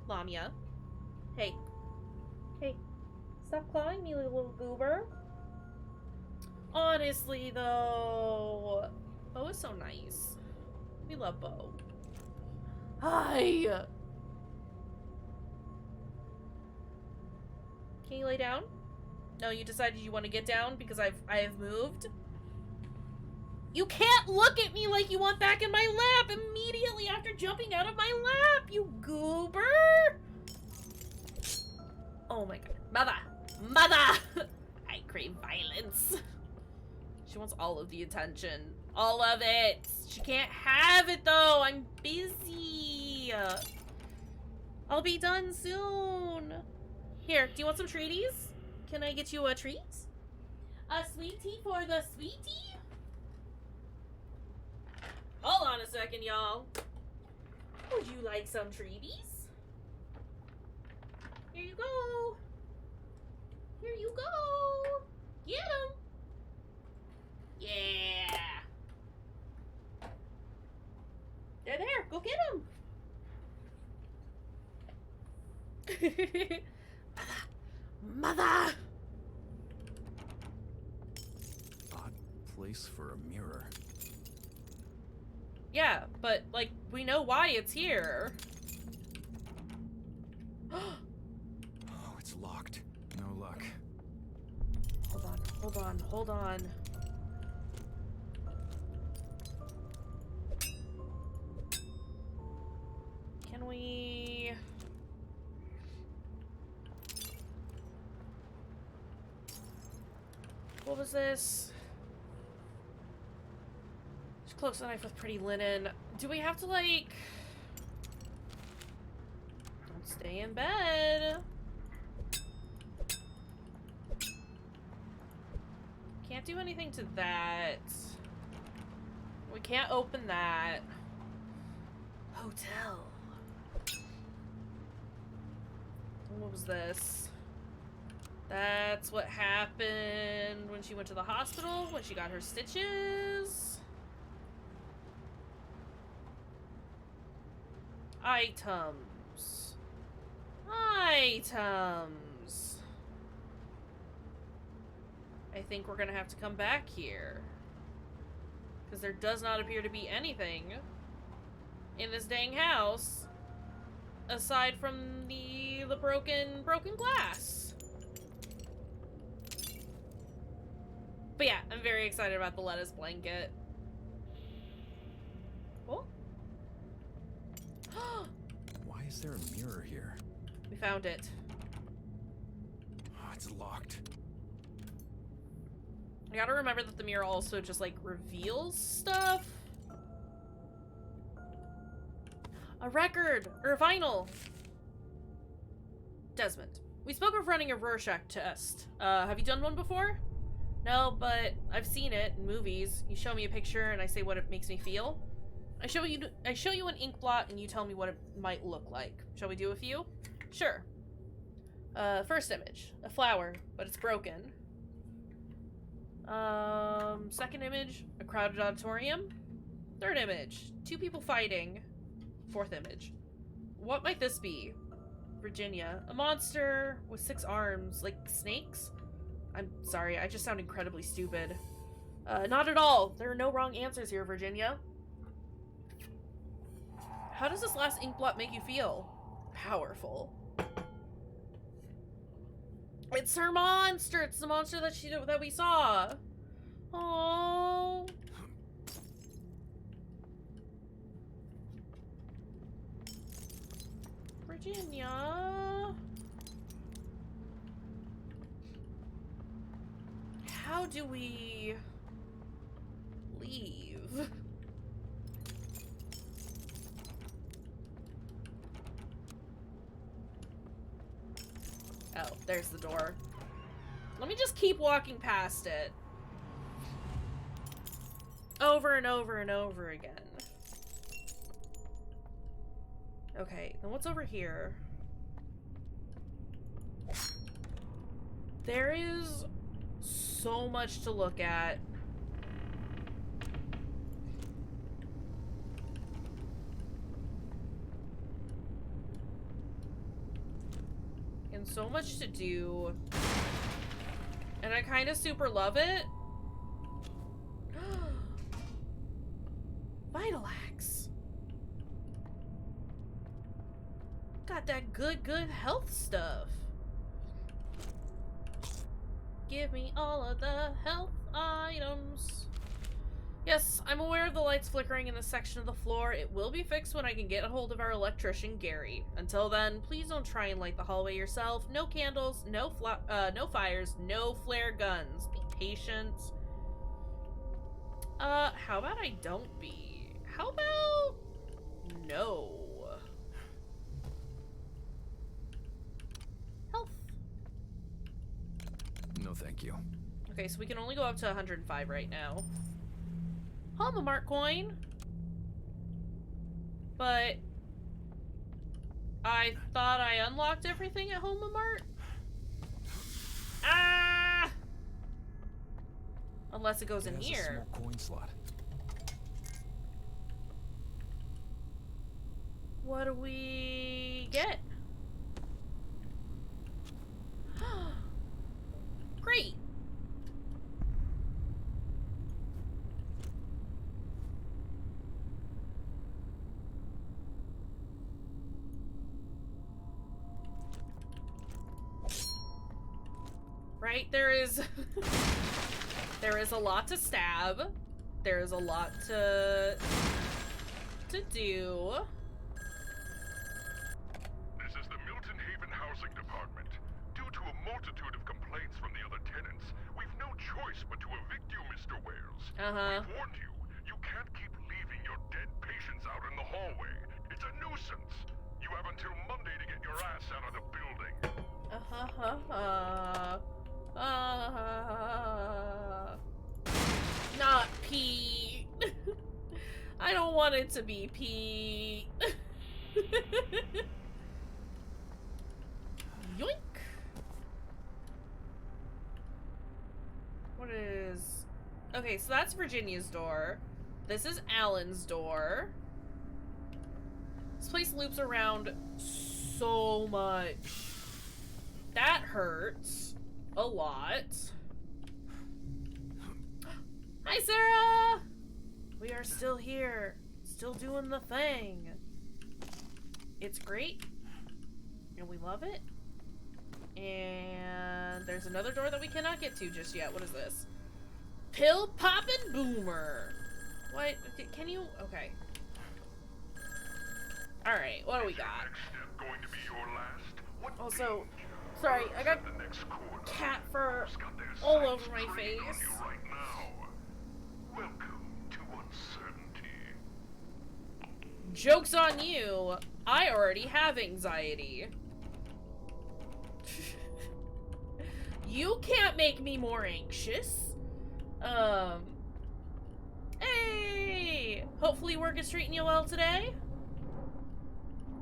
Lamia. Hey. Hey. Stop clawing me, little goober. Honestly, though. Bo is so nice. We love Bo. Hi! Can you lay down? No, you decided you want to get down because I have moved? You can't look at me like you want back in my lap immediately after jumping out of my lap, you goober! Oh my god. Mother! Mother! I crave violence. She wants all of the attention. All of it! She can't have it though! I'm busy! I'll be done soon! Here, do you want some treaties? Can I get you a treat? A sweetie for the sweetie? Hold on a second, y'all. Would you like some treaties? Here you go. Here you go. Get them. Yeah. They're there. Go get them. Mother. Odd place for a mirror. Yeah, but, like, we know why it's here. Oh, it's locked. No luck. Hold on, hold on, hold on. Can we... What was this? Close the knife with pretty linen. Do we have to, like... Don't stay in bed. Can't do anything to that. We can't open that. Hotel. What was this? That's what happened when she went to the hospital, when she got her stitches. Items. Items. I think we're gonna have to come back here. Because there does not appear to be anything in this dang house aside from the broken glass. But yeah, I'm very excited about the lettuce blanket. Oh. Why is there a mirror here? We found it. Oh, it's locked. I gotta remember that the mirror also just, like, reveals stuff. A record! Or a vinyl! Desmond, we spoke of running a Rorschach test. Have you done one before? No, but I've seen it in movies. You show me a picture and I say what it makes me feel. I show you an ink blot and you tell me what it might look like. Shall we do a few? Sure. First image. A flower, but it's broken. Second image, a crowded auditorium. Third image, two people fighting. Fourth image. What might this be? Virginia. A monster with 6 arms, like snakes? I'm sorry, I just sound incredibly stupid. Not at all. There are no wrong answers here, Virginia. How does this last ink blot make you feel? Powerful. It's her monster! It's the monster that we saw! Oh. Virginia? How do we leave? Oh, there's the door. Let me just keep walking past it. Over and over and over again. Okay, then what's over here? There is so much to look at. And so much to do. And I kind of super love it. Vital Axe. Got that good health stuff. Give me all of the health items. Yes, I'm aware of the lights flickering in this section of the floor. It will be fixed when I can get a hold of our electrician, Gary. Until then, please don't try and light the hallway yourself. No candles, no fires, no flare guns. Be patient. How about I don't be? How about no? Health. No, thank you. Okay, so we can only go up to 105 right now. Hallmark coin. But I thought I unlocked everything at Hallmark. Ah! Unless it goes in here. A small coin slot. What do we get? Great. Right, there is a lot to stab. There is a lot to do. This is the Milton Haven Housing Department. Due to a multitude of complaints from the other tenants, we've no choice but to evict you, Mr. Wales. Uh-huh. We've warned you. You can't keep leaving your dead patients out in the hallway. It's a nuisance. You have until Monday to get your ass out of the building. Not Pete. I don't want it to be Pete. Yoink. What is... Okay, so that's Virginia's door. This is Alan's door. This place loops around so much. That hurts a lot. Hi, Sarah! We are still here. Still doing the thing. It's great. And we love it. And there's another door that we cannot get to just yet. What is this? Pill poppin' boomer. What? Can you? Okay. Alright, what do we got? Going to be your last? What Also, sorry, I got the next corner? cat fur Got their all sights over my trained on face. you right now. Welcome to uncertainty. Joke's on you. I already have anxiety. You can't make me more anxious. Hey! Hopefully work is treating you well today.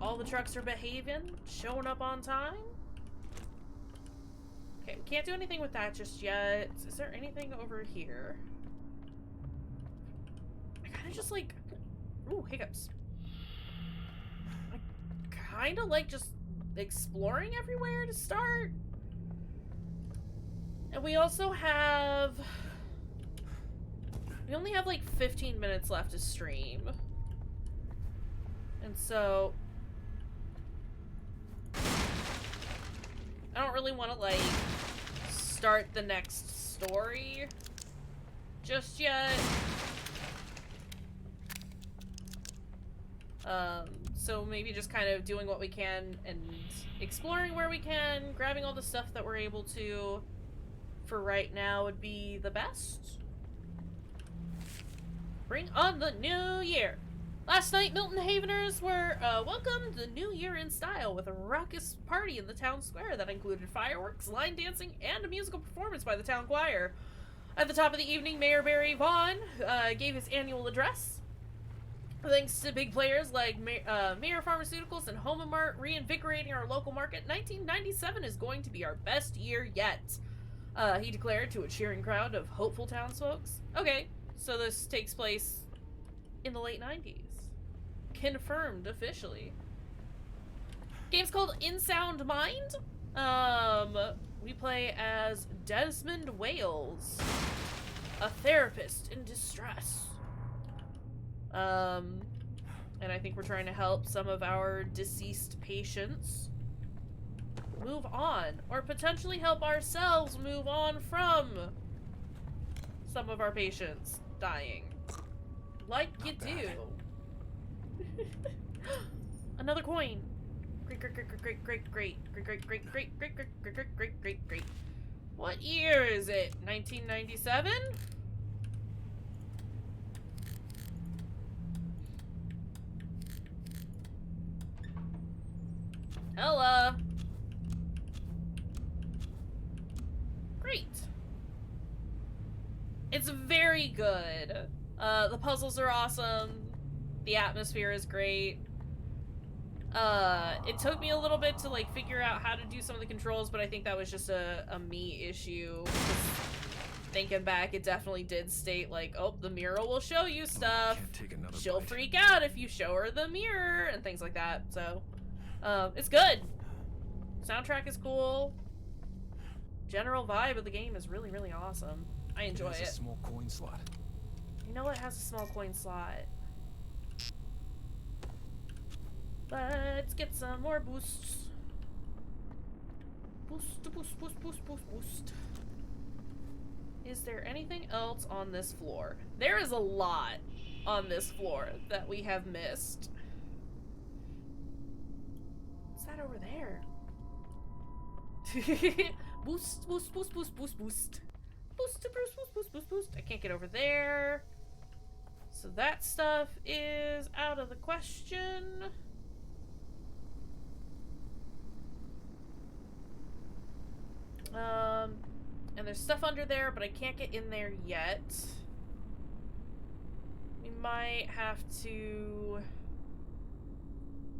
All the trucks are behaving, showing up on time. Okay, we can't do anything with that just yet. Is there anything over here? I kind of just like... Ooh, hiccups. I kind of like just exploring everywhere to start. And we also have... We only have like 15 minutes left to stream. And so... I don't really want to, like, start the next story just yet. So maybe just kind of doing what we can and exploring where we can, grabbing all the stuff that we're able to for right now would be the best. Bring on the new year! Last night, Milton Haveners were welcomed the new year in style with a raucous party in the town square that included fireworks, line dancing, and a musical performance by the town choir. At the top of the evening, Mayor Barry Vaughn gave his annual address. Thanks to big players like Mayor Pharmaceuticals and HomeMart reinvigorating our local market, 1997 is going to be our best year yet, he declared to a cheering crowd of hopeful townsfolks. Okay, so this takes place in the late 90s. Confirmed officially. Game's called In Sound Mind. We play as Desmond Wales, a therapist in distress. And I think we're trying to help some of our deceased patients move on, or potentially help ourselves move on from some of our patients dying. Like you do. Another coin. Great, great, great, great, great, great, great, great, great, great, great, great, great, great, great, great, great. What year is it? 1997? Ella. Great. It's very good. The puzzles are awesome. The atmosphere is great. It took me a little bit to like figure out how to do some of the controls, but I think that was just a me issue. Thinking back, it definitely did state like, oh, the mirror will show you stuff. She'll freak out if you show her the mirror and things like that. So, it's good. Soundtrack is cool. General vibe of the game is really, really awesome. I enjoy it. It has a small coin slot. You know what has a small coin slot? Let's get some more boosts. Boost, boost, boost, boost, boost, boost. Is there anything else on this floor? There is a lot on this floor that we have missed. What's that over there? Boost, boost, boost, boost, boost, boost. Boost, boost, boost, boost, boost, boost. I can't get over there. So that stuff is out of the question. And there's stuff under there, but I can't get in there yet. We might have to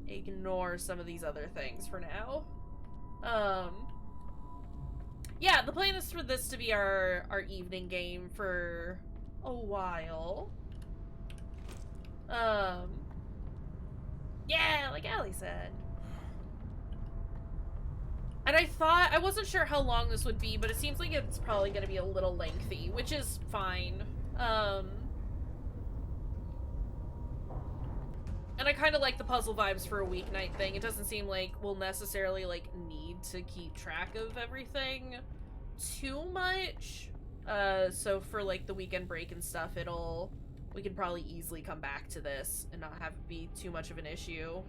ignore some of these other things for now. Yeah, the plan is for this to be our evening game for a while. Yeah, like Allie said. And I wasn't sure how long this would be, but it seems like it's probably going to be a little lengthy, which is fine. And I kind of like the puzzle vibes for a weeknight thing. It doesn't seem like we'll necessarily, like, need to keep track of everything too much. So for, like, the weekend break and stuff, we can probably easily come back to this and not have it be too much of an issue.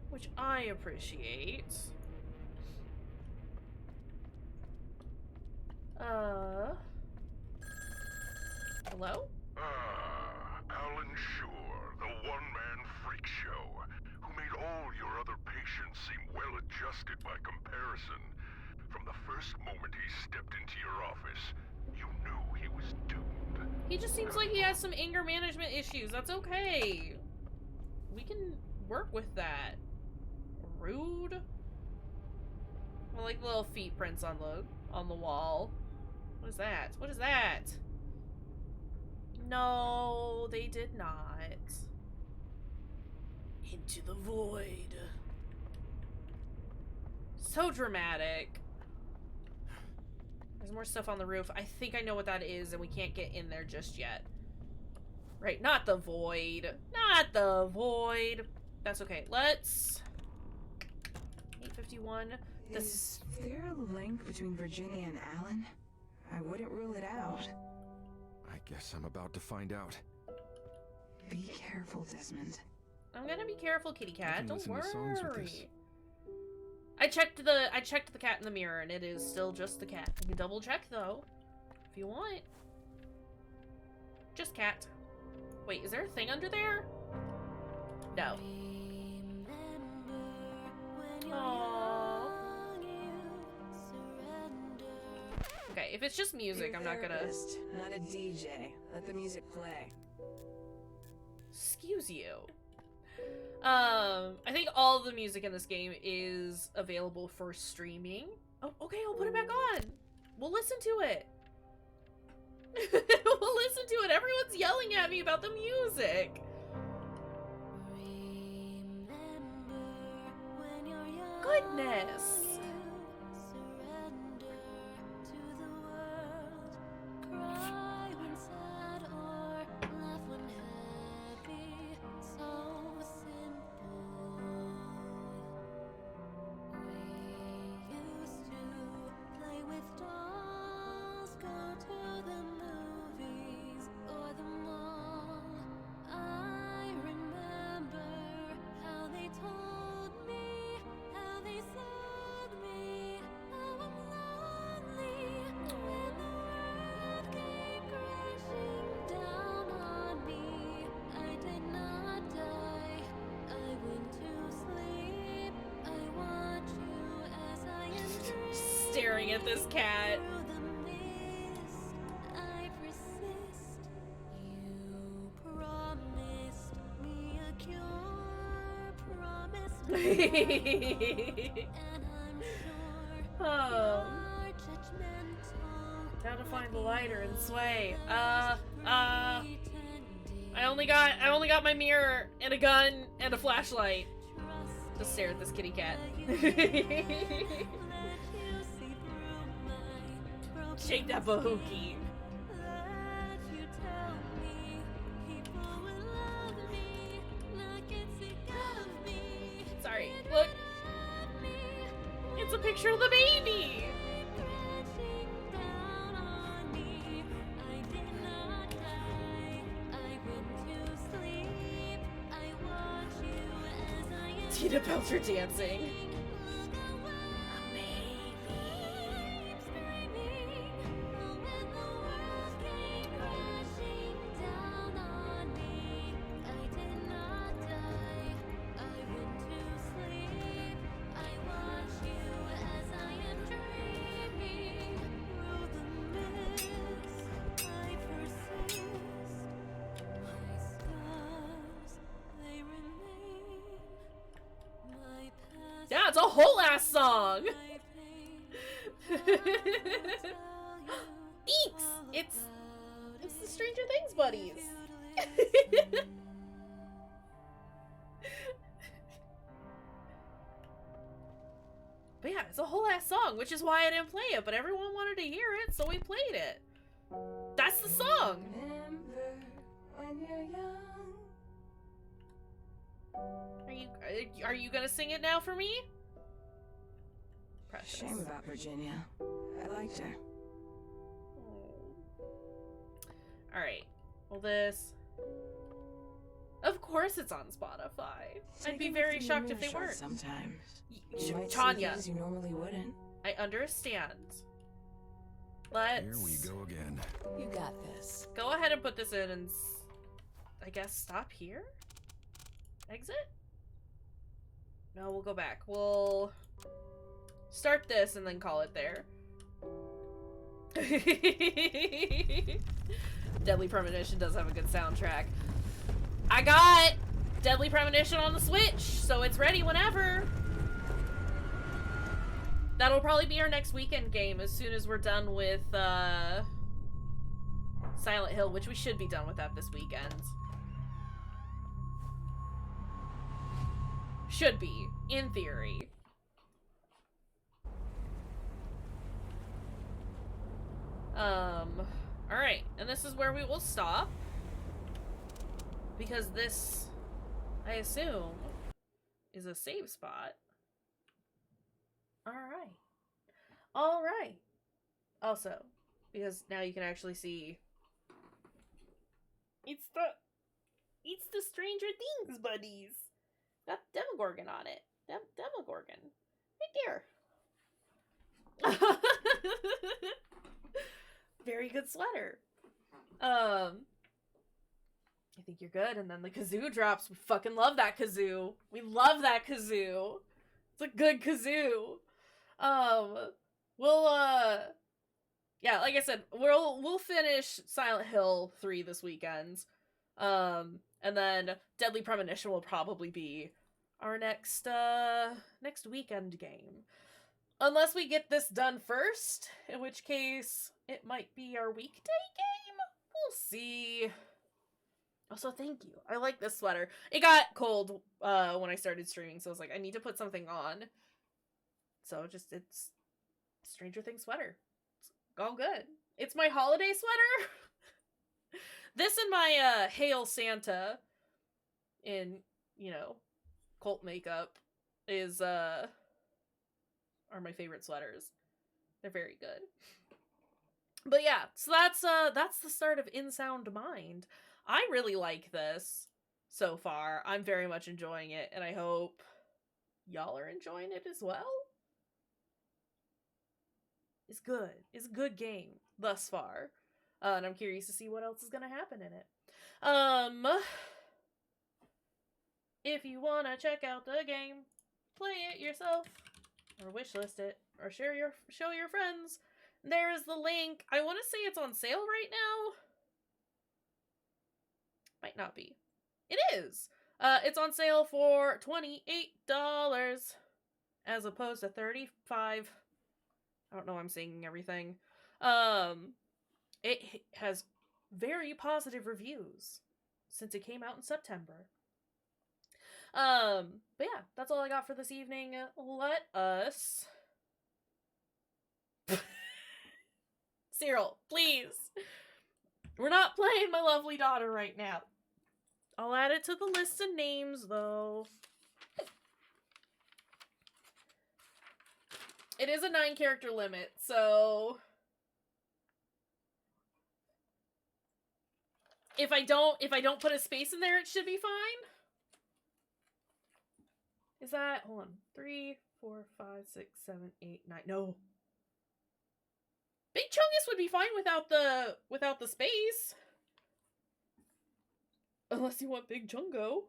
Which I appreciate. Hello? Alan Shore, the one-man freak show, who made all your other patients seem well-adjusted by comparison. From the first moment he stepped into your office, you knew he was doomed. He just seems like he has some anger management issues. That's okay. We can work with that. Rude. I like the little feet prints on the wall. What is that? What is that? No, they did not. Into the void. So dramatic. There's more stuff on the roof. I think I know what that is, and we can't get in there just yet. Right, not the void. Not the void. That's okay. Let's... 851. Is there a link between Virginia and Alan? I wouldn't rule it out. I guess I'm about to find out. Be careful, Desmond. I'm gonna be careful, kitty cat. Don't listen to songs with this. worry. I checked the cat in the mirror, and it is still just the cat. You can double check though, if you want. Just cat. Wait, is there a thing under there? No. Aww. Okay, if it's just music, I'm not gonna... Not a DJ. Let the music play. Excuse you. I think all the music in this game is available for streaming. Oh, okay, I'll put it back on. We'll listen to it. We'll listen to it. Everyone's yelling at me about the music. Goodness. Staring at this cat. Oh. Now to find the lighter and sway. I only got my mirror and a gun and a flashlight. Just stare at this kitty cat. Shake that bahookie. Sorry, look. It's a picture of the baby. Tina Belcher dancing. Yeah, it's a whole ass song. It's the Stranger Things buddies. But yeah, it's a whole ass song, which is why I didn't play it, but everyone wanted to hear it, so we played it. That's the song! Remember when you're young. Are you gonna sing it now for me? Precious. Shame about Virginia. I liked her. Alright. Well, this... Of course it's on Spotify. I'd be very shocked if they weren't. Sometimes. You might see Tanya, things you normally wouldn't. I understand. Let's... Here we go again. You got this. Go ahead and put this in and... I guess stop here? Exit? No, we'll go back. We'll... start this and then call it there. Deadly Premonition does have a good soundtrack. I got Deadly Premonition on the Switch, so it's ready whenever. That'll probably be our next weekend game as soon as we're done with Silent Hill, which we should be done with that this weekend. Should be, in theory. Alright, and this is where we will stop. Because this, I assume, is a save spot. Alright. Alright. Also, because now you can actually see... It's the Stranger Things buddies. Got Demogorgon on it. Demogorgon. Right there. Very good sweater. I think you're good. And then the kazoo drops. We fucking love that kazoo. We love that kazoo. It's a good kazoo. Yeah, like I said, we'll finish Silent Hill 3 this weekend. And then Deadly Premonition will probably be our next weekend game. Unless we get this done first, in which case it might be our weekday game. We'll see. Also, thank you. I like this sweater. It got cold when I started streaming, so I was like, I need to put something on. So it's Stranger Things sweater. It's all good. It's my holiday sweater. This and my Hail Santa in, cult makeup is are my favorite sweaters. They're very good. But yeah, so that's the start of In Sound Mind. I really like this so far. I'm very much enjoying it, and I hope y'all are enjoying it as well. It's good. It's a good game thus far. And I'm curious to see what else is gonna happen in it. If you wanna check out the game, play it yourself, or wishlist it, or show your friends. There is the link. I want to say it's on sale right now. Might not be. It is. It's on sale for $28 as opposed to $35. I don't know. I'm singing everything. It has very positive reviews since it came out in September. But yeah, that's all I got for this evening. Let us... Cyril, please. We're not playing My Lovely Daughter right now. I'll add it to the list of names, though. It is a 9-character limit, so... If I don't put a space in there, it should be fine. Is that... Hold on. 3, 4, 5, 6, 7, 8, 9... No. Big Chungus would be fine without the space. Unless you want Big Chungo.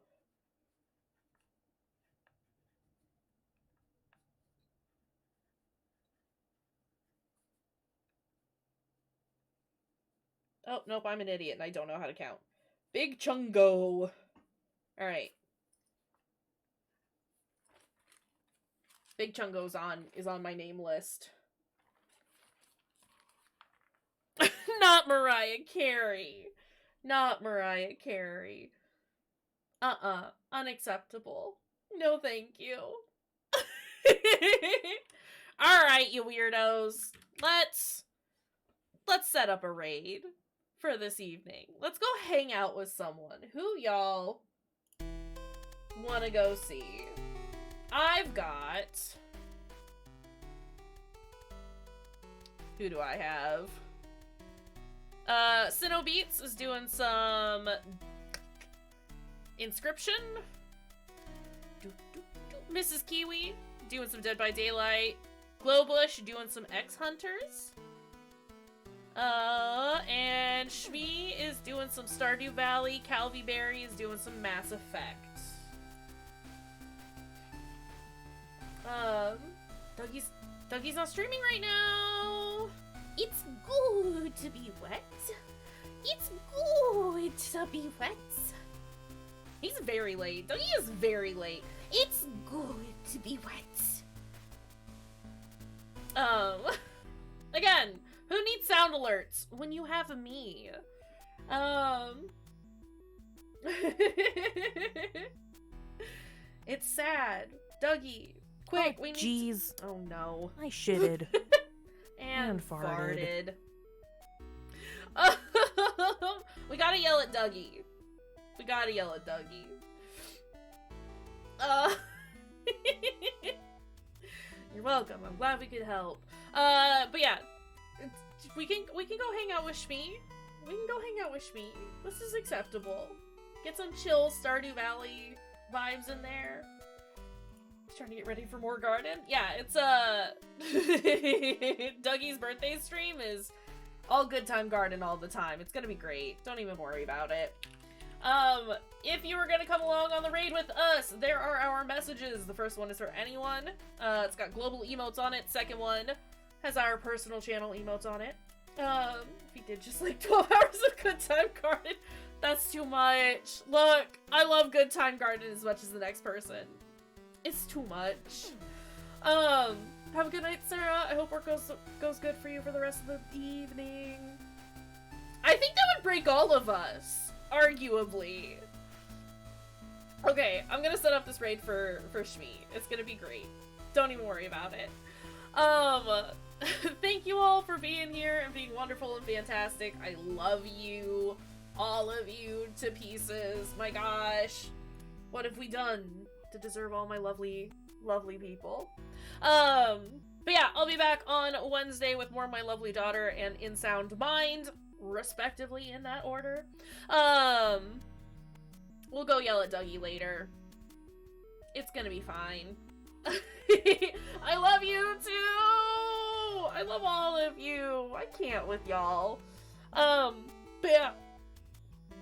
Oh, nope, I'm an idiot and I don't know how to count. Big Chungo. Alright. Big Chungo's is on my name list. Not Mariah Carey. Not Mariah Carey. Unacceptable. No thank you. Alright, you weirdos. Let's set up a raid for this evening. Let's go hang out with someone. Who y'all want to go see? I've got... Who do I have? Sinnoh Beats is doing some Inscription. Mrs. Kiwi doing some Dead by Daylight. Glowbush doing some X Hunters. And Shmi is doing some Stardew Valley. Calvi Berry is doing some Mass Effect. Dougie's not streaming right now. It's good to be wet. It's good to be wet. He's very late. Dougie is very late. It's good to be wet. Again, who needs sound alerts when you have me? It's sad. Dougie, quick, we need jeez. Oh no. I shitted. and farted. We gotta yell at Dougie. We gotta yell at Dougie. You're welcome. I'm glad we could help. But yeah, we can go hang out with Shmi. We can go hang out with Shmi. This is acceptable. Get some chill Stardew Valley vibes in there. Trying to get ready for more garden. Yeah, it's Dougie's birthday stream is all good time garden all the time. It's gonna be great. Don't even worry about it. If you were gonna come along on the raid with us, there are our messages. The first one is for anyone. It's got global emotes on it. Second one has our personal channel emotes on it. If you did just like 12 hours of good time garden, that's too much. Look, I love good time garden as much as the next person. It's too much. Have a good night, Sarah. I hope work goes good for you for the rest of the evening. I think that would break all of us, arguably. Okay, I'm gonna set up this raid for Shmi. It's gonna be great. Don't even worry about it. Thank you all for being here and being wonderful and fantastic. I love you, all of you, to pieces. My gosh, what have we done to deserve all my lovely, lovely people? But yeah, I'll be back on Wednesday with more of my lovely daughter and In Sound Mind, respectively, in that order. We'll go yell at Dougie later. It's gonna be fine. I love you too! I love all of you! I can't with y'all. But yeah.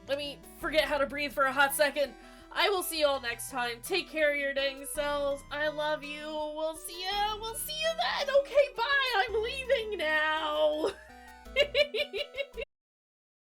Let me forget how to breathe for a hot second. I will see y'all next time. Take care of your dang selves. I love you. We'll see you then. Okay, bye. I'm leaving now.